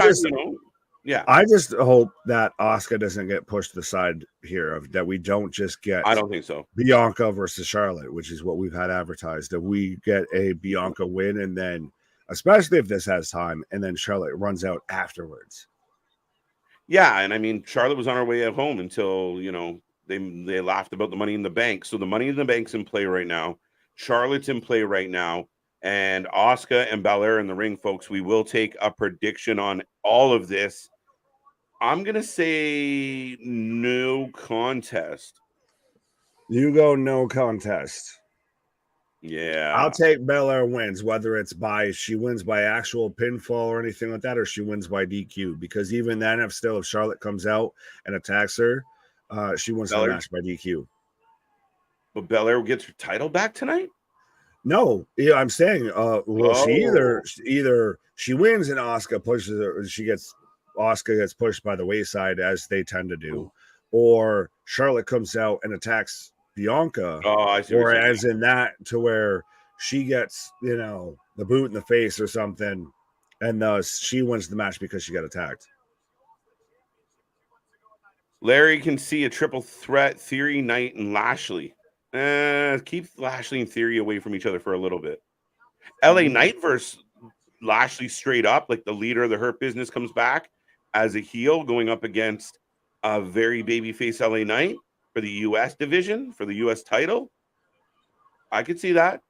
Yeah. I just hope that Asuka doesn't get pushed to the side here, of that we don't just get I don't think so. Bianca versus Charlotte, which is what we've had advertised, that we get a Bianca win, and then, especially if this has time, and then Charlotte runs out afterwards. Yeah, and I mean, Charlotte was on her way at home until, you know, they laughed about the Money in the Bank. So the Money in the Bank's in play right now. Charlotte's in play right now. And Asuka and Belair in the ring, folks. We will take a prediction on all of this. I'm going to say no contest. You go no contest. Yeah. I'll take Belair wins, whether she wins by actual pinfall or anything like that, or she wins by DQ. Because even then, if Charlotte comes out and attacks her, she wins the match by DQ. But Belair gets her title back tonight? No, yeah, I'm saying, she either she wins and Asuka pushes her, Asuka gets pushed by the wayside, as they tend to do, or Charlotte comes out and attacks Bianca, or as in that, to where she gets, you know, the boot in the face or something, and thus she wins the match because she got attacked. Larry can see a triple threat: Theory, Knight, and Lashley. Keep Lashley and Theory away from each other for a little bit. LA Knight versus Lashley straight up, like the leader of the Hurt Business comes back as a heel, going up against a very babyface LA Knight for the US division, for the US title. I could see that.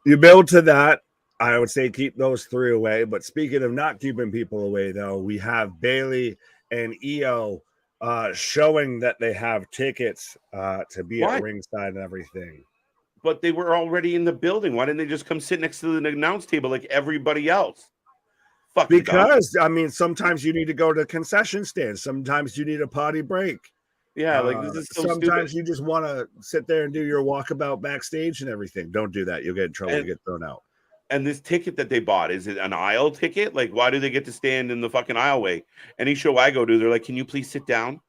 You build to that. I would say keep those three away. But speaking of not keeping people away, though, we have Bayley and Io showing that they have tickets to be at ringside and everything. But they were already in the building. Why didn't they just come sit next to the announce table like everybody else? Because, I mean, sometimes you need to go to the concession stand. Sometimes you need a potty break. Yeah, like this is so sometimes stupid. You just want to sit there and do your walkabout backstage and everything. Don't do that. You'll get in trouble. You get thrown out. And this ticket that they bought, is it an aisle ticket? Like, why do they get to stand in the fucking aisleway? Any show I go to, they're like, can you please sit down?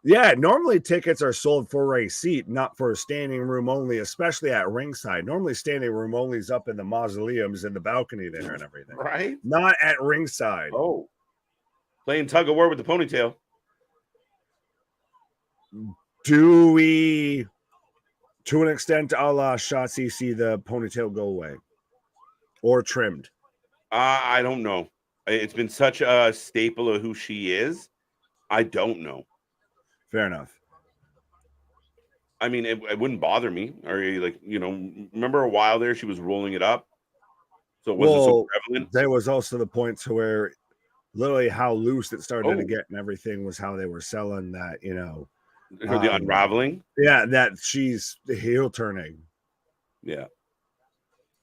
Yeah, normally tickets are sold for a seat, not for standing room only, especially at ringside. Normally standing room only is up in the mausoleums in the balcony there and everything. Right? Not at ringside. Oh. Playing tug of war with the ponytail. Do we, to an extent, a la Shotzi, see the ponytail go away? Or trimmed? I don't know. It's been such a staple of who she is. I don't know. Fair enough. I mean, it wouldn't bother me. Or like, you know, remember a while there she was rolling it up, so it wasn't so prevalent. There was also the point to where literally how loose it started to get and everything was how they were selling that, you know, the unraveling. Yeah, that she's heel turning. Yeah.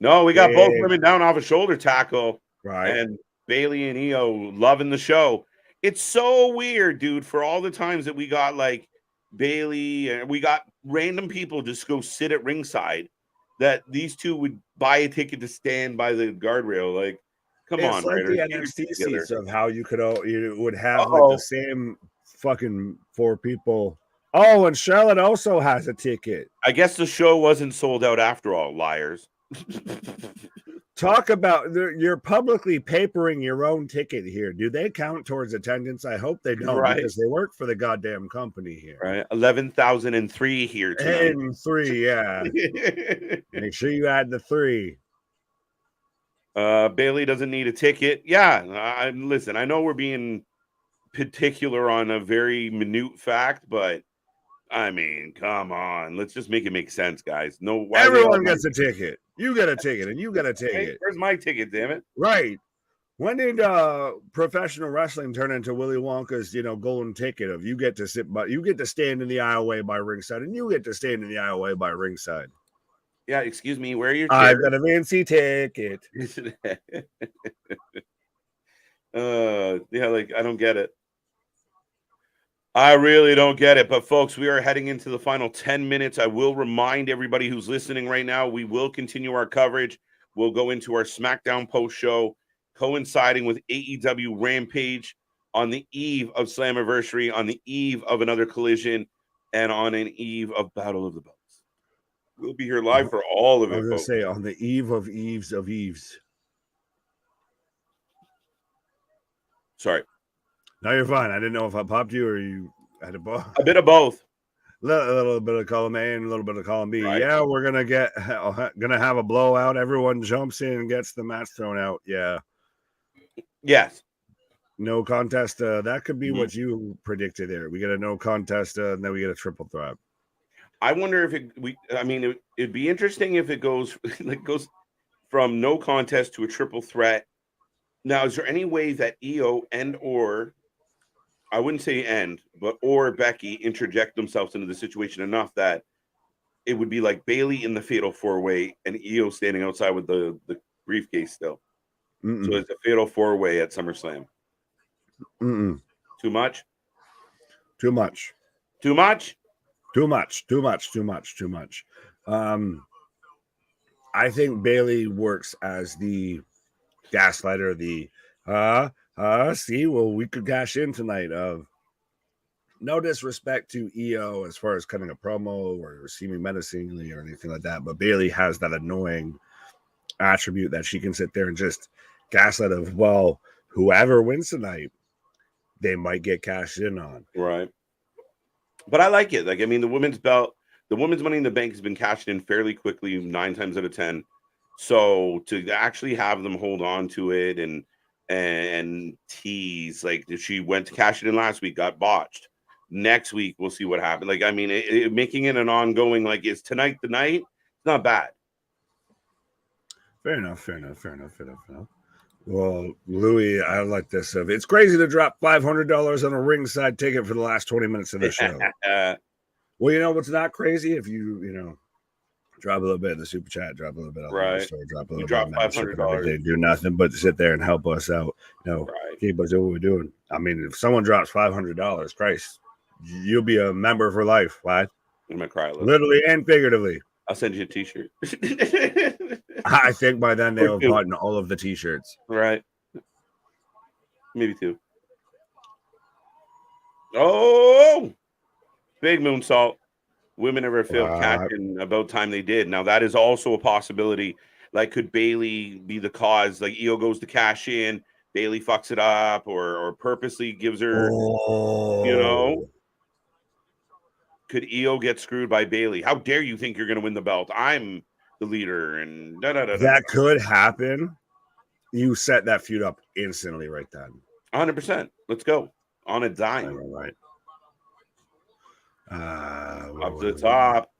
No, we got both women down off a shoulder tackle, right? And Bayley and Io loving the show. It's so weird, dude. For all the times that we got like Bayley and we got random people just go sit at ringside, that these two would buy a ticket to stand by the guardrail. Like, come on, like writers, the NXT seats of how you would have like the same fucking four people. Oh, and Charlotte also has a ticket. I guess the show wasn't sold out after all, liars. Talk about, you're publicly papering your own ticket here. Do they count towards attendance? I hope they don't, because they work for the goddamn company here. Right, 11,003 here tonight. And 3, yeah. Make sure you add the 3. Bayley doesn't need a ticket. Yeah, listen, I know we're being particular on a very minute fact, but I mean, come on. Let's just make it make sense, guys. No, everyone gets a ticket. You get a ticket, and you get a ticket. Hey, where's my ticket, damn it? Right. When did professional wrestling turn into Willy Wonka's, golden ticket of you get to you get to stand in the aisleway by ringside, and you get to stand in the aisleway by ringside? Yeah, excuse me, where are your chairs? I've got a fancy ticket. Yeah, like I don't get it. I really don't get it. But folks, we are heading into the final 10 minutes. I will remind everybody who's listening right now, we will continue our coverage. We'll go into our SmackDown post show, coinciding with AEW Rampage on the eve of Slammiversary, on the eve of another Collision, and on an eve of Battle of the Belts. We'll be here live for all of it. I was going to say on the eve of eves of eves. Sorry. No, you're fine. I didn't know if I popped you or you had a ball. A bit of both. A little bit of column A and a little bit of column B. Right. Yeah, we're gonna have a blowout. Everyone jumps in and gets the match thrown out. Yeah. Yes. No contest. That could be what you predicted there. We get a no contest, and then we get a triple threat. I wonder if it'd be interesting if it goes from no contest to a triple threat. Now, is there any way that Io or I wouldn't say or Becky interject themselves into the situation enough that it would be like Bayley in the fatal 4-way and Io standing outside with the briefcase still? So it's a fatal 4-way at SummerSlam. Too much? Too much. Too much? Too much. Too much. Too much. Too much. I think Bayley works as the gaslighter, see, well, we could cash in tonight. Of no disrespect to EO as far as cutting a promo or seeming menacingly or anything like that, but Bayley has that annoying attribute that she can sit there and just gaslight of, well, whoever wins tonight, they might get cashed in on. Right. But I like it. Like, I mean, the women's belt, the women's Money in the Bank has been cashed in fairly quickly, 9 times out of 10. So to actually have them hold on to it and tease, like she went to cash it in last week, got botched. Next week, we'll see what happens. Like, I mean, making it an ongoing, like, is tonight the night? It's not bad. Fair enough. Well, Louis, I like this. It's crazy to drop $500 on a ringside ticket for the last 20 minutes of the show. Well, you know what's not crazy? If you drop a little bit of the super chat, drop a little bit of the store, drop a little bit of $500. Do nothing but sit there and help us out. Keep us doing what we're doing. I mean, if someone drops $500, Christ, you'll be a member for life. Why? I'm gonna cry a little. Literally and figuratively. I'll send you a t-shirt. I think by then they'll have bought all of the t-shirts. Right. Maybe 2. Oh, big moonsault. Women ever failed catching, about time they did. Now that is also a possibility. Like, could Bayley be the cause? Like, Io goes to cash in, Bayley fucks it up, or purposely gives her, Could Io get screwed by Bayley? How dare you think you're going to win the belt? I'm the leader, and that could happen. You set that feud up instantly right then. 100%. Let's go on a dime. Right. Up to the top.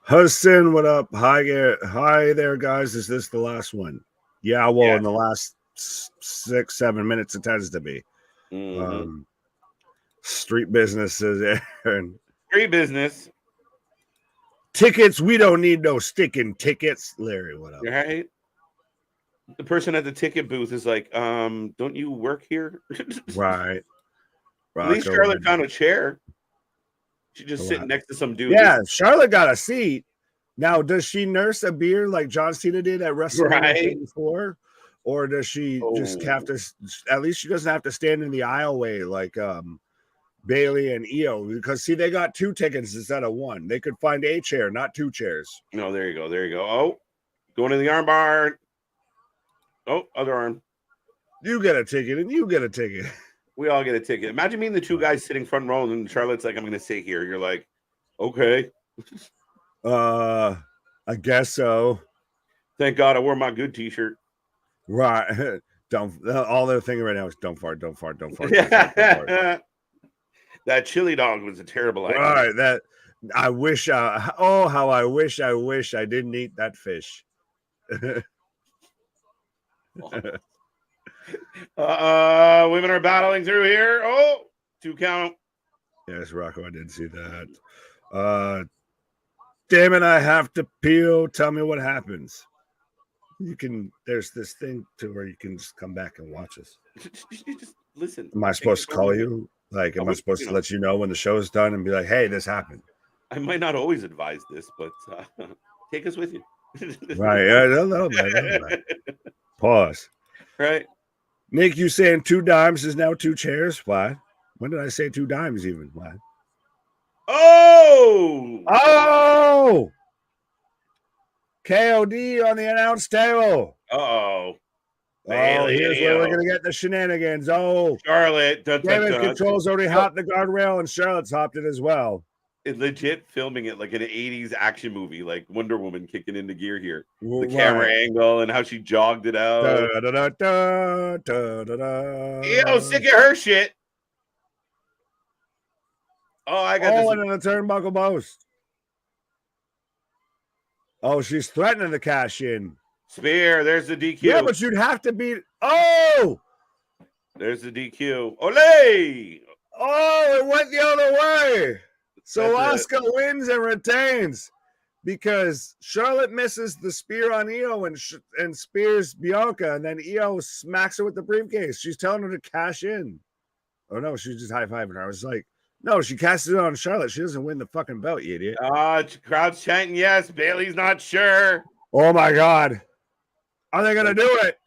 Hudson, what up? Hi there, guys. Is this the last one? Yeah, well, in the last 6-7 minutes, it tends to be. Street business is Aaron. Street business. Tickets. We don't need no sticking tickets. Larry, what up? Right. The person at the ticket booth is like, don't you work here? Right. At least Charlotte found a chair. She just sitting next to some dude. Yeah, Charlotte got a seat. Now, does she nurse a beer like John Cena did at WrestleMania before? Or does she just have to, at least she doesn't have to stand in the aisleway like Bayley and Io, because see, they got 2 tickets instead of 1. They could find a chair, not 2 chairs. No, there you go. Oh, going to the arm bar. Oh, other arm. You get a ticket and you get a ticket. We all get a ticket. Imagine being the 2 guys sitting front row and Charlotte's like, I'm going to sit here. You're like, okay. I guess so. Thank God I wore my good t-shirt. Right. All they're thinking right now is don't fart. Don't fart. That chili dog was a terrible idea. Right. That I wish. How I wish I didn't eat that fish. Women are battling through here. Oh, 2 count. Yes, Rocco, I did see that. Damn it, I have to peel. Tell me what happens. There's this thing to where you can just come back and watch us. Just listen. Am I supposed to call you? Like, am I supposed to let you know when the show is done and be like, hey, this happened? I might not always advise this, but take us with you. Right. Yeah, pause. Right. Nick, you saying 2 dimes is now 2 chairs? Why? When did I say 2 dimes even? Why? KOD on the announce table. Uh-oh. Bailey here's and where we're Io. gonna get the shenanigans. Oh, Charlotte. Damage Control's already hopped the guardrail, and Charlotte's hopped it as well. It's legit filming it like an 80s action movie, like Wonder Woman kicking into gear here. The Right. camera angle and how she jogged it out. Io, sick of her shit. Oh, I got this. And then the turnbuckle post. Oh, she's threatening to cash in. Spear, there's the DQ. Yeah, but you'd have to beat. Oh! There's the DQ. Ole! Oh, it went the other way. So Asuka wins and retains because Charlotte misses the spear on Io and spears Bianca, and then Io smacks her with the briefcase. She's telling her to cash in. Oh, no, she's just high-fiving her. I was like, no, she casts it on Charlotte. She doesn't win the fucking belt, you idiot. Crowd's chanting yes. Bailey's not sure. Oh, my God. Are they going to do it?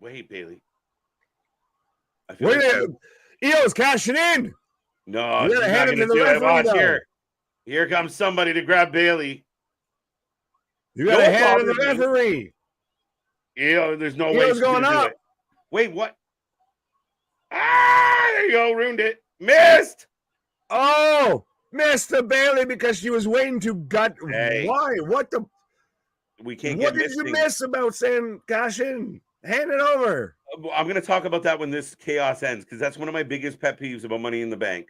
Wait, Bailey. Wait, Io's cashing in. No, she's not going to do it. Watch here. Here comes somebody to grab Bailey. You got to hand it to the referee. Io, there's no way she's going up. Wait, what? Ah, there you go. Ruined it. Missed. Oh, missed the Bailey because she was waiting to gut. Hey. Why? What the? We can't get. What did you miss about saying cash in? Hand it over. I'm going to talk about that when this chaos ends because that's one of my biggest pet peeves about Money in the Bank.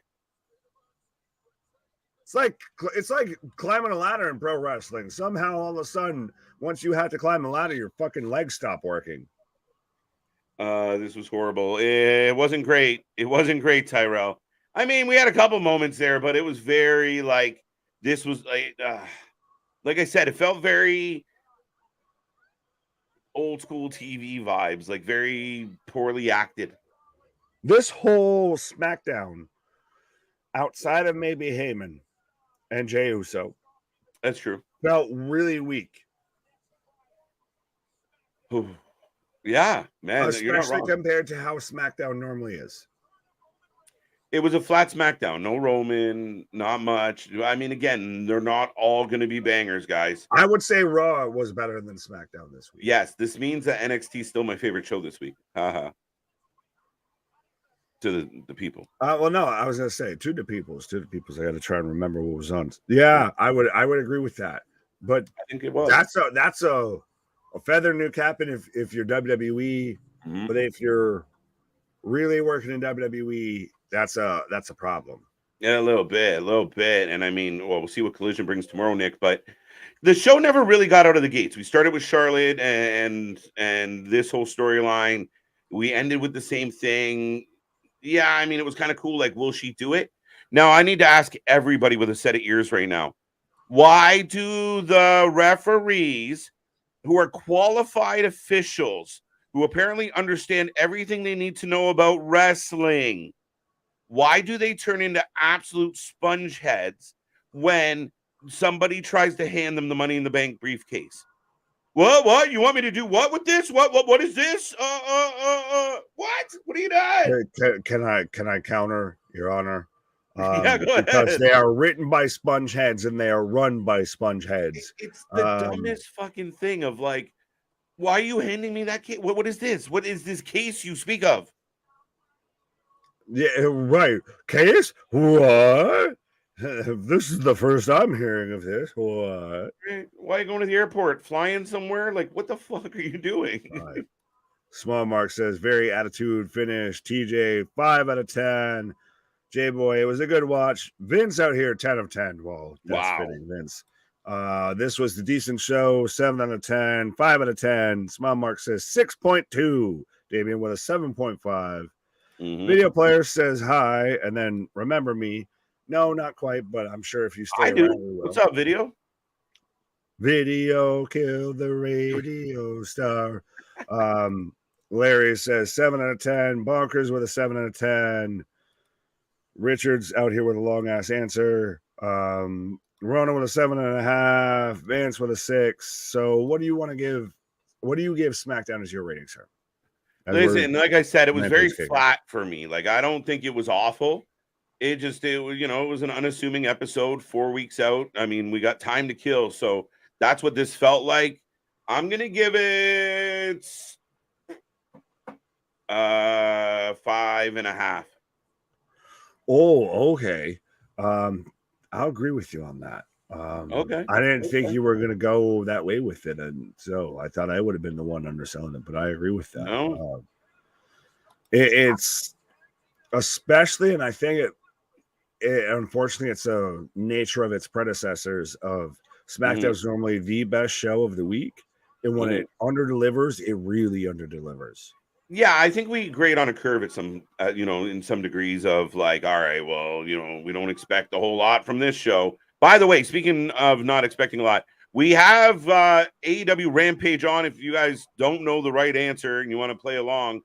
It's like climbing a ladder in pro wrestling. Somehow, all of a sudden, once you have to climb a ladder, your fucking legs stop working. This was horrible. It wasn't great. It wasn't great, Tyrell. I mean, we had a couple moments there, but it was very this was like I said, it felt very old school TV vibes, like very poorly acted. This whole SmackDown, outside of maybe Heyman and Jey Uso, that's true, felt really weak. Yeah, man, especially compared to how SmackDown normally is. It was a flat SmackDown, no Roman, not much. I mean, again, they're not all going to be bangers, guys. I would say Raw was better than SmackDown this week. Yes, this means that NXT is still my favorite show this week. To the people. Well, no, I was going to say to the peoples. I got to try and remember what was on. Yeah, I would agree with that. But I think it was. That's a feather in new cap if you're WWE. Mm-hmm. But if you're really working in WWE, that's a problem. Yeah, a little bit. And I mean, well, we'll see what Collision brings tomorrow, Nick. But the show never really got out of the gates. We started with Charlotte and this whole storyline. We ended with the same thing. Yeah, I mean, it was kind of cool. Like, will she do it? Now, I need to ask everybody with a set of ears right now. Why do the referees, who are qualified officials, who apparently understand everything they need to know about wrestling, why do they turn into absolute sponge heads when somebody tries to hand them the Money in the Bank briefcase? What? You want me to do what with this? What is this? What? What are you doing? Can I counter, Your Honor? Yeah, go ahead. Because they are written by sponge heads and they are run by sponge heads. It's the dumbest fucking thing of like, why are you handing me that case? What is this? What is this case you speak of? Yeah, right. Case? What? This is the first I'm hearing of this. What? Why are you going to the airport? Flying somewhere? Like, what the fuck are you doing? Right. Small Mark says, very attitude finish. TJ, 5 out of 10. J-Boy, it was a good watch. Vince out here, 10 of 10. Well, that's fitting, Vince. This was the decent show, 7 out of 10. 5 out of 10. Small Mark says 6.2. Damian with a 7.5. Mm-hmm. Video player says hi, and then remember me. No, not quite, but I'm sure if you stay around, we will. What's up, Video? Video killed the radio star. Larry says 7 out of 10. Bonkers with a 7 out of 10. Richard's out here with a long ass answer. Rona with a 7.5. Vance with a 6. So what do you want to give? What do you give SmackDown as your rating, sir? Listen, like I said, it was very flat for me. Like, I don't think it was awful. It was an unassuming episode, 4 weeks out. I mean, we got time to kill. So that's what this felt like. I'm going to give it it's 5.5. Oh, okay. I'll agree with you on that. Okay. I didn't think you were going to go that way with it, and so I thought I would have been the one underselling it, but I agree with that. No. It's especially, and I think unfortunately, it's a nature of its predecessors. Of SmackDown's normally the best show of the week, and when it underdelivers, it really underdelivers. Yeah, I think we grade on a curve at some, in some degrees of like, all right, well, we don't expect a whole lot from this show. By the way, speaking of not expecting a lot, we have AEW Rampage on. If you guys don't know the right answer and you want to play along,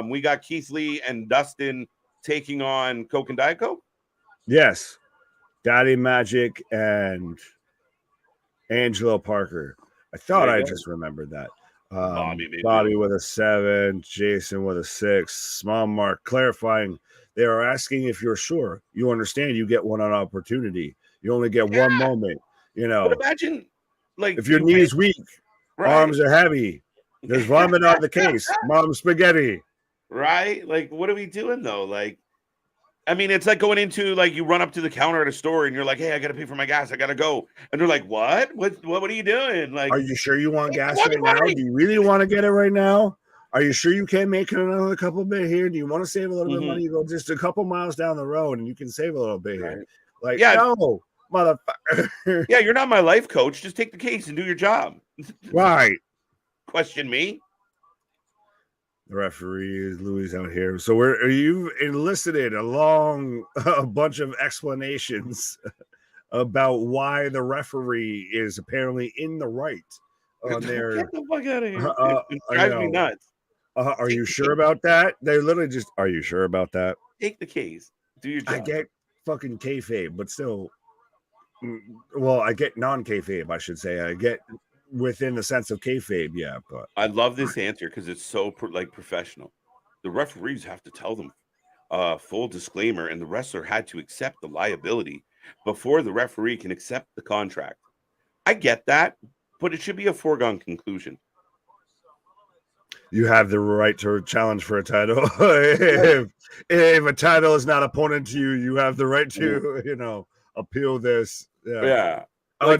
we got Keith Lee and Dustin taking on Coke and Diet Coke. Yes, Daddy Magic and Angelo Parker. I thought I just remembered that. Bobby with a 7, Jason with a 6, Small Mark clarifying. They are asking if you're sure. You understand you get one opportunity. You only get one moment. But imagine, like, if your knee's weak, arms are heavy, there's vomit on the case, mom spaghetti. Right? Like, what are we doing though? Like, I mean, it's like going into, like, you run up to the counter at a store and you're like, hey, I got to pay for my gas. I got to go. And they're like, what? What are you doing? Like, are you sure you want gas right now? Do you really want to get it right now? Are you sure you can't make it another couple bit here? Do you want to save a little bit of money? You go just a couple miles down the road and you can save a little bit here. Like, no, motherfucker. Yeah, you're not my life coach. Just take the case and do your job. Right. Question me. The referee is Louis out here. So you've enlisted a bunch of explanations about why the referee is apparently in the right on their. Get the fuck out of here! It drives me nuts. Are you sure about that? They literally just. Are you sure about that? Take the case. Do your job. I get fucking kayfabe, but still. Well, I get non-kayfabe. I should say. I get within the sense of kayfabe, yeah. But I love this answer because it's so professional. The referees have to tell them full disclaimer, and the wrestler had to accept the liability before the referee can accept the contract. I get that, but it should be a foregone conclusion. You have the right to challenge for a title. if a title is not opponent to you, you have the right to, appeal this. Yeah.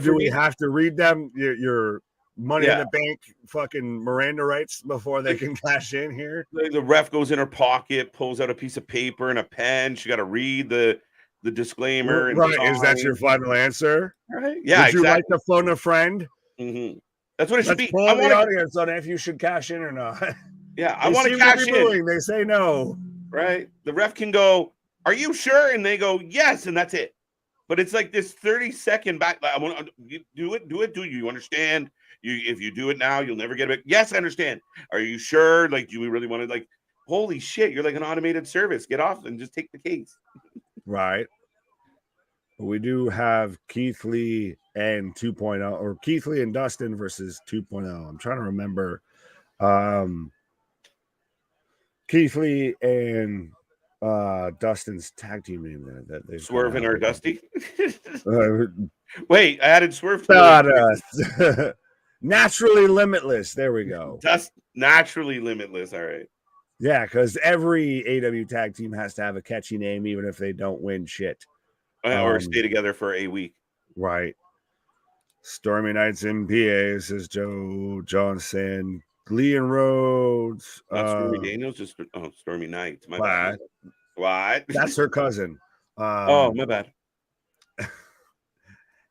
Do we have to read them your money in the bank fucking Miranda rights before they can cash in here? The ref goes in her pocket, pulls out a piece of paper and a pen. She got to read the disclaimer. And right. Is that your final answer? Right. Yeah. Would you like to phone a friend? Mm-hmm. That's what it should be. I want the audience on if you should cash in or not. Yeah. I want to cash in. They say no. Right. The ref can go, are you sure? And they go, yes. And that's it. But it's like this 30-second back. I want to do it. Do you understand? If you do it now, you'll never get it back. Yes, I understand. Are you sure? Like, do we really want to, like, holy shit, you're like an automated service. Get off and just take the case. Right. But we do have Keith Lee and 2.0, or Keith Lee and Dustin versus 2.0. I'm trying to remember. Keith Lee and Dustin's tag team name there that they Swerve and our Dusty. Wait, I added Swerve. Naturally Limitless. There we go. Naturally Limitless. All right. Yeah, because every AW tag team has to have a catchy name, even if they don't win shit. Or stay together for a week. Right. Stormy Nights in PA, says Joe Johnson. Lee and Rhodes. Not Stormy Daniels, just Stormy Nights. My bad. What? That's her cousin. My bad.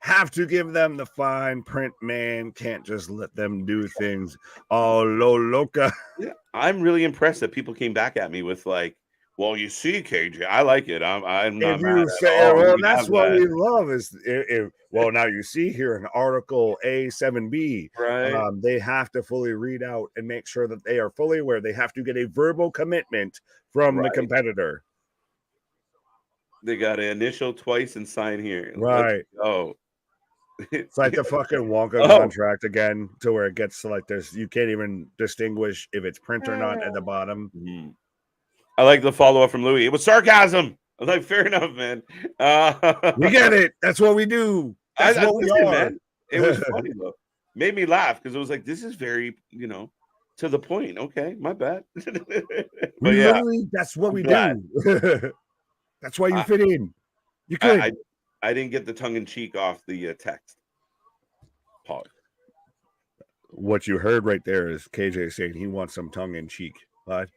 Have to give them the fine print, man. Can't just let them do things all loca. Yeah, I'm really impressed that people came back at me with like, well, you see, KJ, I like it. I'm not mad at all. Well, that's what we love is well, now you see here in Article A7B, right? They have to fully read out and make sure that they are fully aware. They have to get a verbal commitment from the competitor. They got to initial twice and sign here. Right. Oh. It's like the fucking Wonka contract again, to where it gets to like this. You can't even distinguish if it's print or not at the bottom. Mm-hmm. I like the follow up from Louis. It was sarcasm. I was like, fair enough, man. We get it. That's what we do. That's what we are. Man. It was funny though. Made me laugh because it was like, this is very, To the point. Okay, my bad. But We yeah, literally, that's what I'm we glad. do. That's why you I, fit in. You I, could. I didn't get the tongue in cheek off the text. Pause. What you heard right there is KJ saying he wants some tongue in cheek. What?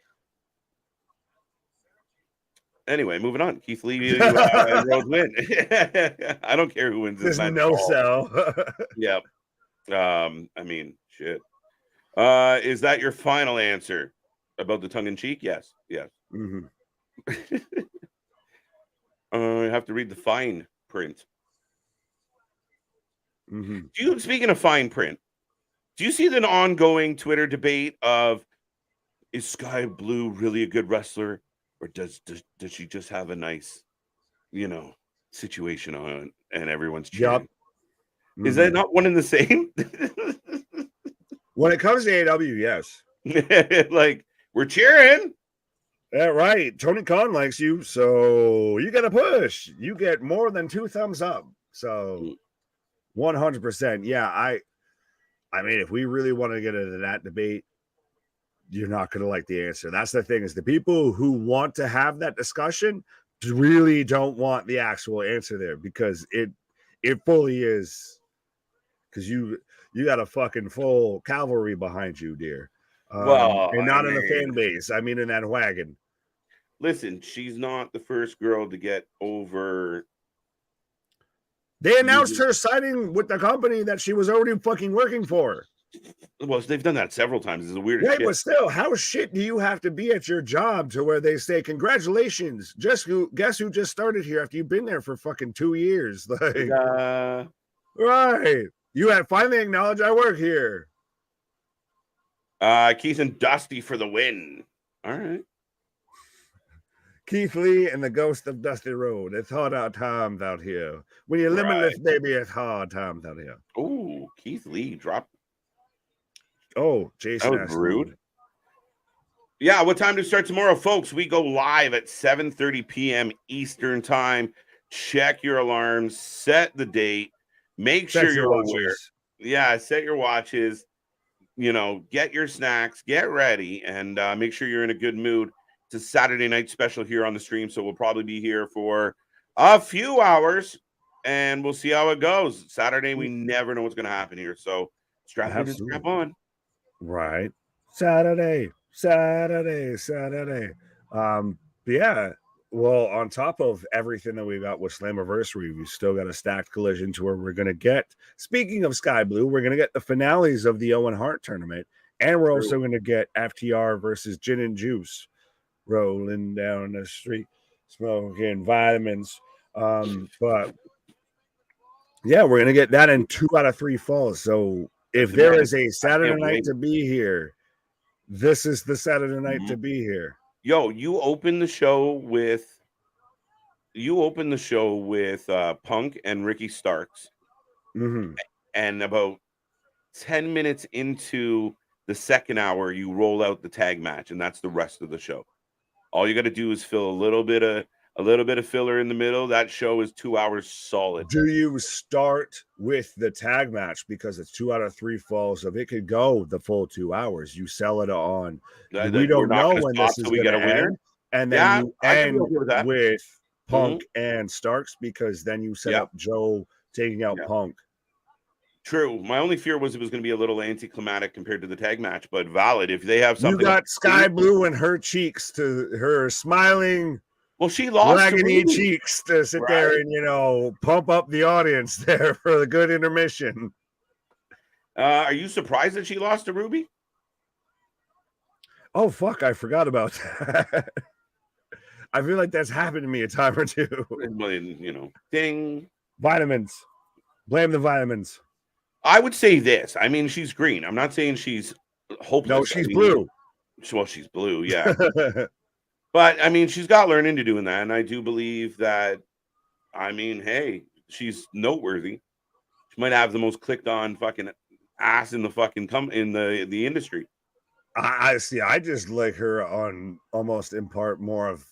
Anyway, moving on. Keith Lee and Rose win. I don't care who wins this There's match. no sell. Yep. I mean, shit. Is that your final answer about the tongue in cheek? Yes. Yes. Mm-hmm. I have to read the fine print. Mm-hmm. Speaking of fine print, do you see the ongoing Twitter debate of, is Sky Blue really a good wrestler, or does she just have a nice, situation on and everyone's cheering? Yep. Mm-hmm. Is that not one and the same? When it comes to AEW, yes. Like, we're cheering. Yeah, right. Tony Khan likes you, so you get a push. You get more than 2 thumbs up. So 100%. Yeah, I mean, if we really want to get into that debate, you're not going to like the answer. That's the thing, is the people who want to have that discussion really don't want the actual answer there, because it fully is, because you got a fucking full cavalry behind you, dear. And not in a fan base. I mean, in that wagon. Listen, she's not the first girl to get over. They announced her signing with the company that she was already fucking working for. Well, they've done that several times. It's the weirdest shit. But still, how shit do you have to be at your job to where they say, congratulations, guess who just started here after you've been there for fucking 2 years? Like, right. You had finally acknowledged I work here. Keith and Dusty for the win. All right. Keith Lee and the ghost of Dusty Road. It's hard times out here. When you're limitless, baby, it's hard times out here. Oh, Keith Lee dropped. Oh, Jason. That was rude. Yeah, what time to start tomorrow, folks? We go live at 7:30 p.m. Eastern time. Check your alarms. Set the date. Make sure you're aware. Yeah, set your watches. Get your snacks. Get ready. And make sure you're in a good mood. It's a Saturday night special here on the stream, so we'll probably be here for a few hours, and we'll see how it goes. Saturday, we never know what's going to happen here, so strap in and strap on. Right. Saturday. Yeah. Well, on top of everything that we got with Slammiversary, we still got a stacked collision to where we're going to get, speaking of Sky Blue, we're going to get the finales of the Owen Hart tournament, and we're also going to get FTR versus Gin and Juice. Rolling down the street, smoking vitamins. But yeah, we're gonna get that in 2 out of 3 falls. So if there is a Saturday night to be here, this is the Saturday night to be here. Yo, you open the show with Punk and Ricky Starks, and about 10 minutes into the second hour, you roll out the tag match, and that's the rest of the show. All you got to do is fill a little bit of filler in the middle. That show is 2 hours solid. Do you start with the tag match because it's 2 out of 3 falls? So it could go the full 2 hours. You sell it on. We don't know when this is going to end. And then you end with Punk and Starks, because then you set up Joe taking out Punk. True. My only fear was it was going to be a little anticlimactic compared to the tag match, but valid. If they have something, you got Sky Blue in her cheeks, to her smiling. Well, she lost raggedy cheeks to sit there and pump up the audience there for the good intermission. Are you surprised that she lost to Ruby? Oh fuck! I forgot about that. I feel like that's happened to me a time or two. Ding. Vitamins. Blame the vitamins. I would say this. I mean, she's green. I'm not saying she's hopeless. No, she's blue. Well, she's blue, yeah. But, I mean, she's got learning to do in that. And I do believe that, I mean, hey, she's noteworthy. She might have the most clicked on fucking ass in the fucking in the industry. I see. I just like her on almost in part more of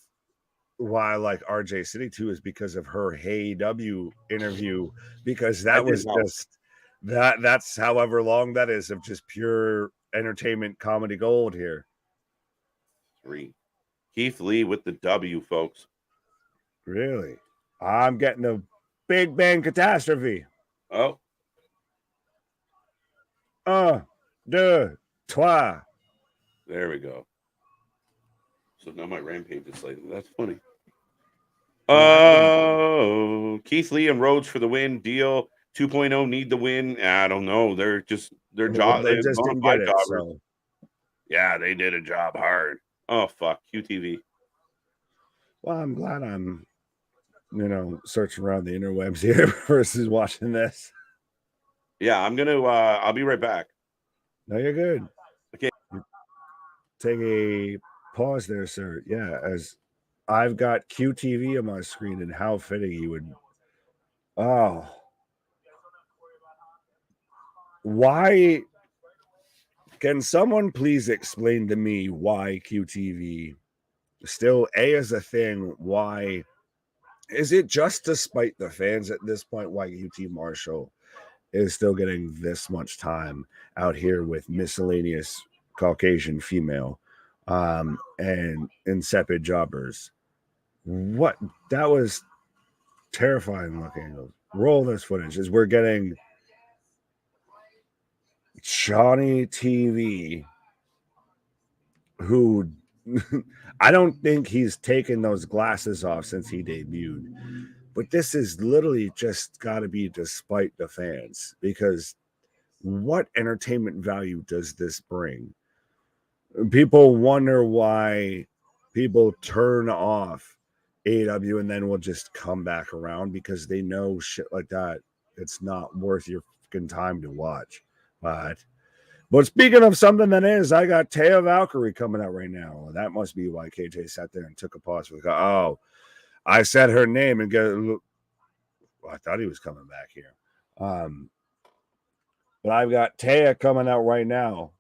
why I like RJ City too is because of her Hey W interview, because that was just That's however long that is of just pure entertainment comedy gold here. 3. Keith Lee with the W, folks. Really? I'm getting a Big Bang Catastrophe. Oh. 1, 2, 3. There we go. So now my Rampage is like, that's funny. Oh, Keith Lee and Rhodes for the win. Deal 2.0 need the win. I don't know. They're just They just didn't get it. So. Yeah, they did a job hard. Oh fuck, QTV. Well, I'm glad I'm, searching around the interwebs here versus watching this. Yeah, I'm gonna. I'll be right back. No, you're good. Okay. Take a pause there, sir. Yeah, as I've got QTV on my screen, and how fitting you would. Oh, why? Can someone please explain to me why QTV still is a thing? Why is it just to spite the fans at this point? Why QT Marshall is still getting this much time out here with miscellaneous Caucasian female and insipid jobbers? What? That was terrifying looking. Roll this footage as we're getting Johnny TV, who I don't think he's taken those glasses off since he debuted. But this is literally just got to be despite the fans, because what entertainment value does this bring? People wonder why people turn off AEW and then will just come back around, because they know shit like that, it's not worth your fucking time to watch. But speaking of something that is, I got Taya Valkyrie coming out right now. That must be why KJ sat there and took a pause for the oh, I said her name and I thought he was coming back here. But I've got Taya coming out right now.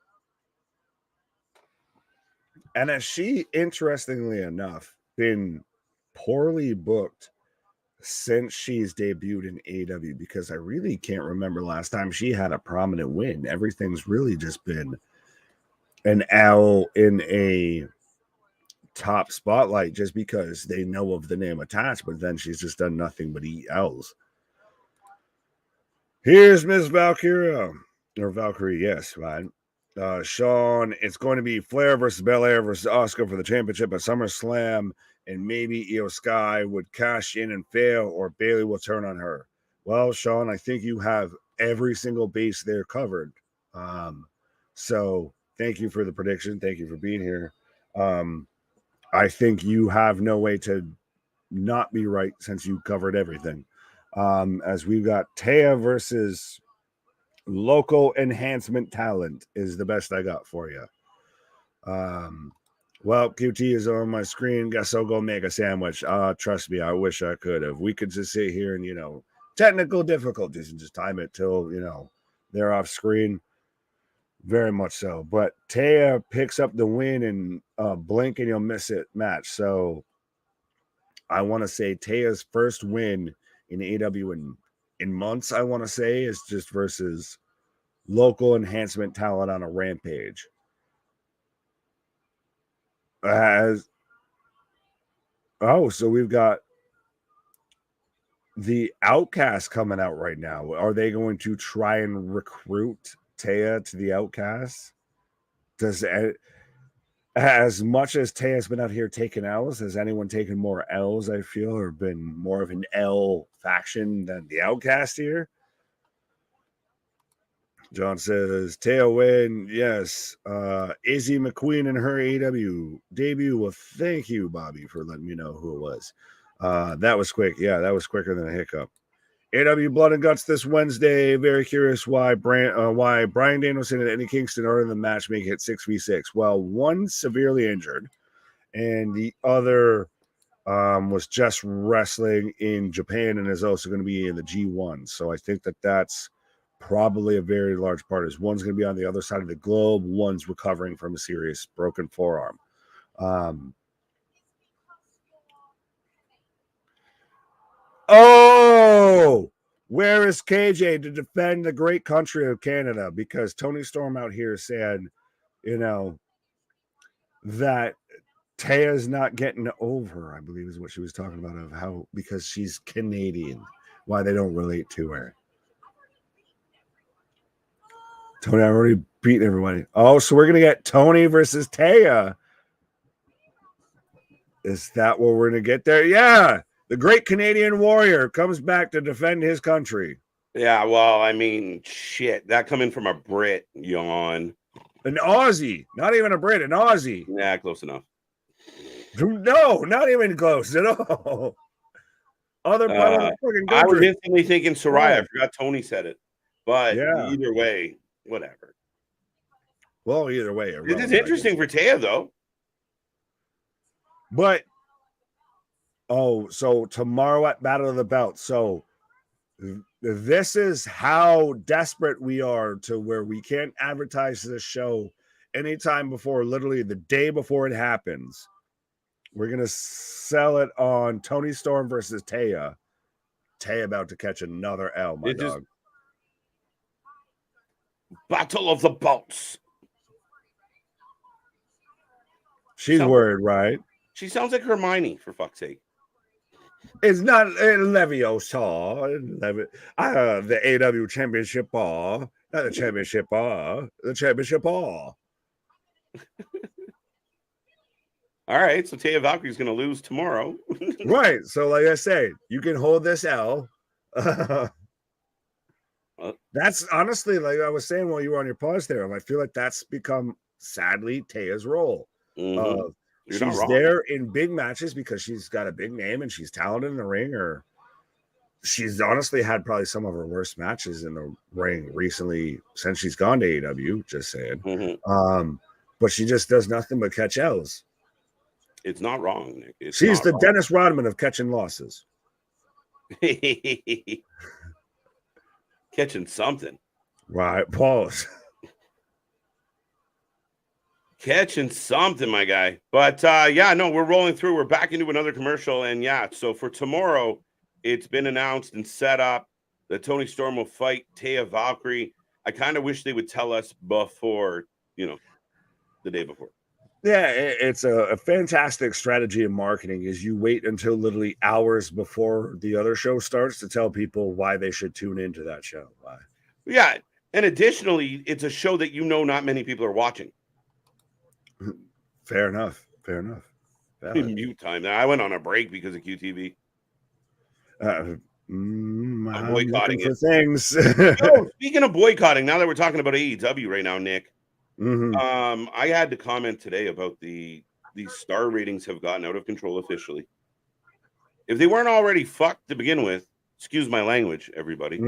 And as she, interestingly enough, been poorly booked since she's debuted in AEW, because I really can't remember last time she had a prominent win. Everything's really just been an L in a top spotlight just because they know of the name attached, but then she's just done nothing but eat L's. Here's Miss Valkyria, or Valkyrie, yes, right. Sean, it's going to be Flair versus Belair versus Asuka for the championship at SummerSlam, and maybe Io Sky would cash in and fail, or Bayley will turn on her. Well, Sean, I think you have every single base there covered. So thank you for the prediction. Thank you for being here. I think you have no way to not be right since you covered everything. As we've got Taya versus local enhancement talent is the best I got for you. Well, QT is on my screen. Guess I'll go make a sandwich. Trust me, I wish I could have. We could just sit here and, technical difficulties and just time it till, they're off screen. Very much so. But Taya picks up the win in blink and you'll miss it match. So I want to say Taya's first win in AEW in months, I want to say, is just versus local enhancement talent on a Rampage. So we've got the Outcast coming out right now. Are they going to try and recruit Taya to the Outcast? As much as Taya's been out here taking L's, has anyone taken more L's, I feel, or been more of an L faction than the Outcast here? John says, Taya win, yes. Izzy McQueen and her AEW debut. Well, thank you, Bobby, for letting me know who it was. That was quick. Yeah, that was quicker than a hiccup. AEW Blood and Guts this Wednesday. Very curious why Bryan Danielson and Eddie Kingston are in the match, making it 6v6. Well, one severely injured, and the other was just wrestling in Japan and is also going to be in the G1. So I think that's probably a very large part. Is one's going to be on the other side of the globe, one's recovering from a serious broken forearm. Oh, Where is KJ to defend the great country of Canada? Because Tony Storm out here said, that Taya's not getting over, I believe is what she was talking about, of how because she's Canadian, why they don't relate to her. Tony, I already beat everybody. Oh, so we're going to get Tony versus Taya. Is that what we're going to get there? Yeah. The great Canadian warrior comes back to defend his country. Yeah, well, I mean, shit. That coming from a Brit, yawn. An Aussie. Not even a Brit, an Aussie. Yeah, close enough. No, not even close at all. Other part of the fucking country. I was instantly thinking Soraya. I forgot Tony said it. But either way, whatever. Well, either way. This is interesting for Taya, though. But, so tomorrow at Battle of the Belt. So this is how desperate we are to where we can't advertise this show anytime before, literally the day before it happens. We're going to sell it on Tony Storm versus Taya. Taya about to catch another L, my dog. Battle of the Belts. She's worried, right? She sounds like Hermione, for fuck's sake. It's not Leviosa. The AW Championship Ball. Not the Championship Ball. The Championship Ball. All right, so Taya Valkyrie's going to lose tomorrow. Right. So, like I say, you can hold this L. That's honestly, like I was saying while you were on your pause there, I feel like that's become, sadly, Taya's role. Mm-hmm. She's there in big matches because she's got a big name and she's talented in the ring, or she's honestly had probably some of her worst matches in the ring recently since she's gone to AEW, just saying. Mm-hmm. But she just does nothing but catch L's. It's not wrong, Nick. She's the Dennis Rodman of catching losses. Catching something. Right. Pause. Catching something, my guy. But we're rolling through. We're back into another commercial. And so for tomorrow, it's been announced and set up that Tony Storm will fight Taya Valkyrie. I kind of wish they would tell us before, the day before. Yeah, it's a fantastic strategy in marketing is you wait until literally hours before the other show starts to tell people why they should tune into that show. Why? Yeah, and additionally, it's a show that not many people are watching. Fair enough. Mute time. I went on a break because of QTV. I'm boycotting for things. Speaking of boycotting, now that we're talking about AEW right now, Nick, I had to comment today about these star ratings have gotten out of control officially. If they weren't already fucked to begin with, excuse my language, everybody.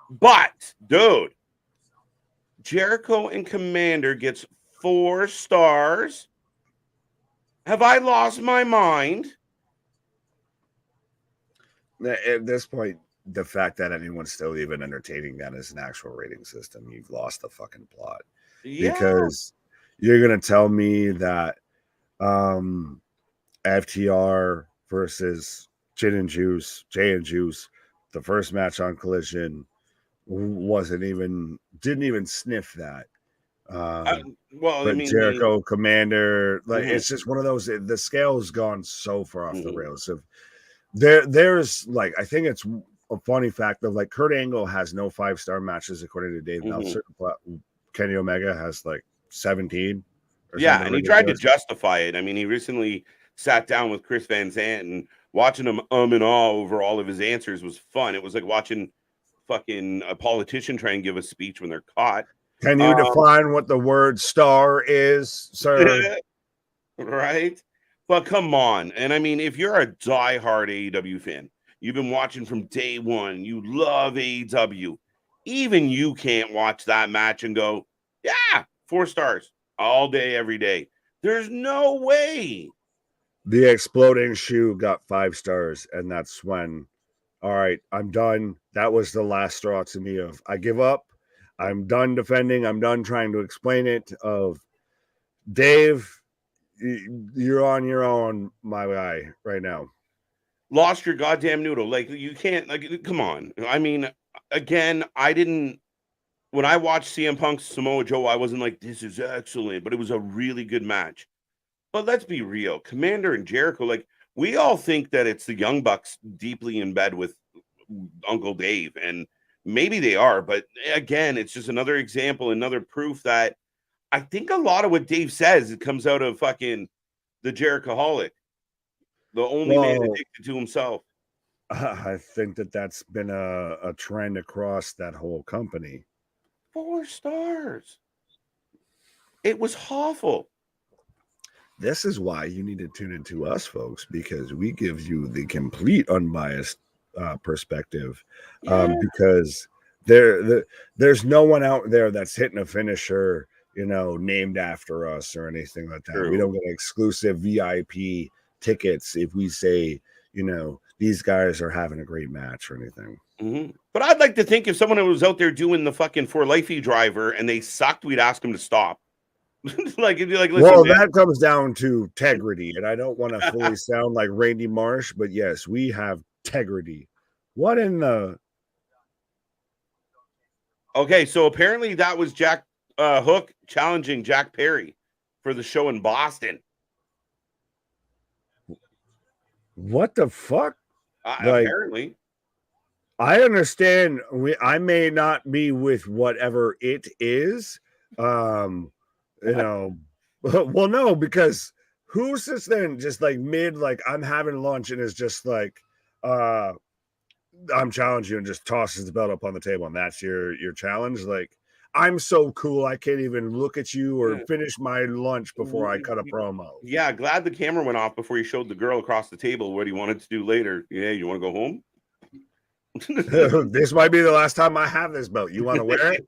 But, dude, Jericho and Commander gets 4 stars. Have I lost my mind? At this point, the fact that anyone's still even entertaining that as an actual rating system, you've lost the fucking plot. Yeah. Because you're going to tell me that FTR versus Jay and Juice, the first match on Collision, didn't even sniff that. Jericho Commander, it's just one of those. The scale's gone so far off the rails. Of there's I think it's a funny fact of Kurt Angle has no 5-star matches according to Dave Meltzer. Kenny Omega has 17. Yeah, and he tried to justify it. I mean, he recently sat down with Chris Van Zant, and watching him and awe over all of his answers was fun. It was like watching fucking a politician try and give a speech when they're caught. Can you define what the word star is, sir? Right? But come on. And I mean, if you're a diehard AEW fan, you've been watching from day one, you love AEW, even you can't watch that match and go, yeah, 4 stars all day, every day. There's no way. The exploding shoe got 5 stars, and that's when, all right, I'm done. That was the last straw to me of I give up. I'm done defending. I'm done trying to explain it. Of Dave, you're on your own, my guy, right now. lost your goddamn noodle. Like, you can't, like, come on. I mean, again, when I watched CM Punk's Samoa Joe, I wasn't like, this is excellent, but it was a really good match. But let's be real, Commander and Jericho, like, we all think that it's the Young Bucks deeply in bed with Uncle Dave, and maybe they are, but again, it's just another example, another proof that I think a lot of what Dave says, it comes out of fucking the Jerichoholic, the only man addicted to himself. I think that's been a trend across that whole company. 4 stars. It was awful. This is why you need to tune into us, folks, because we give you the complete unbiased perspective. Because there's no one out there that's hitting a finisher, named after us or anything like that. True. We don't get exclusive VIP tickets if we say, these guys are having a great match or anything. Mm-hmm. But I'd like to think if someone was out there doing the fucking For Lifey driver and they sucked, we'd ask them to stop. Like, it'd be like, listen, well, man. That comes down to integrity, and I don't want to fully sound like Randy Marsh, but yes, we have integrity. What in the? Okay, so apparently that was Jack Hook challenging Jack Perry for the show in Boston. What the fuck? Apparently. I understand. I may not be with whatever it is. Well, no, because who sits there and just like mid, like I'm having lunch and is just like, I'm challenging you and just tosses the belt up on the table and that's your challenge. Like, I'm so cool, I can't even look at you or finish my lunch before I cut a promo. Yeah, glad the camera went off before you showed the girl across the table what he wanted to do later. Yeah, you want to go home? This might be the last time I have this belt. You want to wear it?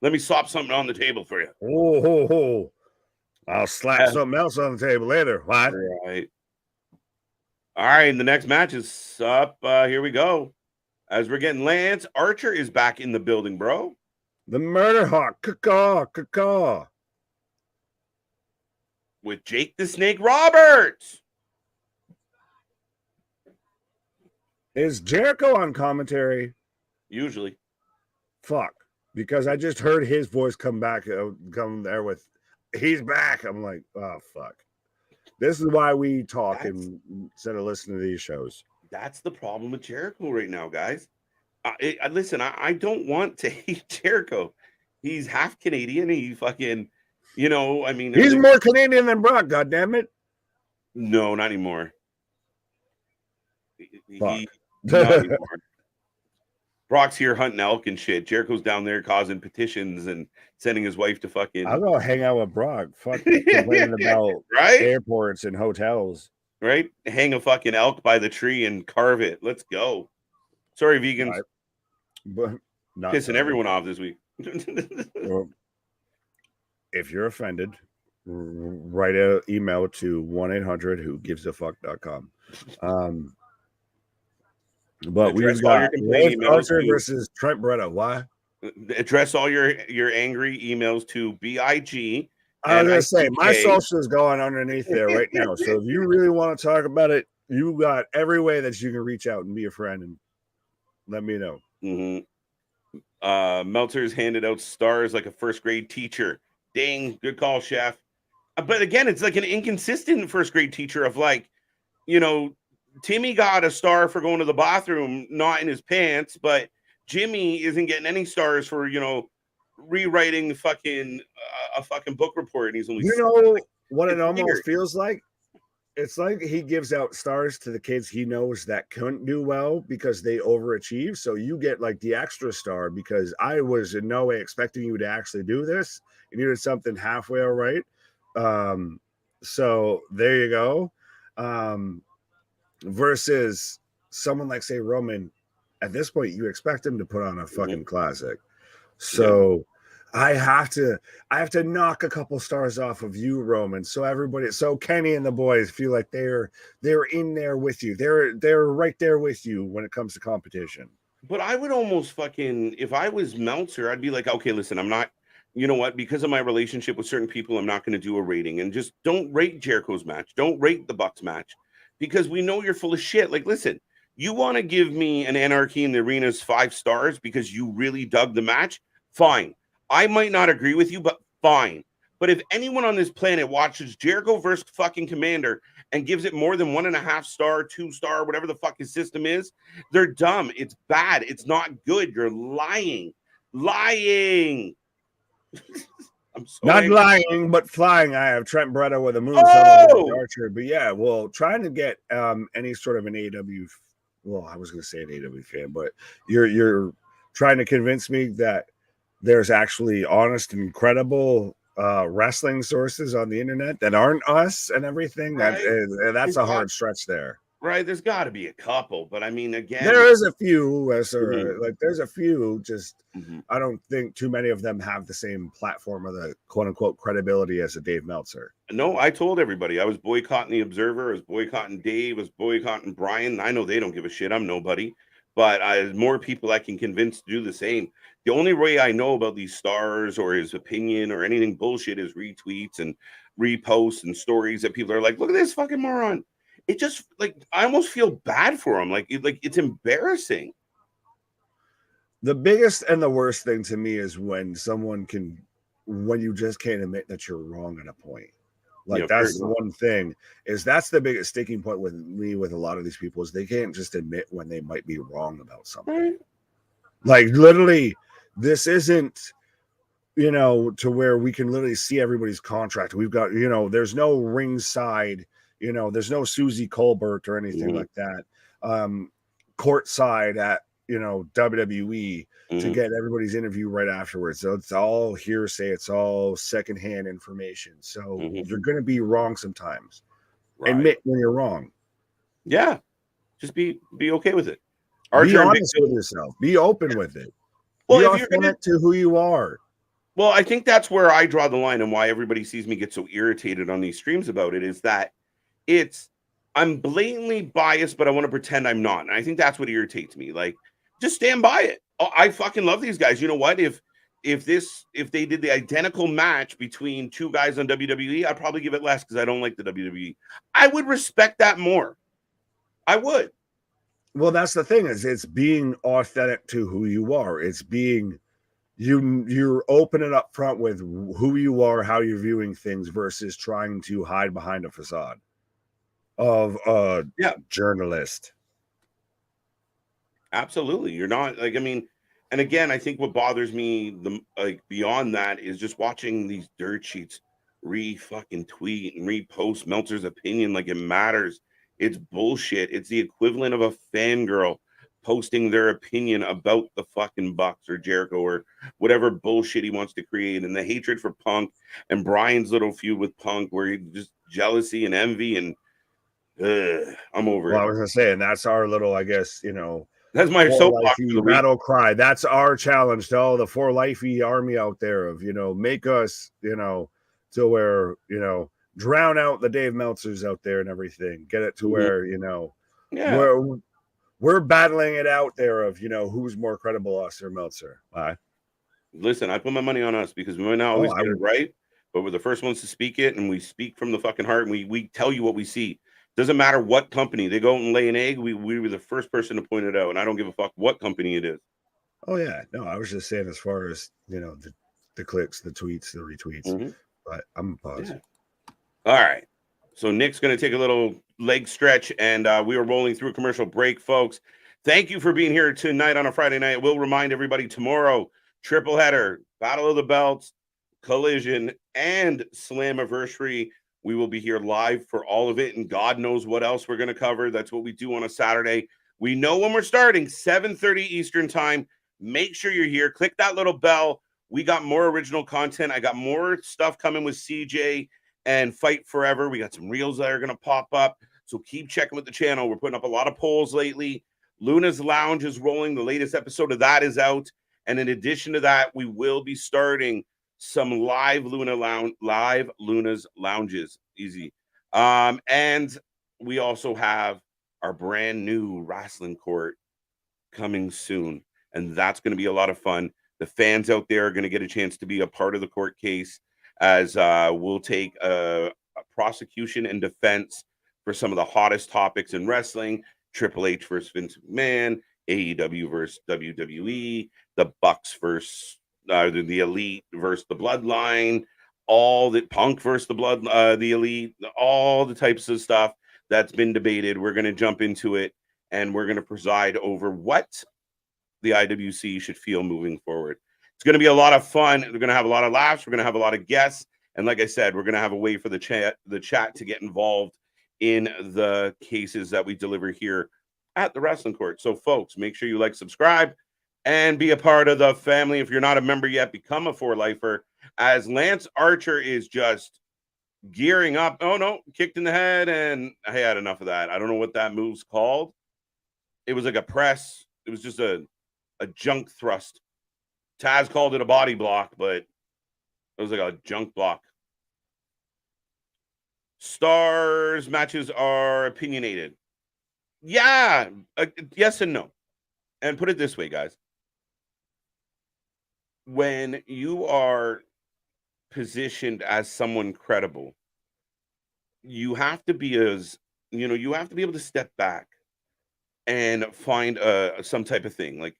Let me swap something on the table for you. Oh. I'll slap something else on the table later. What? Right. All right, and the next match is up. Here we go. As we're getting Lance Archer is back in the building, bro. The Murder Hawk. Caw. With Jake the Snake Roberts. Is Jericho on commentary? Usually. Fuck. Because I just heard his voice come there with, he's back. I'm like, oh, fuck. This is why we talk instead of listening to these shows. That's the problem with Jericho right now, guys. Listen, I don't want to hate Jericho. He's half Canadian. He fucking, I mean. He's more Canadian than Brock, goddammit. No, not anymore. Fuck. Not anymore. Brock's here hunting elk and shit. Jericho's down there causing petitions and sending his wife to fucking. I'll go hang out with Brock. Fuck complaining about airports and hotels. Right? Hang a fucking elk by the tree and carve it. Let's go. Sorry, vegans. Right. But pissing everyone off this week. Well, if you're offended, write an email to 1-800-who-gives-a-fuck.com. But we've got Lance Archer versus Trent Beretta. Why? Address all your angry emails to BIG. I was gonna say my social is going underneath there right now. So if you really want to talk about it, you got every way that you can reach out and be a friend and let me know. Mm-hmm. Meltzer's handed out stars like a first grade teacher. Dang, good call, chef. But again, it's like an inconsistent first grade teacher of like, Timmy got a star for going to the bathroom, not in his pants, but Jimmy isn't getting any stars for, rewriting a fucking book report. And he's only, what it almost feels like? It's like he gives out stars to the kids he knows that couldn't do well because they overachieve. So you get like the extra star because I was in no way expecting you to actually do this. And you did something halfway all right. So there you go. Versus someone like, say, Roman, at this point, you expect him to put on a fucking classic. So I have to knock a couple stars off of you, Roman. So Kenny and the boys feel like they're in there with you. They're right there with you when it comes to competition. But I would almost if I was Meltzer, I'd be like, okay, listen, I'm not, because of my relationship with certain people, I'm not going to do a rating, and just don't rate Jericho's match. Don't rate the Bucks match. because we know you're full of shit. Like, listen, you want to give me an Anarchy in the Arena's 5 stars because you really dug the match? Fine. I might not agree with you, but fine. But if anyone on this planet watches Jericho versus fucking Commander and gives it more than 1.5 star, 2 star, whatever the fuck his system is, they're dumb. It's bad. It's not good. You're lying. Lying. I'm so not angry. lying, but flying. I have Trent Beretta with a moonsault over the Archer. But yeah, well, trying to get any sort of an AEW. Well, I was going to say an AEW fan, but you're trying to convince me that there's actually honest and credible wrestling sources on the internet that aren't us and everything. Right. That's a hard stretch there. Right, there's got to be a couple, but I mean, again, there is a few. Like there's a few. Just I don't think too many of them have the same platform or the quote unquote credibility as a Dave Meltzer. No, I told everybody I was boycotting the Observer, I was boycotting Dave, I was boycotting Brian. I know they don't give a shit. I'm nobody, but there's more people I can convince to do the same. The only way I know about these stars or his opinion or anything bullshit is retweets and reposts and stories that people are like, look at this fucking moron. It just, like, I almost feel bad for him. Like it's embarrassing. The biggest and the worst thing to me is when you just can't admit that you're wrong at a point. Like, that's the one thing, is that's the biggest sticking point with me with a lot of these people, is they can't just admit when they might be wrong about something. Right. Like, literally, this isn't, to where we can literally see everybody's contract. We've got, there's no ringside, there's no Susie Colbert or anything like that. Courtside at, WWE to get everybody's interview right afterwards. So it's all hearsay. It's all secondhand information. So you're going to be wrong sometimes. Right. Admit when you're wrong. Yeah. Just be okay with it. Be honest with yourself. Be open with it. Well, be authentic to who you are. Well, I think that's where I draw the line, and why everybody sees me get so irritated on these streams about it, is that I'm blatantly biased, but I want to pretend I'm not. And I think that's what irritates me. Like, just stand by it. I fucking love these guys. You know what? If they did the identical match between two guys on WWE, I'd probably give it less because I don't like the WWE. I would respect that more. I would. Well, that's the thing, is it's being authentic to who you are. It's being you're opening up front with who you are, how you're viewing things, versus trying to hide behind a facade of a journalist. Absolutely. You're not, like, I mean, and again, I think what bothers me beyond that is just watching these dirt sheets fucking tweet and repost Meltzer's opinion like it matters. It's bullshit. It's the equivalent of a fangirl posting their opinion about the fucking Bucks or Jericho or whatever bullshit he wants to create. And the hatred for Punk and Brian's little feud with Punk, where he just jealousy and envy, and I'm over it. I was gonna say, and that's our little, I guess, that's my soapbox battle cry. That's our challenge to all the For Lifey army out there of, make us, to where, drown out the Dave Meltzers out there and everything. Get it to where, we're battling it out there of, who's more credible, us or Meltzer. Listen, I put my money on us because we might not always get it right, but we're the first ones to speak it, and we speak from the fucking heart, and we tell you what we see. Doesn't matter what company they go and lay an egg. We were the first person to point it out, and I don't give a fuck what company it is. Oh yeah, no, I was just saying as far as the clicks, the tweets, the retweets. But I'm positive. Yeah. All right, so Nick's going to take a little leg stretch, and we are rolling through a commercial break, folks. Thank you for being here tonight on a Friday night. We'll remind everybody tomorrow, triple header, Battle of the Belts, Collision, and Slammiversary. We will be here live for all of it, and God knows what else we're going to cover. That's what we do on a Saturday. We know when we're starting, 7:30 Eastern time. Make sure you're here. Click that little bell. We got more original content. I got more stuff coming with CJ and Fight Forever. We got some reels that are going to pop up, so keep checking with the channel. We're putting up a lot of polls lately. Luna's Lounge is rolling. The latest episode of that is out, and in addition to that, we will be starting some live Luna's Lounges. Easy. And we also have our brand new Wrasslin court coming soon, and that's going to be a lot of fun. The fans out there are going to get a chance to be a part of the court case, as we'll take a prosecution and defense for some of the hottest topics in wrestling. Triple H versus Vince McMahon, AEW versus WWE, the Bucks versus the Elite versus the Bloodline, all the Punk versus the Elite, all the types of stuff that's been debated. We're going to jump into it, and we're going to preside over what the IWC should feel moving forward. It's going to be a lot of fun. We're going to have a lot of laughs. We're going to have a lot of guests. And like I said, we're going to have a way for the chat to get involved in the cases that we deliver here at the Wrestling Court. So, folks, make sure you like, subscribe, and be a part of the family. If you're not a member yet, become a for-lifer, as Lance Archer is just gearing up. Oh, no, kicked in the head, and I had enough of that. I don't know what that move's called. It was like a press. It was just a junk thrust. Taz called it a body block, but it was like a junk block. Stars matches are opinionated. Yeah, yes and no. And put it this way, guys. When you are positioned as someone credible, you have to be you have to be able to step back and find some type of thing. Like,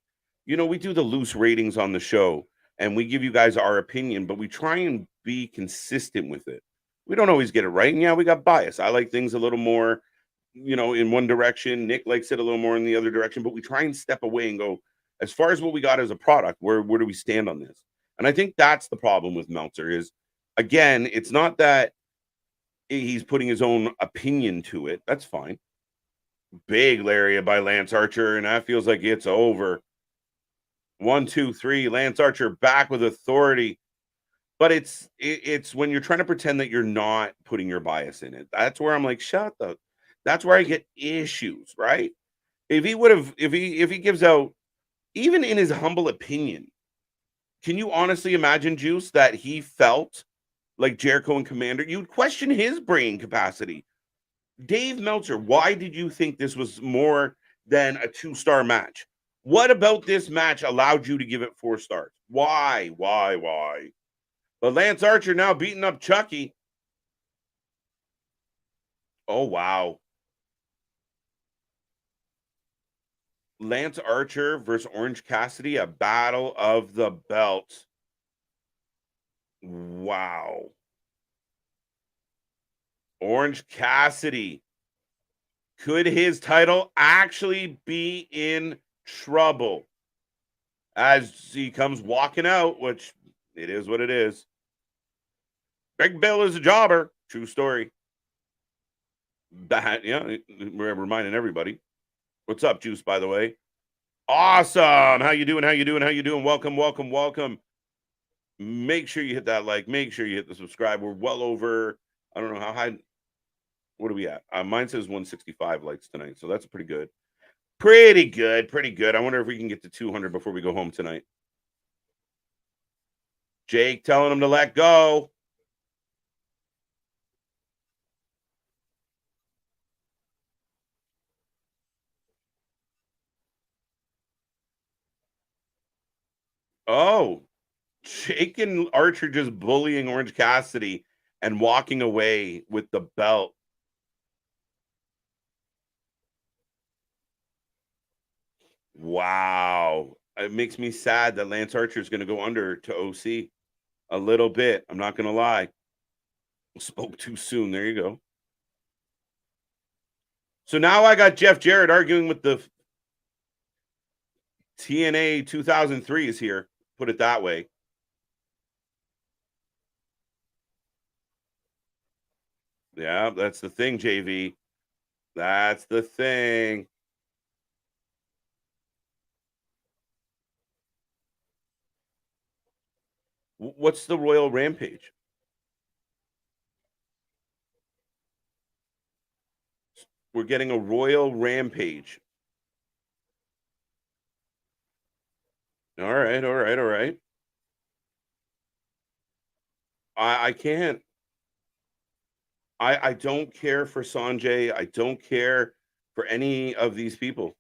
we do the loose ratings on the show and we give you guys our opinion, but we try and be consistent with it. We don't always get it right. And yeah, we got bias. I like things a little more, in one direction. Nick likes it a little more in the other direction, but we try and step away and go, as far as what we got as a product, where do we stand on this? And I think that's the problem with Meltzer is, again, it's not that he's putting his own opinion to it. That's fine. Big lariat by Lance Archer, and that feels like it's over. 1, 2, 3. Lance Archer back with authority. But it's when you're trying to pretend that you're not putting your bias in it. That's where I'm like, that's where I get issues, right? If he gives out, even in his humble opinion, can you honestly imagine, Juice, that he felt like Jericho and Commander? You'd question his brain capacity. Dave Meltzer, why did you think this was more than a 2-star match? What about this match allowed you to give it 4 stars? Why? But Lance Archer now beating up Chucky. Oh, wow. Lance Archer versus Orange Cassidy, a battle of the belts. Wow. Orange Cassidy. Could his title actually be in trouble as he comes walking out, which it is what it is. Big Bill is a jobber. True story. That, we're reminding everybody. What's up, Juice, by the way? Awesome. How you doing? Welcome. Make sure you hit that like. Make sure you hit the subscribe. We're well over, I don't know how high. What are we at? Mine says 165 likes tonight, so that's pretty good. Pretty good. I wonder if we can get to 200 before we go home tonight. Jake telling him to let go. Oh, Jake and Archer just bullying Orange Cassidy and walking away with the belt. Wow. It makes me sad that Lance Archer is going to go under to OC a little bit. I'm not going to lie. Spoke too soon. There you go. So now I got Jeff Jarrett arguing with the TNA 2003 is here. Put it that way. Yeah, that's the thing, JV. That's the thing. What's the Royal Rampage? We're getting a Royal Rampage. All right. I can't. I don't care for Sanjay. I don't care for any of these people.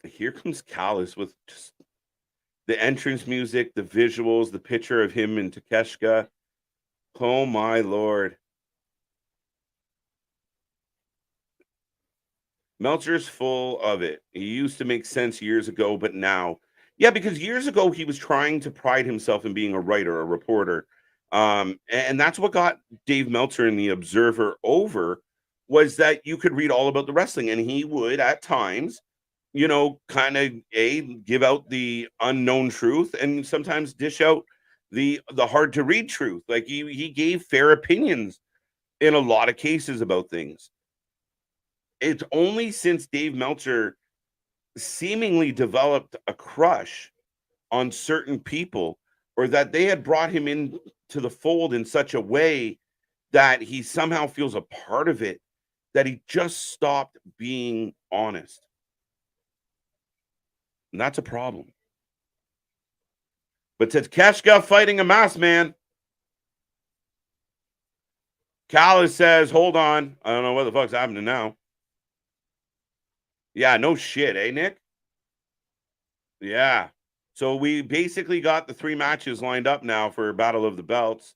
Here comes Callis with just the entrance music, the visuals, the picture of him and Takeshita. Oh my Lord. Meltzer's full of it. He used to make sense years ago, but now, yeah, because years ago he was trying to pride himself in being a writer, a reporter, and that's what got Dave Meltzer in the Observer over, was that you could read all about the wrestling, and he would at times, kind of give out the unknown truth, and sometimes dish out the hard to read truth. Like he gave fair opinions in a lot of cases about things. It's only since Dave Meltzer seemingly developed a crush on certain people, or that they had brought him in to the fold in such a way that he somehow feels a part of it, that he just stopped being honest. And that's a problem. But Takeshka fighting a masked man. Callis says, hold on. I don't know what the fuck's happening now. Yeah, no shit, eh, Nick? Yeah. So we basically got the 3 matches lined up now for Battle of the Belts.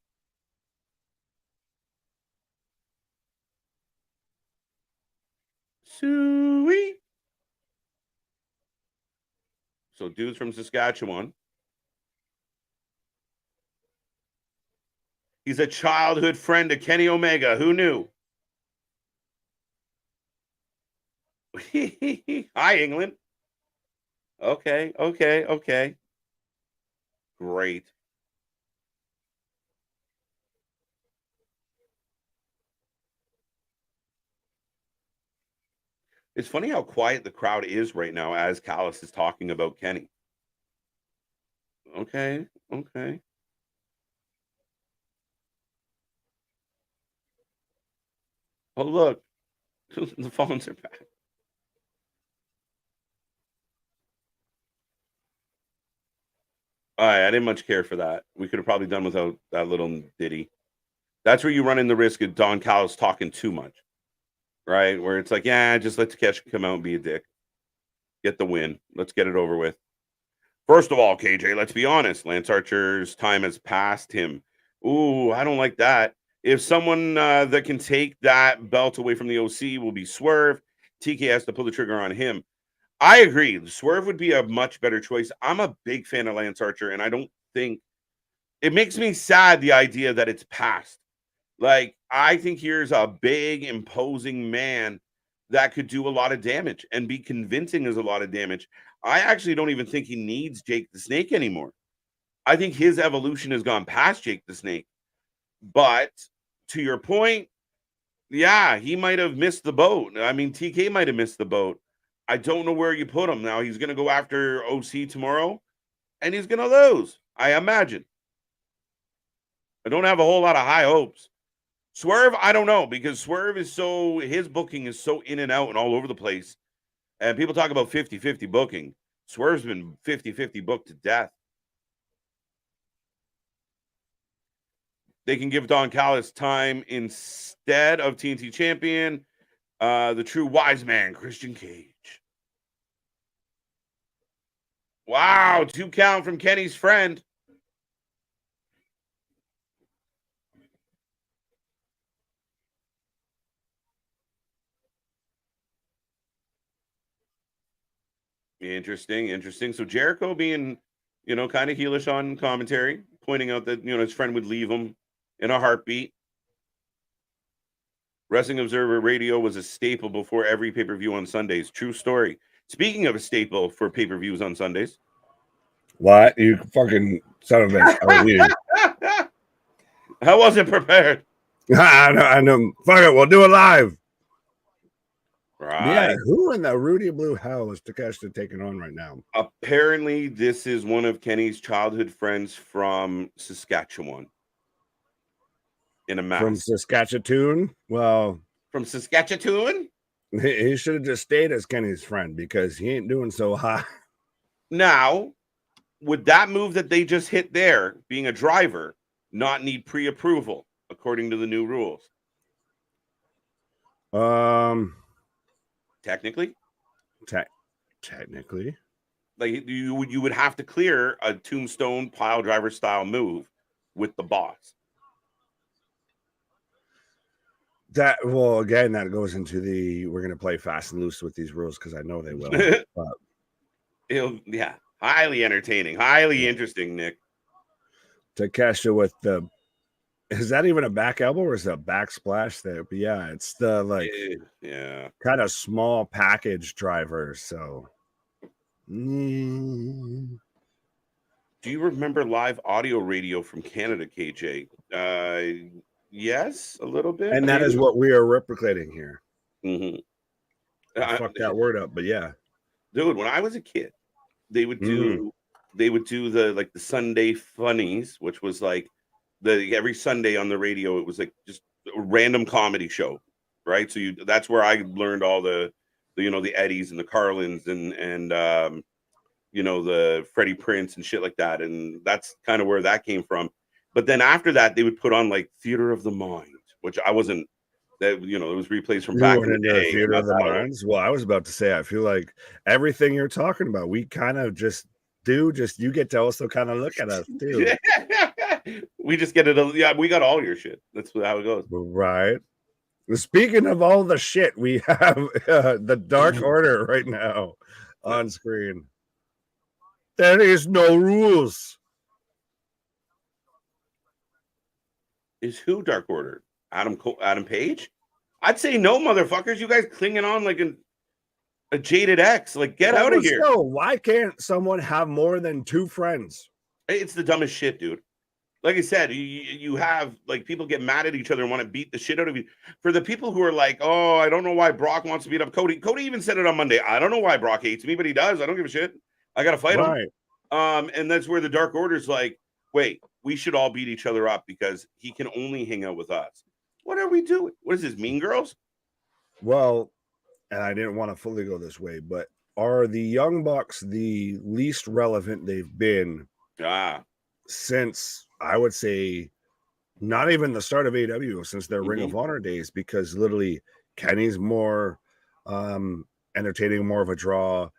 Sweet. So dudes from Saskatchewan. He's a childhood friend to Kenny Omega. Who knew? Hi, England. Okay. Great. It's funny how quiet the crowd is right now as Callis is talking about Kenny. Okay. Oh, look. The phones are back. All right, I didn't much care for that. We could have probably done without that little ditty. That's where you run in the risk of Don Callis talking too much, right? Where it's like, yeah, just let Takeshi come out and be a dick. Get the win. Let's get it over with. First of all, KJ, let's be honest. Lance Archer's time has passed him. Ooh, I don't like that. If someone that can take that belt away from the OC will be Swerve, TK has to pull the trigger on him. I agree. Swerve would be a much better choice. I'm a big fan of Lance Archer, and I don't think it makes me sad, the idea that it's past. Like, I think here's a big, imposing man that could do a lot of damage and be convincing as a lot of damage. I actually don't even think he needs Jake the Snake anymore. I think his evolution has gone past Jake the Snake. But to your point, yeah, he might have missed the boat. I mean, TK might have missed the boat. I don't know where you put him now. He's going to go after OC tomorrow, and he's going to lose, I imagine. I don't have a whole lot of high hopes. Swerve, I don't know, because Swerve is his booking is so in and out and all over the place. And people talk about 50-50 booking. Swerve's been 50-50 booked to death. They can give Don Callis time instead of TNT champion, the true wise man, Christian Cage. Wow, 2 count from Kenny's friend. Interesting. So Jericho being, kind of heelish on commentary, pointing out that, his friend would leave him in a heartbeat. Wrestling Observer Radio was a staple before every pay-per-view on Sundays. True story. Speaking of a staple for pay-per-views on Sundays. What? You fucking son of a bitch. I wasn't prepared. I know. Fuck it. We'll do it live. Right. Yeah. Who in the Rudy Blue hell is Takeshita taking on right now? Apparently, this is one of Kenny's childhood friends from Saskatchewan. In a mask. From Saskatchewan? Well, from Saskatchewan? He should have just stayed as Kenny's friend because he ain't doing so hot. Now, would that move that they just hit there, being a driver, not need pre-approval according to the new rules? Technically, technically, like you would have to clear a tombstone pile driver style move with the boss. That well, again, that goes into the we're gonna play fast and loose with these rules because I know they will. But Yeah, highly entertaining, highly interesting, Nick. Takesha with the is that even a back elbow or is it a backsplash there? But yeah, it's the like Yeah, kind of small package driver. So do you remember live audio radio from Canada, KJ? Yes, a little bit, and that maybe. is what we are replicating here. Mm-hmm. I fucked that word up, but yeah. Dude, when I was a kid, they would Mm-hmm. do the like the Sunday funnies, which was like the every Sunday on the radio, it was like just a random comedy show, right? So that's where I learned all the the Eddies and the Carlins and the Freddie Prince and shit like that. And that's kind of where that came from. But then after that, they would put on like Theater of the Mind, which I wasn't that it was replays from You back weren't in the into the day. theater Not of the that old. minds. Well, I was about to say, I feel like everything you're talking about, we kind of just do. Just you get to also kind of look at us too, We just get it. Yeah, we got all your shit. That's how it goes. right? Speaking of all the shit, we have the Dark Order right now on screen. There is no rules. Is who Dark Order? Adam Page? I'd say no, motherfuckers. You guys clinging on like a jaded ex. Like, get out of here. So why can't someone have more than two friends? It's the dumbest shit, dude. Like I said, you have like people get mad at each other and want to beat the shit out of you. For the people who are like, oh, I don't know why Brock wants to beat up Cody. Cody even said it on Monday. I don't know why Brock hates me, but he does. I don't give a shit. I gotta fight him. And that's where the Dark Order's like, wait, we should all beat each other up because he can only hang out with us. What are we doing? What is this, Mean Girls? Well, and I didn't want to fully go this way, but are the Young Bucks the least relevant they've been since, I would say, not even the start of AEW, since their Ring of Honor days, because literally Kenny's more entertaining, more of a draw.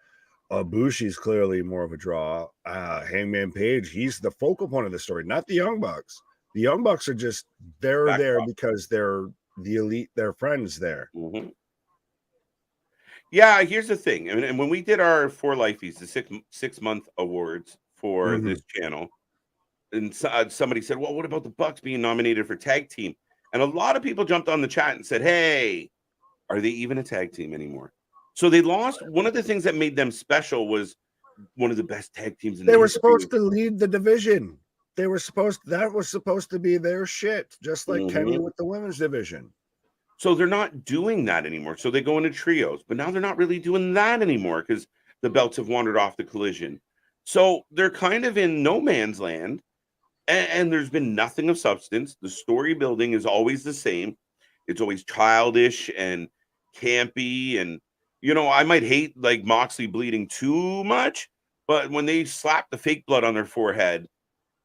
Bushi's clearly more of a draw. Hangman Page, he's the focal point of the story, not the Young Bucks. The Young Bucks are just they're there because they're the elite, they're friends there. Yeah, here's the thing. And when we did our For Lifeies, the six-month awards for this channel, and somebody said, well, what about the Bucks being nominated for tag team? And a lot of people jumped on the chat and said, hey, are they even a tag team anymore? So they lost. One of the things that made them special was one of the best tag teams in the They were supposed to lead the division. That was supposed to be their shit, just like Kenny with the women's division. So they're not doing that anymore. So they go into trios, but now they're not really doing that anymore because the belts have wandered off the Collision. So they're kind of in no man's land, and there's been nothing of substance. The story building is always the same. It's always childish and campy, and I might hate like Moxley bleeding too much, but when they slap the fake blood on their forehead,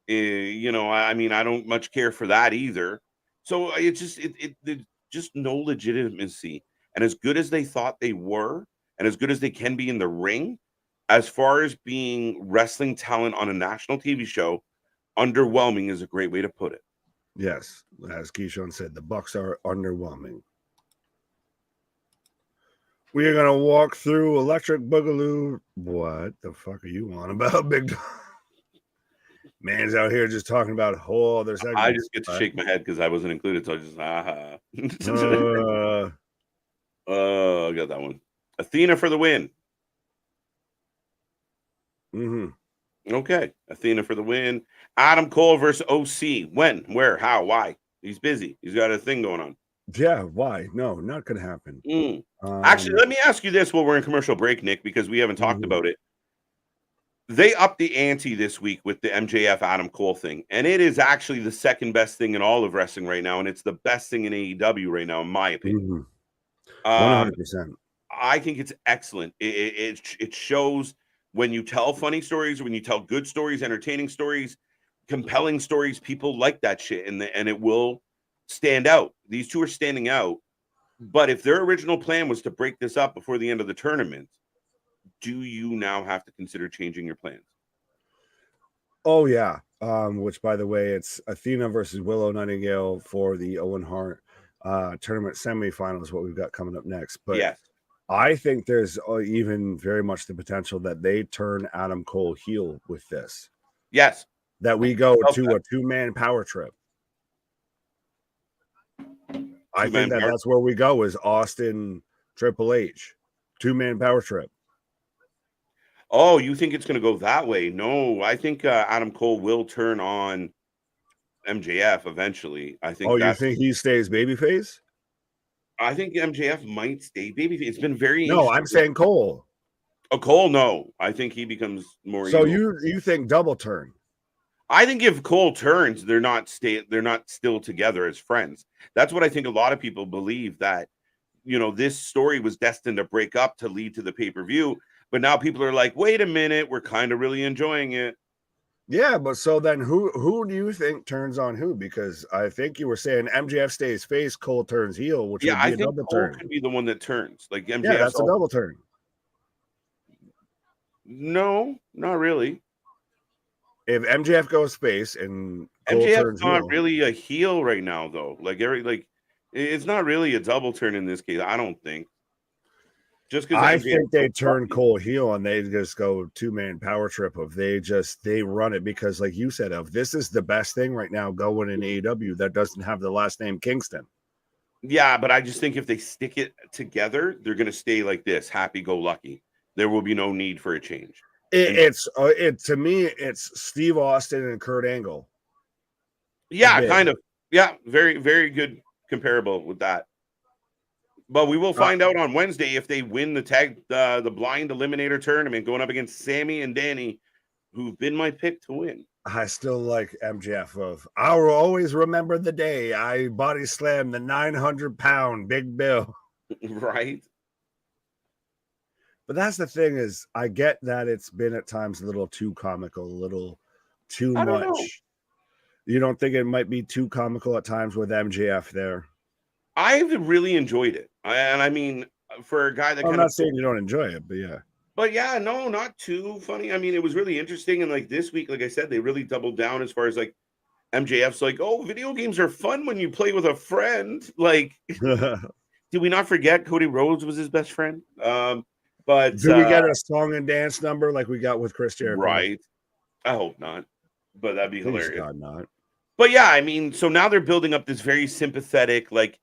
I mean, I don't much care for that either. So it's just no legitimacy. And as good as they thought they were, and as good as they can be in the ring, as far as being wrestling talent on a national TV show, underwhelming is a great way to put it. Yes, as Keyshawn said, the Bucks are underwhelming. We are gonna walk through Electric Boogaloo. What the fuck are you on about, Big Dog? Man's out here just talking about whole other segments. I just get to shake my head because I wasn't included, so I just I got that one. Athena for the win. Okay, Athena for the win. Adam Cole versus OC. When, where, how, why? He's busy. He's got a thing going on. Yeah, why? No, not gonna happen. Actually, let me ask you this while we're in commercial break, Nick, because we haven't talked about it. They upped the ante this week with the MJF Adam Cole thing, and it is actually the second best thing in all of wrestling right now, and it's the best thing in AEW right now, in my opinion. 100%. I think it's excellent. It shows when you tell funny stories, when you tell good stories, entertaining stories, compelling stories, people like that shit, and it will stand out. These two are standing out. But if their original plan was to break this up before the end of the tournament, do you now have to consider changing your plans? Oh, yeah. Which, by the way, it's Athena versus Willow Nightingale for the Owen Hart tournament semifinals, what we've got coming up next. But yes, I think there's even very much the potential that they turn Adam Cole heel with this. yes, That we go okay. to a 2-man power trip. I think that's where we go is Austin Triple H 2-man power trip. Oh, you think it's going to go that way? No, I think Adam Cole will turn on MJF eventually. I think. Oh, you think he stays babyface? I think MJF might stay babyface. It's been very No, I'm saying Cole. Oh, Cole, no. I think he becomes more. So evil. you think double turn? I think if Cole turns, they're not still together as friends. That's what I think a lot of people believe, that this story was destined to break up to lead to the pay-per-view, but now people are like, wait a minute, we're kind of really enjoying it. Yeah, but so then who do you think turns on who? Because I think you were saying MJF stays face, Cole turns heel, which would be a double Cole turn. Could be the one that turns. Like MJF. Yeah, that's a double turn. No, not really. If MJF goes face and Cole MJF's not heel, really a heel right now, though. It's not really a double turn in this case. I don't think. Just because I think they turn Cole heel and they just go 2-man power trip of they run it, because like you said, this is the best thing right now going in AEW that doesn't have the last name Kingston. Yeah, but I just think if they stick it together, they're gonna stay like this, happy go lucky. There will be no need for a change. To me, it's Steve Austin and Kurt Angle. Yeah, kind of. Yeah, very, very good comparable with that. But we will find out on Wednesday if they win the blind eliminator tournament, going up against Sammy and Danny, who've been my pick to win. I still like MJF I will always remember the day I body slammed the 900-pound Big Bill. Right. But that's the thing is, I get that it's been at times a little too comical, a little too much. You don't think it might be too comical at times with MJF there? I've really enjoyed it. And I mean, for a guy that I'm not saying you don't enjoy it, but yeah. But yeah, no, not too funny. I mean, it was really interesting. And like this week, like I said, they really doubled down as far as like MJF's like, oh, video games are fun when you play with a friend. Like, did we not forget Cody Rhodes was his best friend? But do we get a song and dance number like we got with Chris Jericho? Right. I hope not. But that'd be hilarious. God, not. But yeah, I mean, so now they're building up this very sympathetic, like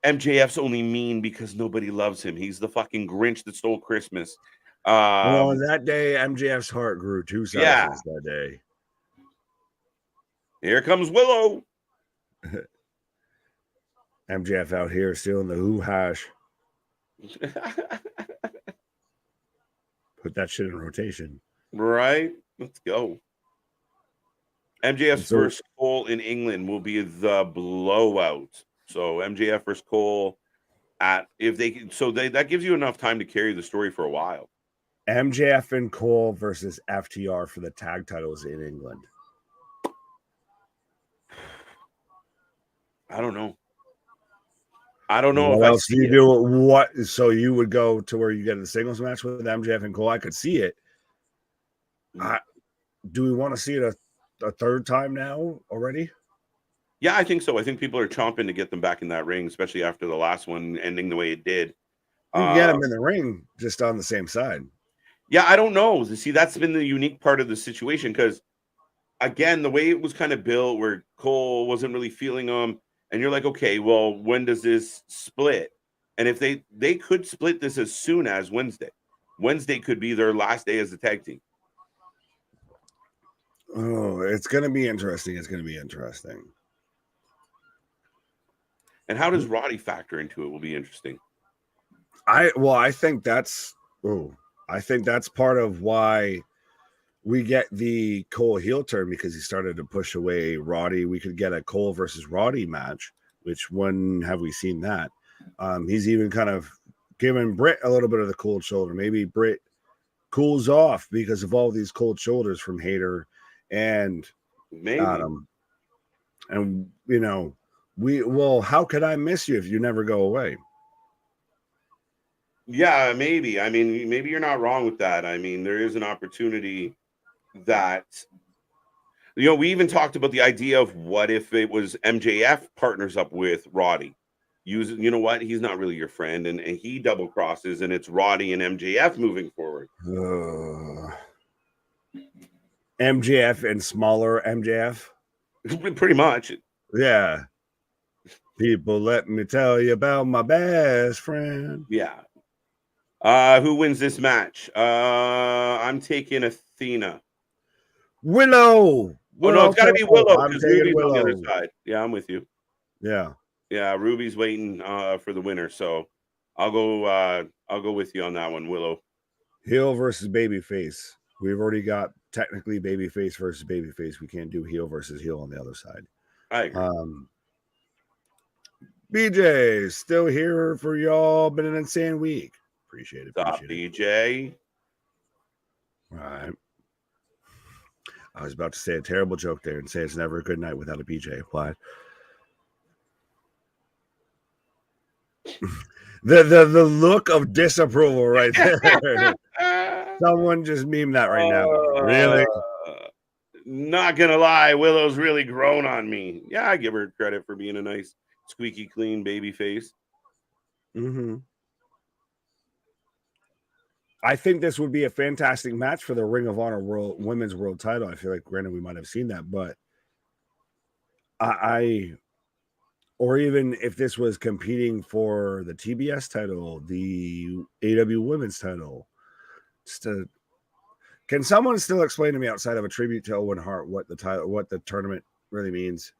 MJF's only mean because nobody loves him. He's the fucking Grinch that stole Christmas. Well, that day, MJF's heart grew 2 sizes that day. Here comes Willow. MJF out here stealing the Who hash. Put that shit in rotation. Right. Let's go. MJF's first Cole in England will be the blowout. So MJF versus Cole that gives you enough time to carry the story for a while. MJF and Cole versus FTR for the tag titles in England. I don't know. What else do you do? What? So you would go to where you get a singles match with MJF and Cole? I could see it. Do we want to see it a third time now already? Yeah, I think so. I think people are chomping to get them back in that ring, especially after the last one ending the way it did. You can get them in the ring just on the same side. Yeah, I don't know. See, that's been the unique part of the situation because, again, the way it was kind of built where Cole wasn't really feeling them, and you're like, okay, well, when does this split? And if they could split this as soon as Wednesday. Wednesday could be their last day as a tag team. Oh, it's going to be interesting. It's going to be interesting. And how does Roddy factor into it will be interesting. I think that's part of why we get the Cole heel turn, because he started to push away Roddy. We could get a Cole versus Roddy match, which when have we seen that? He's even kind of giving Britt a little bit of the cold shoulder. Maybe Britt cools off because of all these cold shoulders from Hayter and Adam. And, how could I miss you if you never go away? Yeah, maybe. I mean, maybe you're not wrong with that. I mean, there is an opportunity that, we even talked about the idea of what if it was MJF partners up with Roddy. You know what? He's not really your friend, and he double crosses, and it's Roddy and MJF moving forward. MJF and smaller MJF. Pretty much. Yeah. People, let me tell you about my best friend. Yeah. Who wins this match? I'm taking Athena. Willow. Oh no, it's got to be Willow I'm because taking Ruby's on the Willow. other side. Yeah, I'm with you. Yeah. Yeah, Ruby's waiting for the winner, so I'll go with you on that one, Willow. Heel versus babyface. We've already got technically babyface versus babyface. We can't do heel versus heel on the other side. I agree. BJ still here for y'all. Been an insane week. Appreciate it. Stop, BJ. All right. I was about to say a terrible joke there and say it's never a good night without a BJ. Why? the look of disapproval right there. Someone just meme that right now. Really? Not gonna lie, Willow's really grown on me. Yeah, I give her credit for being a nice, squeaky clean baby face. Mm-hmm. I think this would be a fantastic match for the Ring of Honor Women's World Title. I feel like, granted, we might have seen that, but or even if this was competing for the TBS title, the AW Women's title, can someone still explain to me outside of a tribute to Owen Hart what the tournament really means?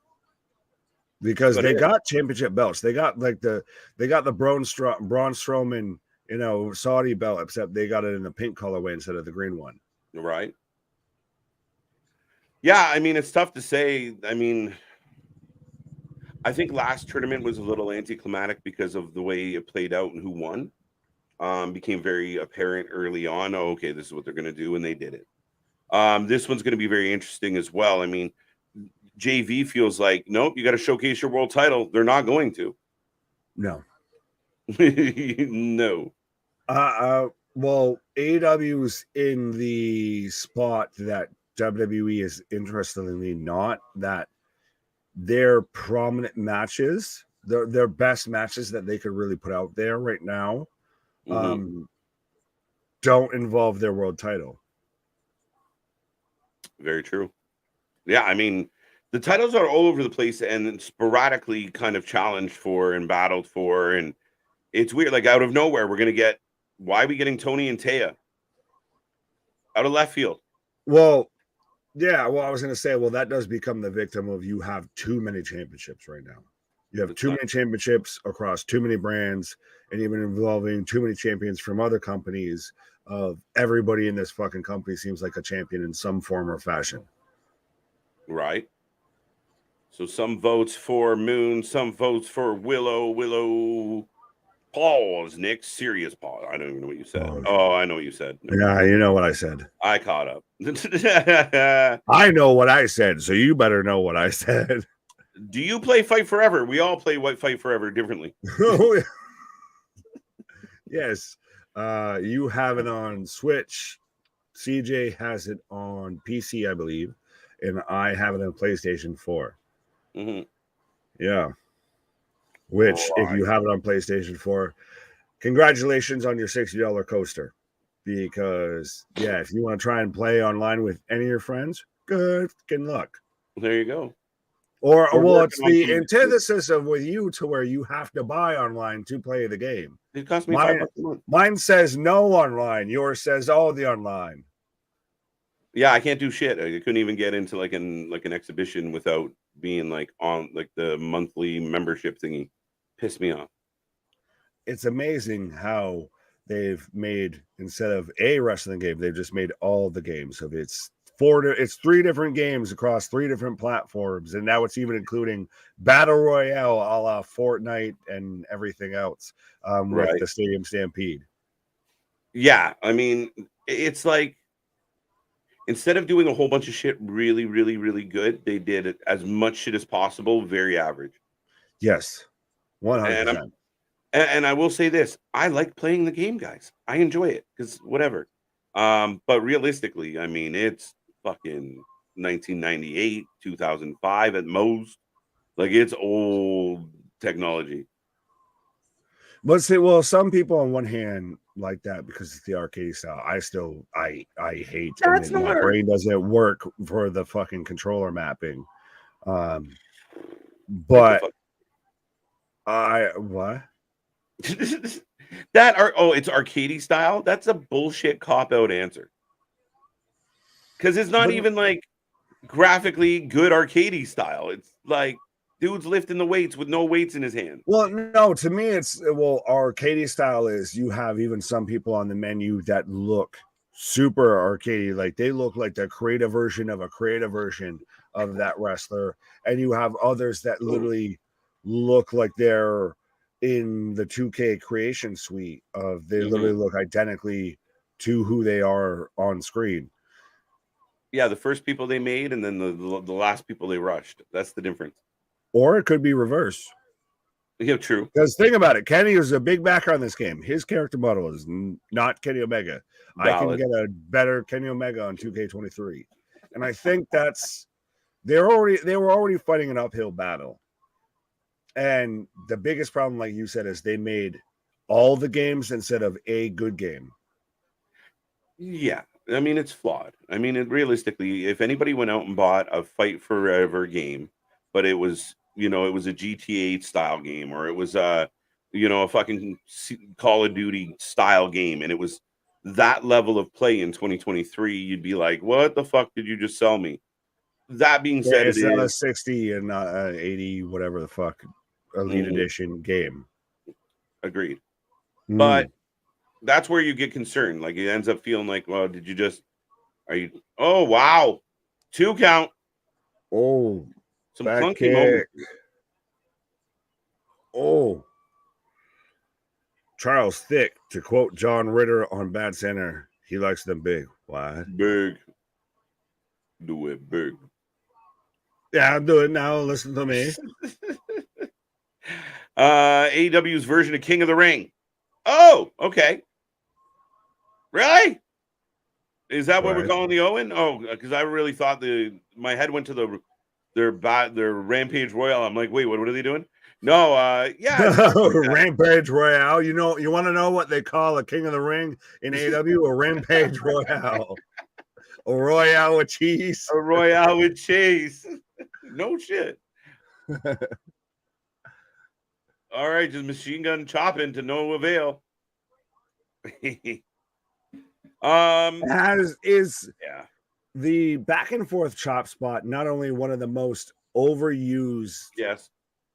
Because they got championship belts. They got the Braun Strowman, Saudi belt, except they got it in the pink colorway instead of the green one. Right. Yeah, I mean, it's tough to say. I mean, I think last tournament was a little anticlimactic because of the way it played out and who won. Became very apparent early on. Oh, okay, this is what they're going to do, and they did it. This one's going to be very interesting as well. I mean, JV feels like, nope, you got to showcase your world title. They're not going to. No. No. Well, AEW's in the spot that WWE is interestingly not, that their prominent matches, their best matches that they could really put out there right now, don't involve their world title. Very true. Yeah, I mean, the titles are all over the place and sporadically kind of challenged for and battled for, and it's weird. Like, out of nowhere, we're gonna get. Why are we getting Tony and Taya out of left field? Well, yeah. Well, I was gonna say, that does become the victim of you have too many championships right now. You have too many championships across too many brands, and even involving too many champions from other companies. Of everybody in this fucking company seems like a champion in some form or fashion. Right. So some votes for Moon, some votes for Willow. Pause, Nick. Serious pause. I don't even know what you said. Oh, I know what you said. Yeah, you know what I said. I caught up. I know what I said, so you better know what I said. Do you play Fight Forever? We all play Fight Forever differently. Yes. You have it on Switch. CJ has it on PC, I believe, and I have it on PlayStation 4. Mm-hmm. Yeah. Which, if you have it on PlayStation 4, congratulations on your $60 coaster. Because, yeah, if you want to try and play online with any of your friends, good luck. There you go. Or it's the antithesis of with you to where you have to buy online to play the game. It cost me $5 a month. Mine says no online. Yours says all the online. Yeah, I can't do shit. I couldn't even get into like an exhibition without being like on like the monthly membership thingy. Pissed me off. It's amazing how they've made, instead of a wrestling game, they've just made all the games. So it's 3 different games across 3 different platforms, and now it's even including Battle Royale a la Fortnite and everything else, with the Stadium Stampede. Yeah, I mean, it's like, instead of doing a whole bunch of shit really, really, really good, they did as much shit as possible, very average. Yes, 100%. And I will say this: I like playing the game, guys. I enjoy it because whatever. But realistically, I mean, it's fucking 1998, 2005 at most. Like, it's old technology. But see, well, some people on one hand like that because it's the arcade style. I hate, That's and my not. brain doesn't work for the fucking controller mapping. What the But fuck? what? It's arcadey style. That's a bullshit cop out answer. Because it's not But even like graphically good arcadey style. It's like dude's lifting the weights with no weights in his hand. well, no, to me, it's arcadey style is you have even some people on the menu that look super arcadey, like they look like the creative version of a creative version of that wrestler, and you have others that literally look like they're in the 2K creation suite of they literally look identically to who they are on screen. Yeah, the first people they made, and then the last people they rushed. That's the difference. Or it could be reverse. Yeah, true. Because think about it, Kenny is a big backer on this game. His character model is not Kenny Omega. Valid. I can get a better Kenny Omega on 2K23, and I think that's they were already fighting an uphill battle. And the biggest problem, like you said, is they made all the games instead of a good game. Yeah, I mean it's flawed. I mean, realistically, if anybody went out and bought a Fight Forever game, but it was it was a GTA style game, or it was a fucking Call of Duty style game, and it was that level of play in 2023, you'd be like, what the fuck did you just sell me? That being said, it's not a 60 and not an 80 whatever the fuck Elite Edition game. Agreed. But that's where you get concerned. Like it ends up feeling like, well, oh wow, 2 count. Oh, some clunky moments. Oh, Charles Thick, to quote John Ritter on Bad Center, he likes them big. Why? Big. Do it big. Yeah, I'll do it now. Listen to me. AEW's version of King of the Ring. Oh, okay. Really? Is that what we're calling the Owen? Oh, because I really thought my head went to their Rampage Royale. I'm like, wait, what are they doing? No, yeah. Rampage Royale. You want to know what they call a King of the Ring in AEW? A Rampage Royale. A Royale with cheese. A Royale with cheese. No shit. All right, just machine gun chopping to no avail. The back and forth chop spot not only one of the most overused,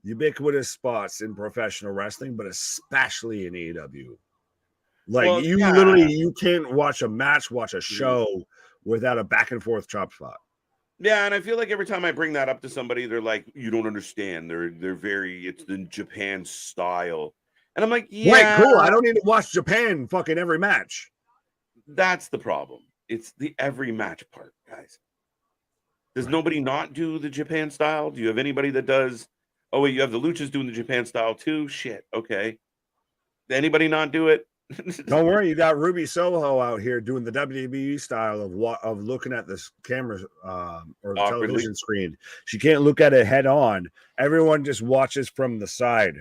ubiquitous spots in professional wrestling, but especially in AEW. Like literally, you can't watch a match, watch a show without a back and forth chop spot. Yeah, and I feel like every time I bring that up to somebody, they're like, "You don't understand. It's the Japan style," and I'm like, "Yeah, right, cool. I don't need to watch Japan fucking every match." That's the problem. It's the every match part, guys. Does nobody not do the Japan style? Do you have anybody that does? Oh wait, you have the Luchas doing the Japan style too. Shit. Okay. Anybody not do it? Don't worry, you got Ruby Soho out here doing the WWE style of looking at this camera or the television screen. She can't look at it head on. Everyone just watches from the side.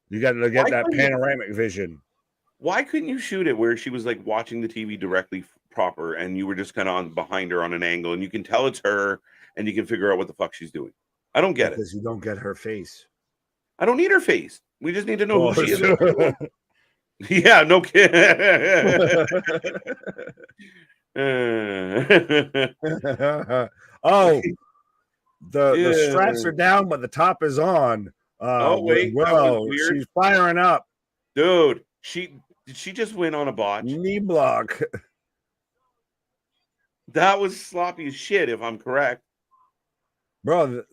You got to get that panoramic vision. Why couldn't you shoot it where she was like watching the TV directly proper, and you were just kind of on behind her on an angle, and you can tell it's her, and you can figure out what the fuck she's doing? I don't get it. Because you don't get her face. I don't need her face. We just need to know who she is. Yeah, no kidding. Oh, the straps are down, but the top is on. Wait, well, she's firing up, dude. Did she just win on a botch? Knee block. That was sloppy as shit, if I'm correct, bro.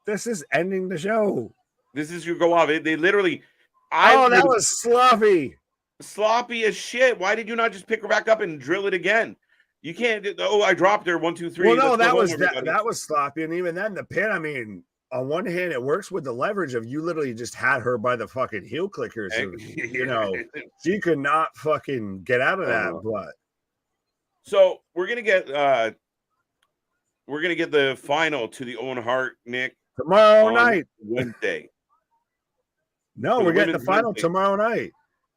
This is ending the show. This is your go off. They literally. That was sloppy. Sloppy as shit. Why did you not just pick her back up and drill it again? You can't. Oh, I dropped her. 1, 2, 3. Well, no, that was sloppy. And even then, the pin. I mean, on one hand, it works with the leverage of you literally just had her by the fucking heel clickers. She could not fucking get out of that. But so we're gonna get the final to the Owen Hart, Nick, tomorrow night, Wednesday. No, For we're the getting the women's final Wednesday. tomorrow night.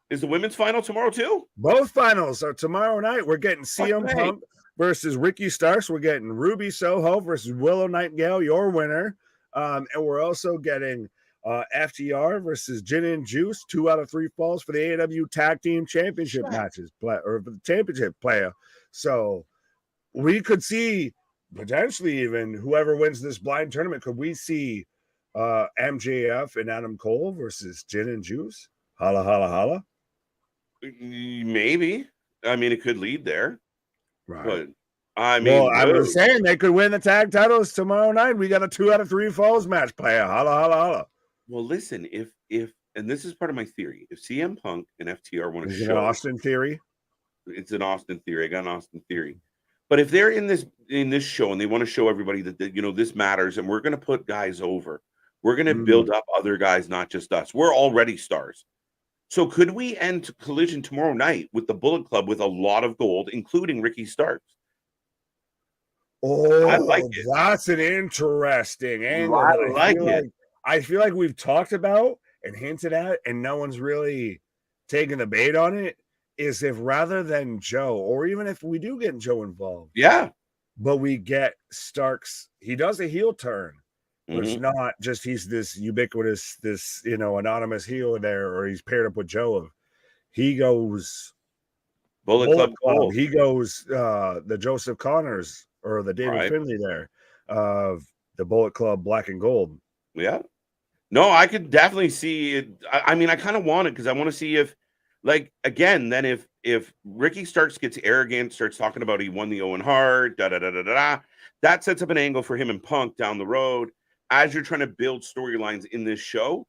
Is the women's final tomorrow too? Both finals are tomorrow night. We're getting CM Punk versus Ricky Starks. We're getting Ruby Soho versus Willow Nightingale, your winner. And we're also getting FTR versus Gin and Juice, 2 out of 3 falls for the AEW Tag Team Championship matches, or the championship player. So we could see potentially even whoever wins this blind tournament. Could we see MJF and Adam Cole versus Gin and Juice? Holla, holla, holla. Maybe. I mean, it could lead there. Right. But I mean, well, I was saying they could win the tag titles tomorrow night. We got a 2 out of 3 falls match player. Holla, holla, holla. Well, listen, if and this is part of my theory, if CM Punk and FTR want to show an Austin theory, it's an Austin theory. I got an Austin theory. But if they're in this show and they want to show everybody that this matters, and we're going to put guys over, we're going to build up other guys, not just us. We're already stars. So could we end Collision tomorrow night with the Bullet Club with a lot of gold, including Ricky Starks? Oh, I like it. That's an interesting angle. I feel like we've talked about and hinted at, and no one's really taken the bait on it. Is if rather than Joe, or even if we do get Joe involved, but we get Starks, he does a heel turn. But it's not just he's this ubiquitous, anonymous heel there, or he's paired up with Joe. He goes Bullet Club. He goes the Joseph Connors or the David Finlay there of the Bullet Club Black and Gold. Yeah. No, I could definitely see it. I mean, I kind of want it because I want to see if, like, again, then if Ricky Starks gets arrogant, starts talking about he won the Owen Hart, that sets up an angle for him and Punk down the road. As you're trying to build storylines in this show,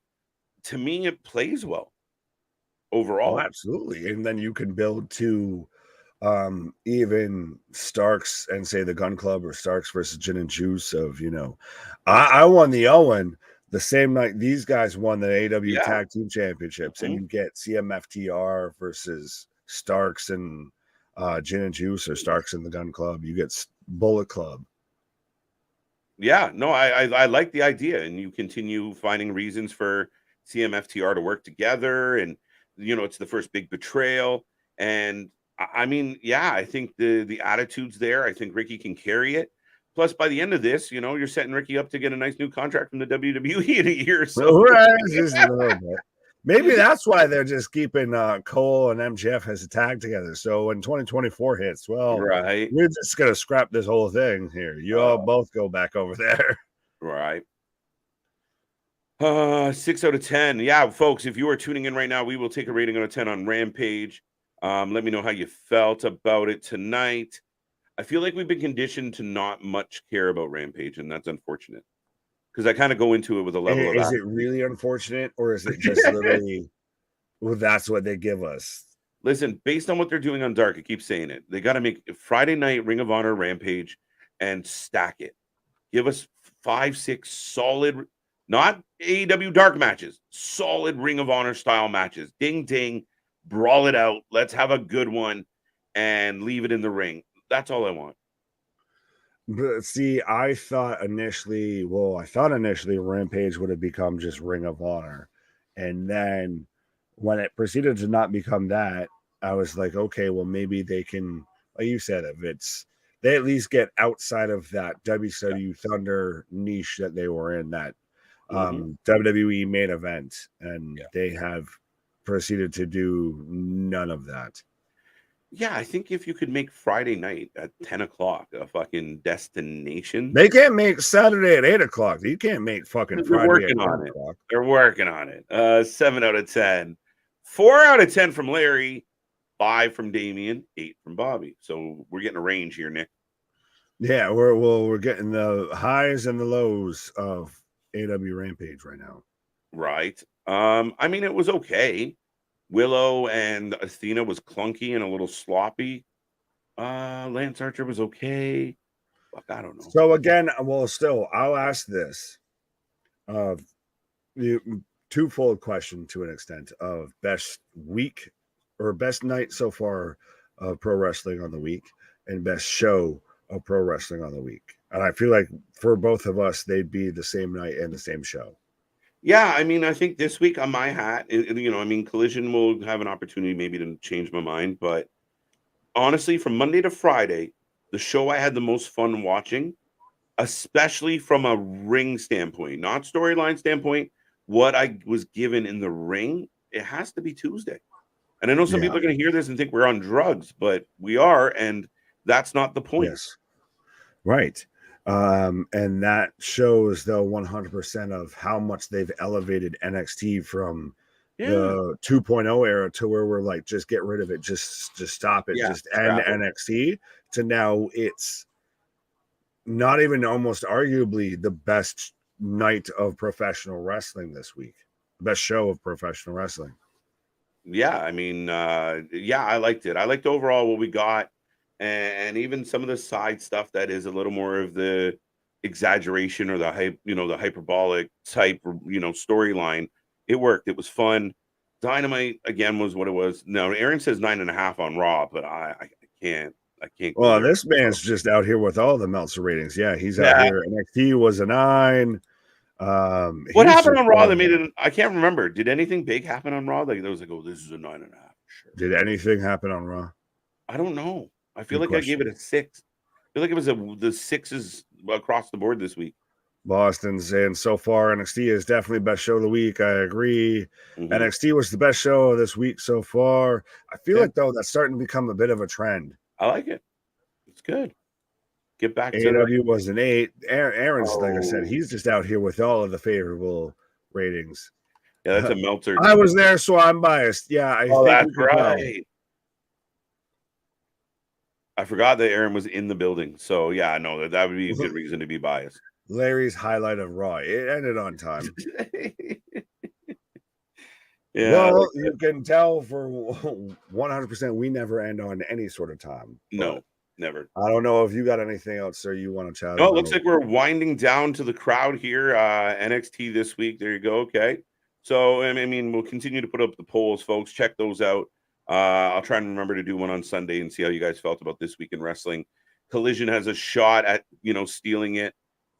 to me, it plays well overall. Oh, absolutely. And then you can build to even Starks and say the Gun Club or Starks versus Gin and Juice of, I won the Owen the same night these guys won the AEW Tag Team Championships, and you get CMFTR versus Starks and Gin and Juice, or Starks and the Gun Club. You get Bullet Club. Yeah, no, I like the idea, and you continue finding reasons for CMFTR to work together, and it's the first big betrayal, and I mean, I think the attitude's there. I think Ricky can carry it. Plus, by the end of this, you're setting Ricky up to get a nice new contract from the WWE in a year or so. Just a little bit. Maybe that's why they're just keeping Cole and MJF as a tag together. So when 2024 hits, we're just going to scrap this whole thing here. You all both go back over there. Right. 6 out of 10. Yeah, folks, if you are tuning in right now, we will take a rating out of 10 on Rampage. Let me know how you felt about it tonight. I feel like we've been conditioned to not much care about Rampage, and that's unfortunate. Because I kind of go into it with a level of... Is it really unfortunate, or is it just literally, that's what they give us? Listen, based on what they're doing on Dark, I keep saying it. They got to make Friday night Ring of Honor Rampage and stack it. Give us 5-6 solid, not AEW Dark matches, solid Ring of Honor style matches. Ding, ding, brawl it out. Let's have a good one and leave it in the ring. That's all I want. But see, I thought initially Rampage would have become just Ring of Honor. And then when it proceeded to not become that, I was like, okay, well, maybe they can, like you said, they at least get outside of that WCW Thunder niche that they were in, that WWE main event. And they have proceeded to do none of that. Yeah, I think if you could make Friday night at 10 o'clock a fucking destination. They can't make Saturday at 8 o'clock. You can't make fucking Friday at 10 o'clock. They're working on it. 7 out of 10. 4 out of 10 from Larry. 5 from Damian. 8 from Bobby. So we're getting a range here, Nick. Yeah, we're getting the highs and the lows of AW Rampage right now. Right. I mean, it was okay. Willow and Athena was clunky and a little sloppy. Lance Archer was okay. Fuck, I don't know. So again, I'll ask this. Twofold question to an extent of best week or best night so far of pro wrestling on the week and best show of pro wrestling on the week. And I feel like for both of us, they'd be the same night and the same show. Yeah, I mean, I think this week on my hat, I mean, Collision will have an opportunity maybe to change my mind, but honestly, from Monday to Friday, the show I had the most fun watching, especially from a ring standpoint, not storyline standpoint, what I was given in the ring, it has to be Tuesday. And I know some Yeah. people are going to hear this and think we're on drugs, but we are, and that's not the point. Yes. Right. And that shows though 100% of how much they've elevated NXT from Yeah. the 2.0 era to where we're like, just get rid of it, just stop it, Yeah, just end scrap it. NXT, to now it's not even almost arguably the best night of professional wrestling this week, best show of professional wrestling. Yeah, I mean, yeah, I liked it. I liked overall what we got, and even some of the side stuff that is a little more of the exaggeration or the hype, the hyperbolic type, storyline. It worked. It was fun. Dynamite again was what it was. No, Aaron says 9.5 on Raw, but I can't. I can't go Well, there. this man's just out here with all the Meltzer ratings. Yeah, he's out Yeah. here. NXT was a 9. What happened on Raw that made it? I can't remember. Did anything big happen on Raw? Like there was like, oh, this is a 9.5. Sure. Did anything happen on Raw? I don't know. I feel Good like I gave question. it a 6. I feel like it was the 6s across the board this week. Boston's saying so far NXT is definitely best show of the week. I agree. Mhm. NXT was the best show of this week so far. I feel Yeah. like though that's starting to become a bit of a trend. I like it. It's good. Get back to AEW was an 8. Aaron's like I said, Oh. he's just out here with all of the favorable ratings. Yeah, that's a Meltzer. I was there, so I'm biased. Yeah, I think that's we can tell. right. I forgot that Aaron was in the building. So yeah, no, that would be a good reason to be biased. Larry's highlight of Raw. It ended on time. Yeah. Well, you can tell for 100% we never end on any sort of time. No, never. I don't know if you got anything else, sir, you want to chat No, about. it looks like we're winding down to the crowd here. NXT this week. There you go. Okay. So, I mean, we'll continue to put up the polls, folks. Check those out. I'll try and remember to do one on Sunday and see how you guys felt about this week in wrestling. Collision has a shot at, stealing it.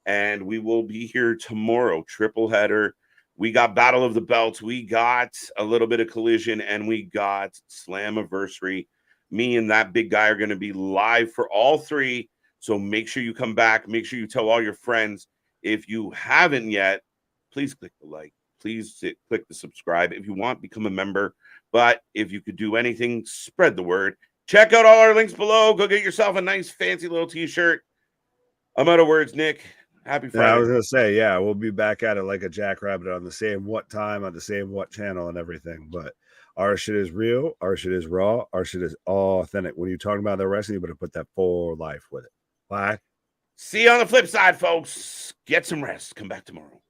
And we will be here tomorrow. Triple header. We got Battle of the Belts. We got a little bit of Collision, and we got Slammiversary. Me and that big guy are going to be live for all 3. So make sure you come back. Make sure you tell all your friends. If you haven't yet, please click the like. Please click the subscribe. If you want, become a member. But if you could do anything, spread the word. Check out all our links below. Go get yourself a nice, fancy little t-shirt. I'm out of words, Nick. Happy Friday. Yeah, I was going to say, yeah, we'll be back at it like a jackrabbit on the same what time, on the same what channel and everything. But our shit is real. Our shit is raw. Our shit is authentic. When you're talking about the wrestling, you better put that full life with it. Bye. See you on the flip side, folks. Get some rest. Come back tomorrow.